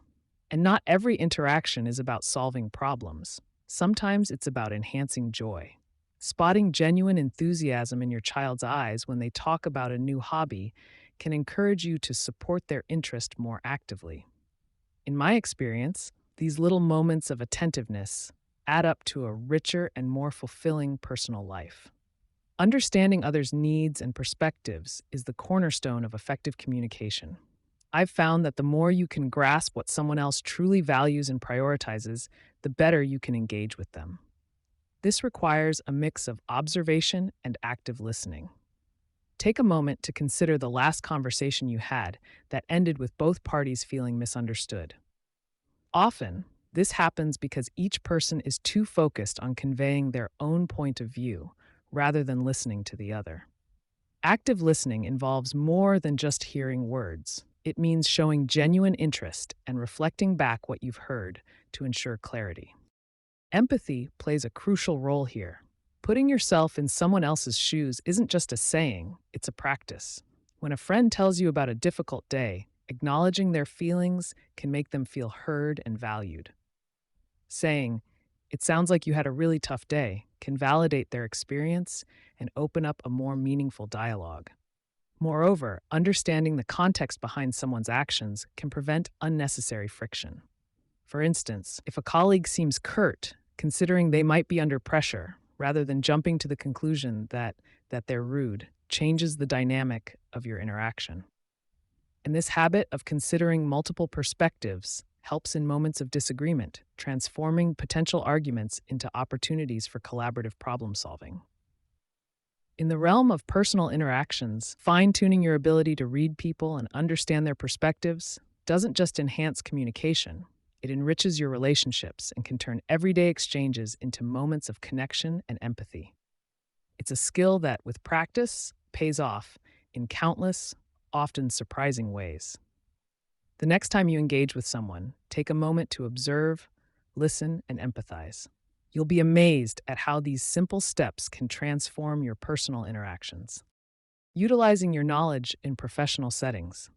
And not every interaction is about solving problems. Sometimes it's about enhancing joy. Spotting genuine enthusiasm in your child's eyes when they talk about a new hobby can encourage you to support their interest more actively. In my experience, these little moments of attentiveness add up to a richer and more fulfilling personal life. Understanding others' needs and perspectives is the cornerstone of effective communication. I've found that the more you can grasp what someone else truly values and prioritizes, the better you can engage with them. This requires a mix of observation and active listening. Take a moment to consider the last conversation you had that ended with both parties feeling misunderstood. Often, this happens because each person is too focused on conveying their own point of view rather than listening to the other. Active listening involves more than just hearing words. It means showing genuine interest and reflecting back what you've heard to ensure clarity. Empathy plays a crucial role here. Putting yourself in someone else's shoes isn't just a saying, it's a practice. When a friend tells you about a difficult day, acknowledging their feelings can make them feel heard and valued. Saying, "It sounds like you had a really tough day," can validate their experience and open up a more meaningful dialogue. Moreover, understanding the context behind someone's actions can prevent unnecessary friction. For instance, if a colleague seems curt, considering they might be under pressure, rather than jumping to the conclusion that they're rude, changes the dynamic of your interaction. And this habit of considering multiple perspectives helps in moments of disagreement, transforming potential arguments into opportunities for collaborative problem solving. In the realm of personal interactions, fine-tuning your ability to read people and understand their perspectives doesn't just enhance communication, it enriches your relationships and can turn everyday exchanges into moments of connection and empathy. It's a skill that, with practice, pays off in countless, often surprising ways. The next time you engage with someone, take a moment to observe, listen, and empathize. You'll be amazed at how these simple steps can transform your personal interactions. Utilizing your knowledge in professional settings.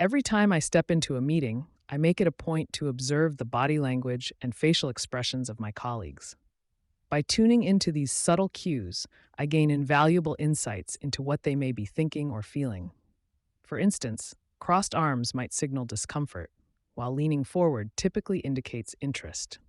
Every time I step into a meeting, I make it a point to observe the body language and facial expressions of my colleagues. By tuning into these subtle cues, I gain invaluable insights into what they may be thinking or feeling. For instance, crossed arms might signal discomfort, while leaning forward typically indicates interest.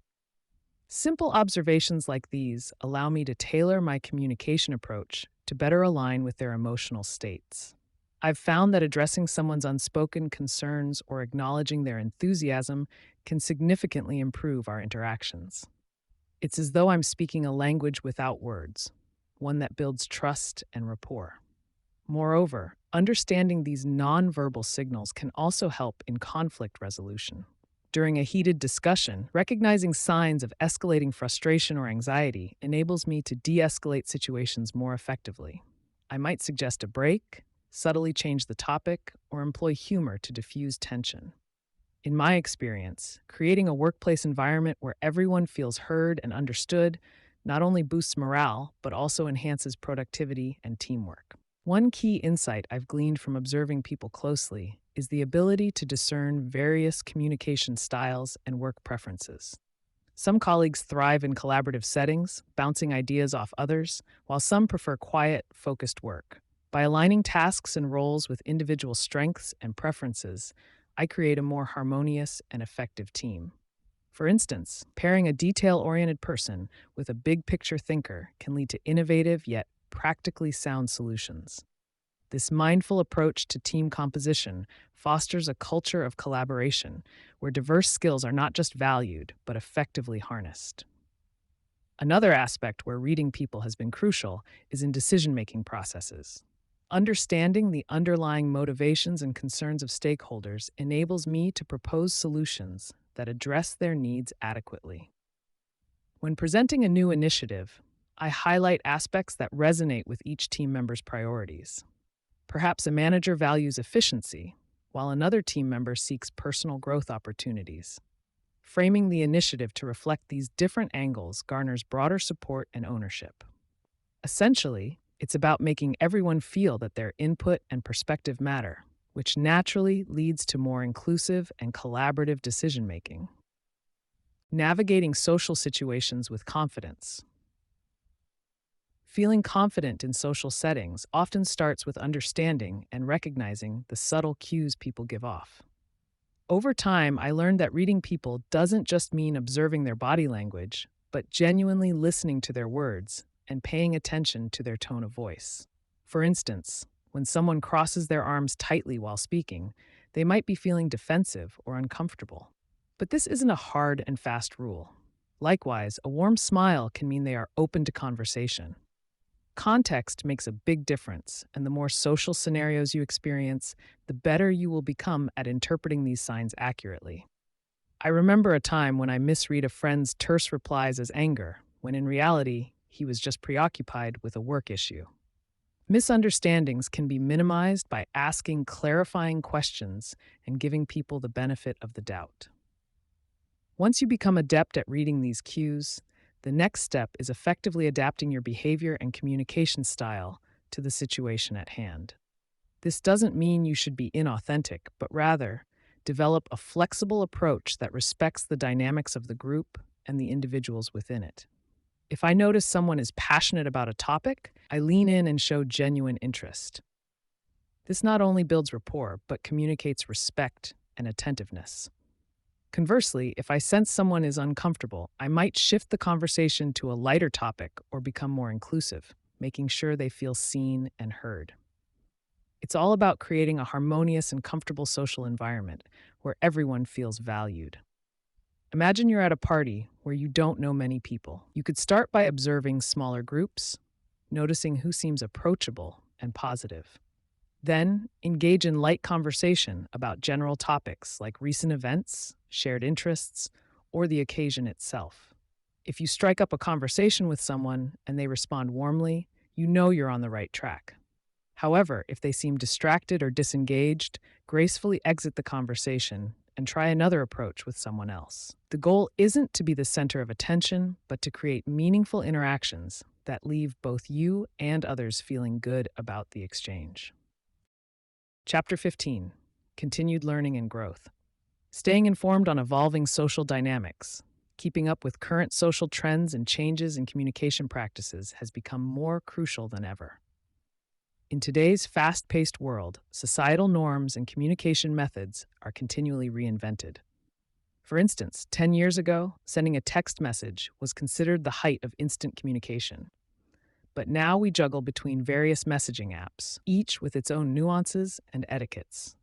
Simple observations like these allow me to tailor my communication approach to better align with their emotional states. I've found that addressing someone's unspoken concerns or acknowledging their enthusiasm can significantly improve our interactions. It's as though I'm speaking a language without words, one that builds trust and rapport. Moreover, understanding these nonverbal signals can also help in conflict resolution. During a heated discussion, recognizing signs of escalating frustration or anxiety enables me to de-escalate situations more effectively. I might suggest a break, subtly change the topic, or employ humor to diffuse tension. In my experience, creating a workplace environment where everyone feels heard and understood not only boosts morale, but also enhances productivity and teamwork. One key insight I've gleaned from observing people closely is the ability to discern various communication styles and work preferences. Some colleagues thrive in collaborative settings, bouncing ideas off others, while some prefer quiet, focused work. By aligning tasks and roles with individual strengths and preferences, I create a more harmonious and effective team. For instance, pairing a detail-oriented person with a big-picture thinker can lead to innovative yet practically sound solutions. This mindful approach to team composition fosters a culture of collaboration where diverse skills are not just valued, but effectively harnessed. Another aspect where reading people has been crucial is in decision-making processes. Understanding the underlying motivations and concerns of stakeholders enables me to propose solutions that address their needs adequately. When presenting a new initiative, I highlight aspects that resonate with each team member's priorities. Perhaps a manager values efficiency, while another team member seeks personal growth opportunities. Framing the initiative to reflect these different angles garners broader support and ownership. Essentially, it's about making everyone feel that their input and perspective matter, which naturally leads to more inclusive and collaborative decision-making. Navigating social situations with confidence. Feeling confident in social settings often starts with understanding and recognizing the subtle cues people give off. Over time, I learned that reading people doesn't just mean observing their body language, but genuinely listening to their words and paying attention to their tone of voice. For instance, when someone crosses their arms tightly while speaking, they might be feeling defensive or uncomfortable. But this isn't a hard and fast rule. Likewise, a warm smile can mean they are open to conversation. Context makes a big difference, and the more social scenarios you experience, the better you will become at interpreting these signs accurately. I remember a time when I misread a friend's terse replies as anger, when in reality, he was just preoccupied with a work issue. Misunderstandings can be minimized by asking clarifying questions and giving people the benefit of the doubt. Once you become adept at reading these cues, the next step is effectively adapting your behavior and communication style to the situation at hand. This doesn't mean you should be inauthentic, but rather, develop a flexible approach that respects the dynamics of the group and the individuals within it. If I notice someone is passionate about a topic, I lean in and show genuine interest. This not only builds rapport, but communicates respect and attentiveness. Conversely, if I sense someone is uncomfortable, I might shift the conversation to a lighter topic or become more inclusive, making sure they feel seen and heard. It's all about creating a harmonious and comfortable social environment where everyone feels valued. Imagine you're at a party where you don't know many people. You could start by observing smaller groups, noticing who seems approachable and positive. Then, engage in light conversation about general topics like recent events, shared interests, or the occasion itself. If you strike up a conversation with someone and they respond warmly, you know you're on the right track. However, if they seem distracted or disengaged, gracefully exit the conversation and try another approach with someone else. The goal isn't to be the center of attention, but to create meaningful interactions that leave both you and others feeling good about the exchange. Chapter 15: Continued Learning and Growth. Staying informed on evolving social dynamics, keeping up with current social trends and changes in communication practices has become more crucial than ever. In today's fast-paced world, societal norms and communication methods are continually reinvented. For instance, 10 years ago, sending a text message was considered the height of instant communication. But now we juggle between various messaging apps, each with its own nuances and etiquettes.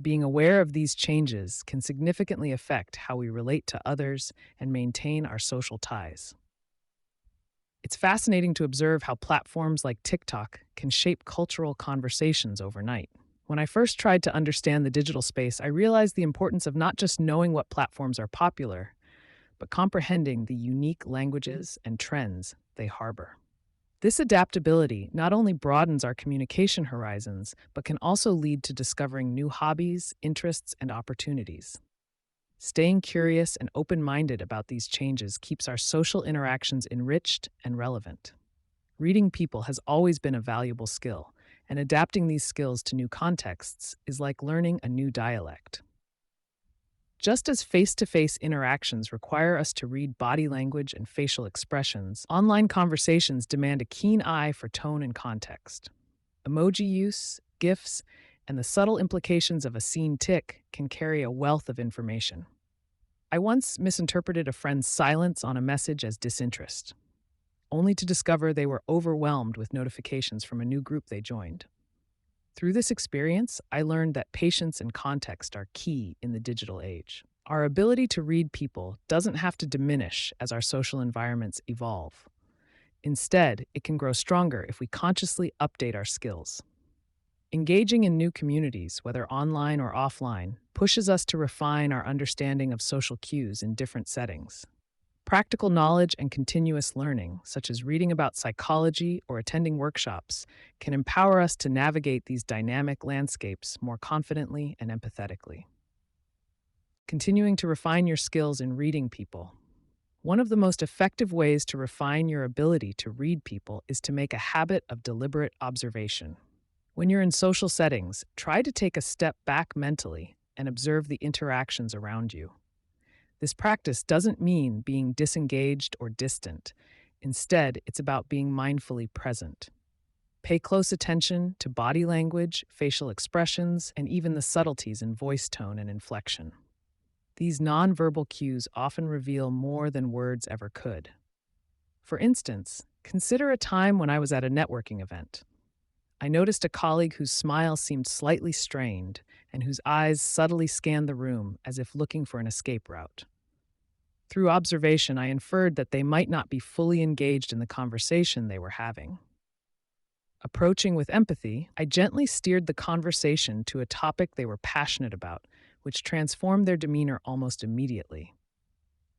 Being aware of these changes can significantly affect how we relate to others and maintain our social ties. It's fascinating to observe how platforms like TikTok can shape cultural conversations overnight. When I first tried to understand the digital space, I realized the importance of not just knowing what platforms are popular, but comprehending the unique languages and trends they harbor. This adaptability not only broadens our communication horizons, but can also lead to discovering new hobbies, interests, and opportunities. Staying curious and open-minded about these changes keeps our social interactions enriched and relevant. Reading people has always been a valuable skill, and adapting these skills to new contexts is like learning a new dialect. Just as face-to-face interactions require us to read body language and facial expressions, online conversations demand a keen eye for tone and context. Emoji use, GIFs, and the subtle implications of a scene tick can carry a wealth of information. I once misinterpreted a friend's silence on a message as disinterest, only to discover they were overwhelmed with notifications from a new group they joined. Through this experience, I learned that patience and context are key in the digital age. Our ability to read people doesn't have to diminish as our social environments evolve. Instead, it can grow stronger if we consciously update our skills. Engaging in new communities, whether online or offline, pushes us to refine our understanding of social cues in different settings. Practical knowledge and continuous learning, such as reading about psychology or attending workshops, can empower us to navigate these dynamic landscapes more confidently and empathetically. Continuing to refine your skills in reading people. One of the most effective ways to refine your ability to read people is to make a habit of deliberate observation. When you're in social settings, try to take a step back mentally and observe the interactions around you. This practice doesn't mean being disengaged or distant. Instead, it's about being mindfully present. Pay close attention to body language, facial expressions, and even the subtleties in voice tone and inflection. These nonverbal cues often reveal more than words ever could. For instance, consider a time when I was at a networking event. I noticed a colleague whose smile seemed slightly strained and whose eyes subtly scanned the room as if looking for an escape route. Through observation, I inferred that they might not be fully engaged in the conversation they were having. Approaching with empathy, I gently steered the conversation to a topic they were passionate about, which transformed their demeanor almost immediately.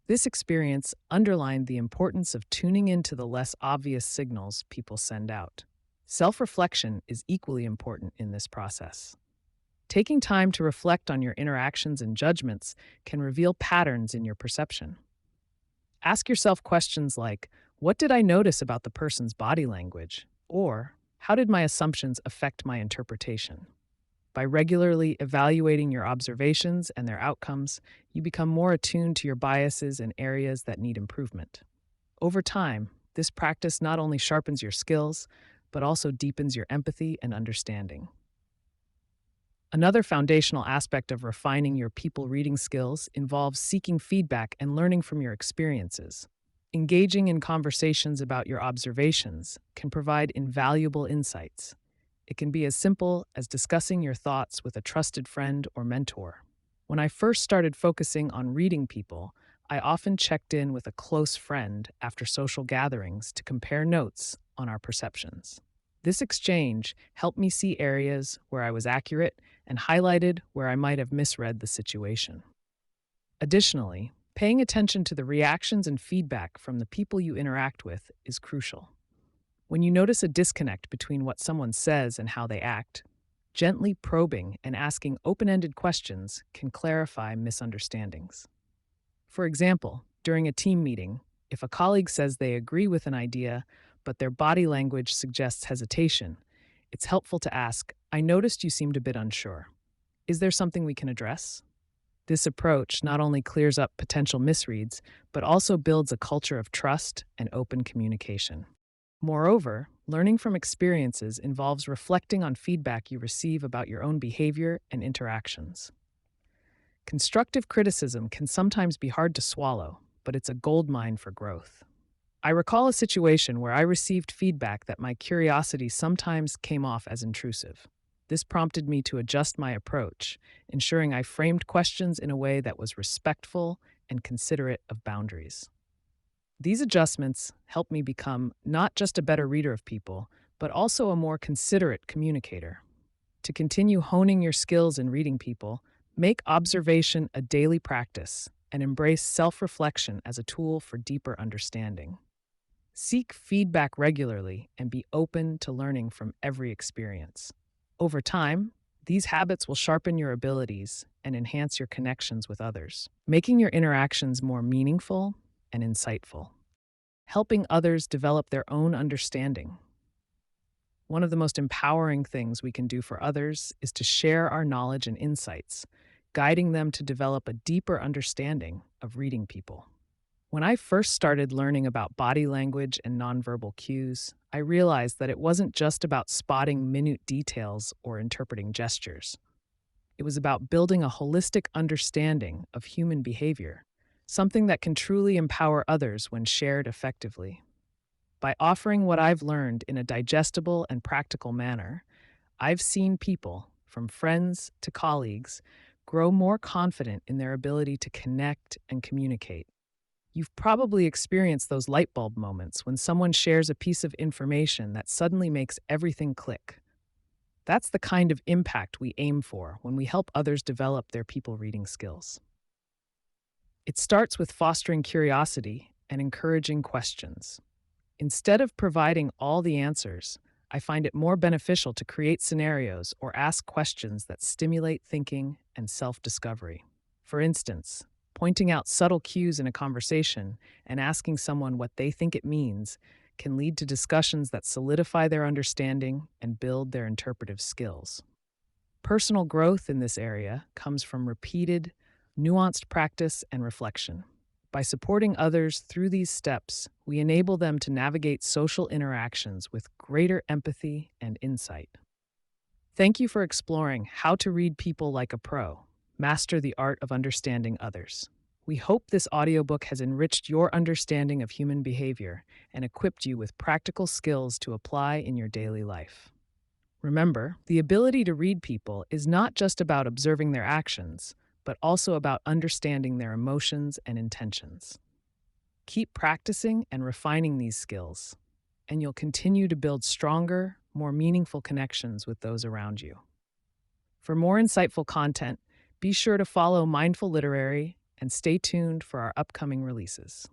This experience underlined the importance of tuning into the less obvious signals people send out. Self-reflection is equally important in this process. Taking time to reflect on your interactions and judgments can reveal patterns in your perception. Ask yourself questions like, what did I notice about the person's body language? Or, how did my assumptions affect my interpretation? By regularly evaluating your observations and their outcomes, you become more attuned to your biases and areas that need improvement. Over time, this practice not only sharpens your skills, but also deepens your empathy and understanding. Another foundational aspect of refining your people reading skills involves seeking feedback and learning from your experiences. Engaging in conversations about your observations can provide invaluable insights. It can be as simple as discussing your thoughts with a trusted friend or mentor. When I first started focusing on reading people, I often checked in with a close friend after social gatherings to compare notes on our perceptions. This exchange helped me see areas where I was accurate and highlighted where I might have misread the situation. Additionally, paying attention to the reactions and feedback from the people you interact with is crucial. When you notice a disconnect between what someone says and how they act, gently probing and asking open-ended questions can clarify misunderstandings. For example, during a team meeting, if a colleague says they agree with an idea, but their body language suggests hesitation, it's helpful to ask, "I noticed you seemed a bit unsure. Is there something we can address?" This approach not only clears up potential misreads, but also builds a culture of trust and open communication. Moreover, learning from experiences involves reflecting on feedback you receive about your own behavior and interactions. Constructive criticism can sometimes be hard to swallow, but it's a goldmine for growth. I recall a situation where I received feedback that my curiosity sometimes came off as intrusive. This prompted me to adjust my approach, ensuring I framed questions in a way that was respectful and considerate of boundaries. These adjustments helped me become not just a better reader of people, but also a more considerate communicator. To continue honing your skills in reading people, make observation a daily practice and embrace self-reflection as a tool for deeper understanding. Seek feedback regularly and be open to learning from every experience. Over time, these habits will sharpen your abilities and enhance your connections with others, making your interactions more meaningful and insightful. Helping others develop their own understanding. One of the most empowering things we can do for others is to share our knowledge and insights, guiding them to develop a deeper understanding of reading people. When I first started learning about body language and nonverbal cues, I realized that it wasn't just about spotting minute details or interpreting gestures. It was about building a holistic understanding of human behavior, something that can truly empower others when shared effectively. By offering what I've learned in a digestible and practical manner, I've seen people, from friends to colleagues, grow more confident in their ability to connect and communicate. You've probably experienced those light bulb moments when someone shares a piece of information that suddenly makes everything click. That's the kind of impact we aim for when we help others develop their people reading skills. It starts with fostering curiosity and encouraging questions. Instead of providing all the answers, I find it more beneficial to create scenarios or ask questions that stimulate thinking and self-discovery. For instance, pointing out subtle cues in a conversation and asking someone what they think it means can lead to discussions that solidify their understanding and build their interpretive skills. Personal growth in this area comes from repeated, nuanced practice and reflection. By supporting others through these steps, we enable them to navigate social interactions with greater empathy and insight. Thank you for exploring how to read people like a pro, master the art of understanding others. We hope this audiobook has enriched your understanding of human behavior and equipped you with practical skills to apply in your daily life. Remember, the ability to read people is not just about observing their actions, but also about understanding their emotions and intentions. Keep practicing and refining these skills, and you'll continue to build stronger, more meaningful connections with those around you. For more insightful content, be sure to follow Mindful Literary and stay tuned for our upcoming releases.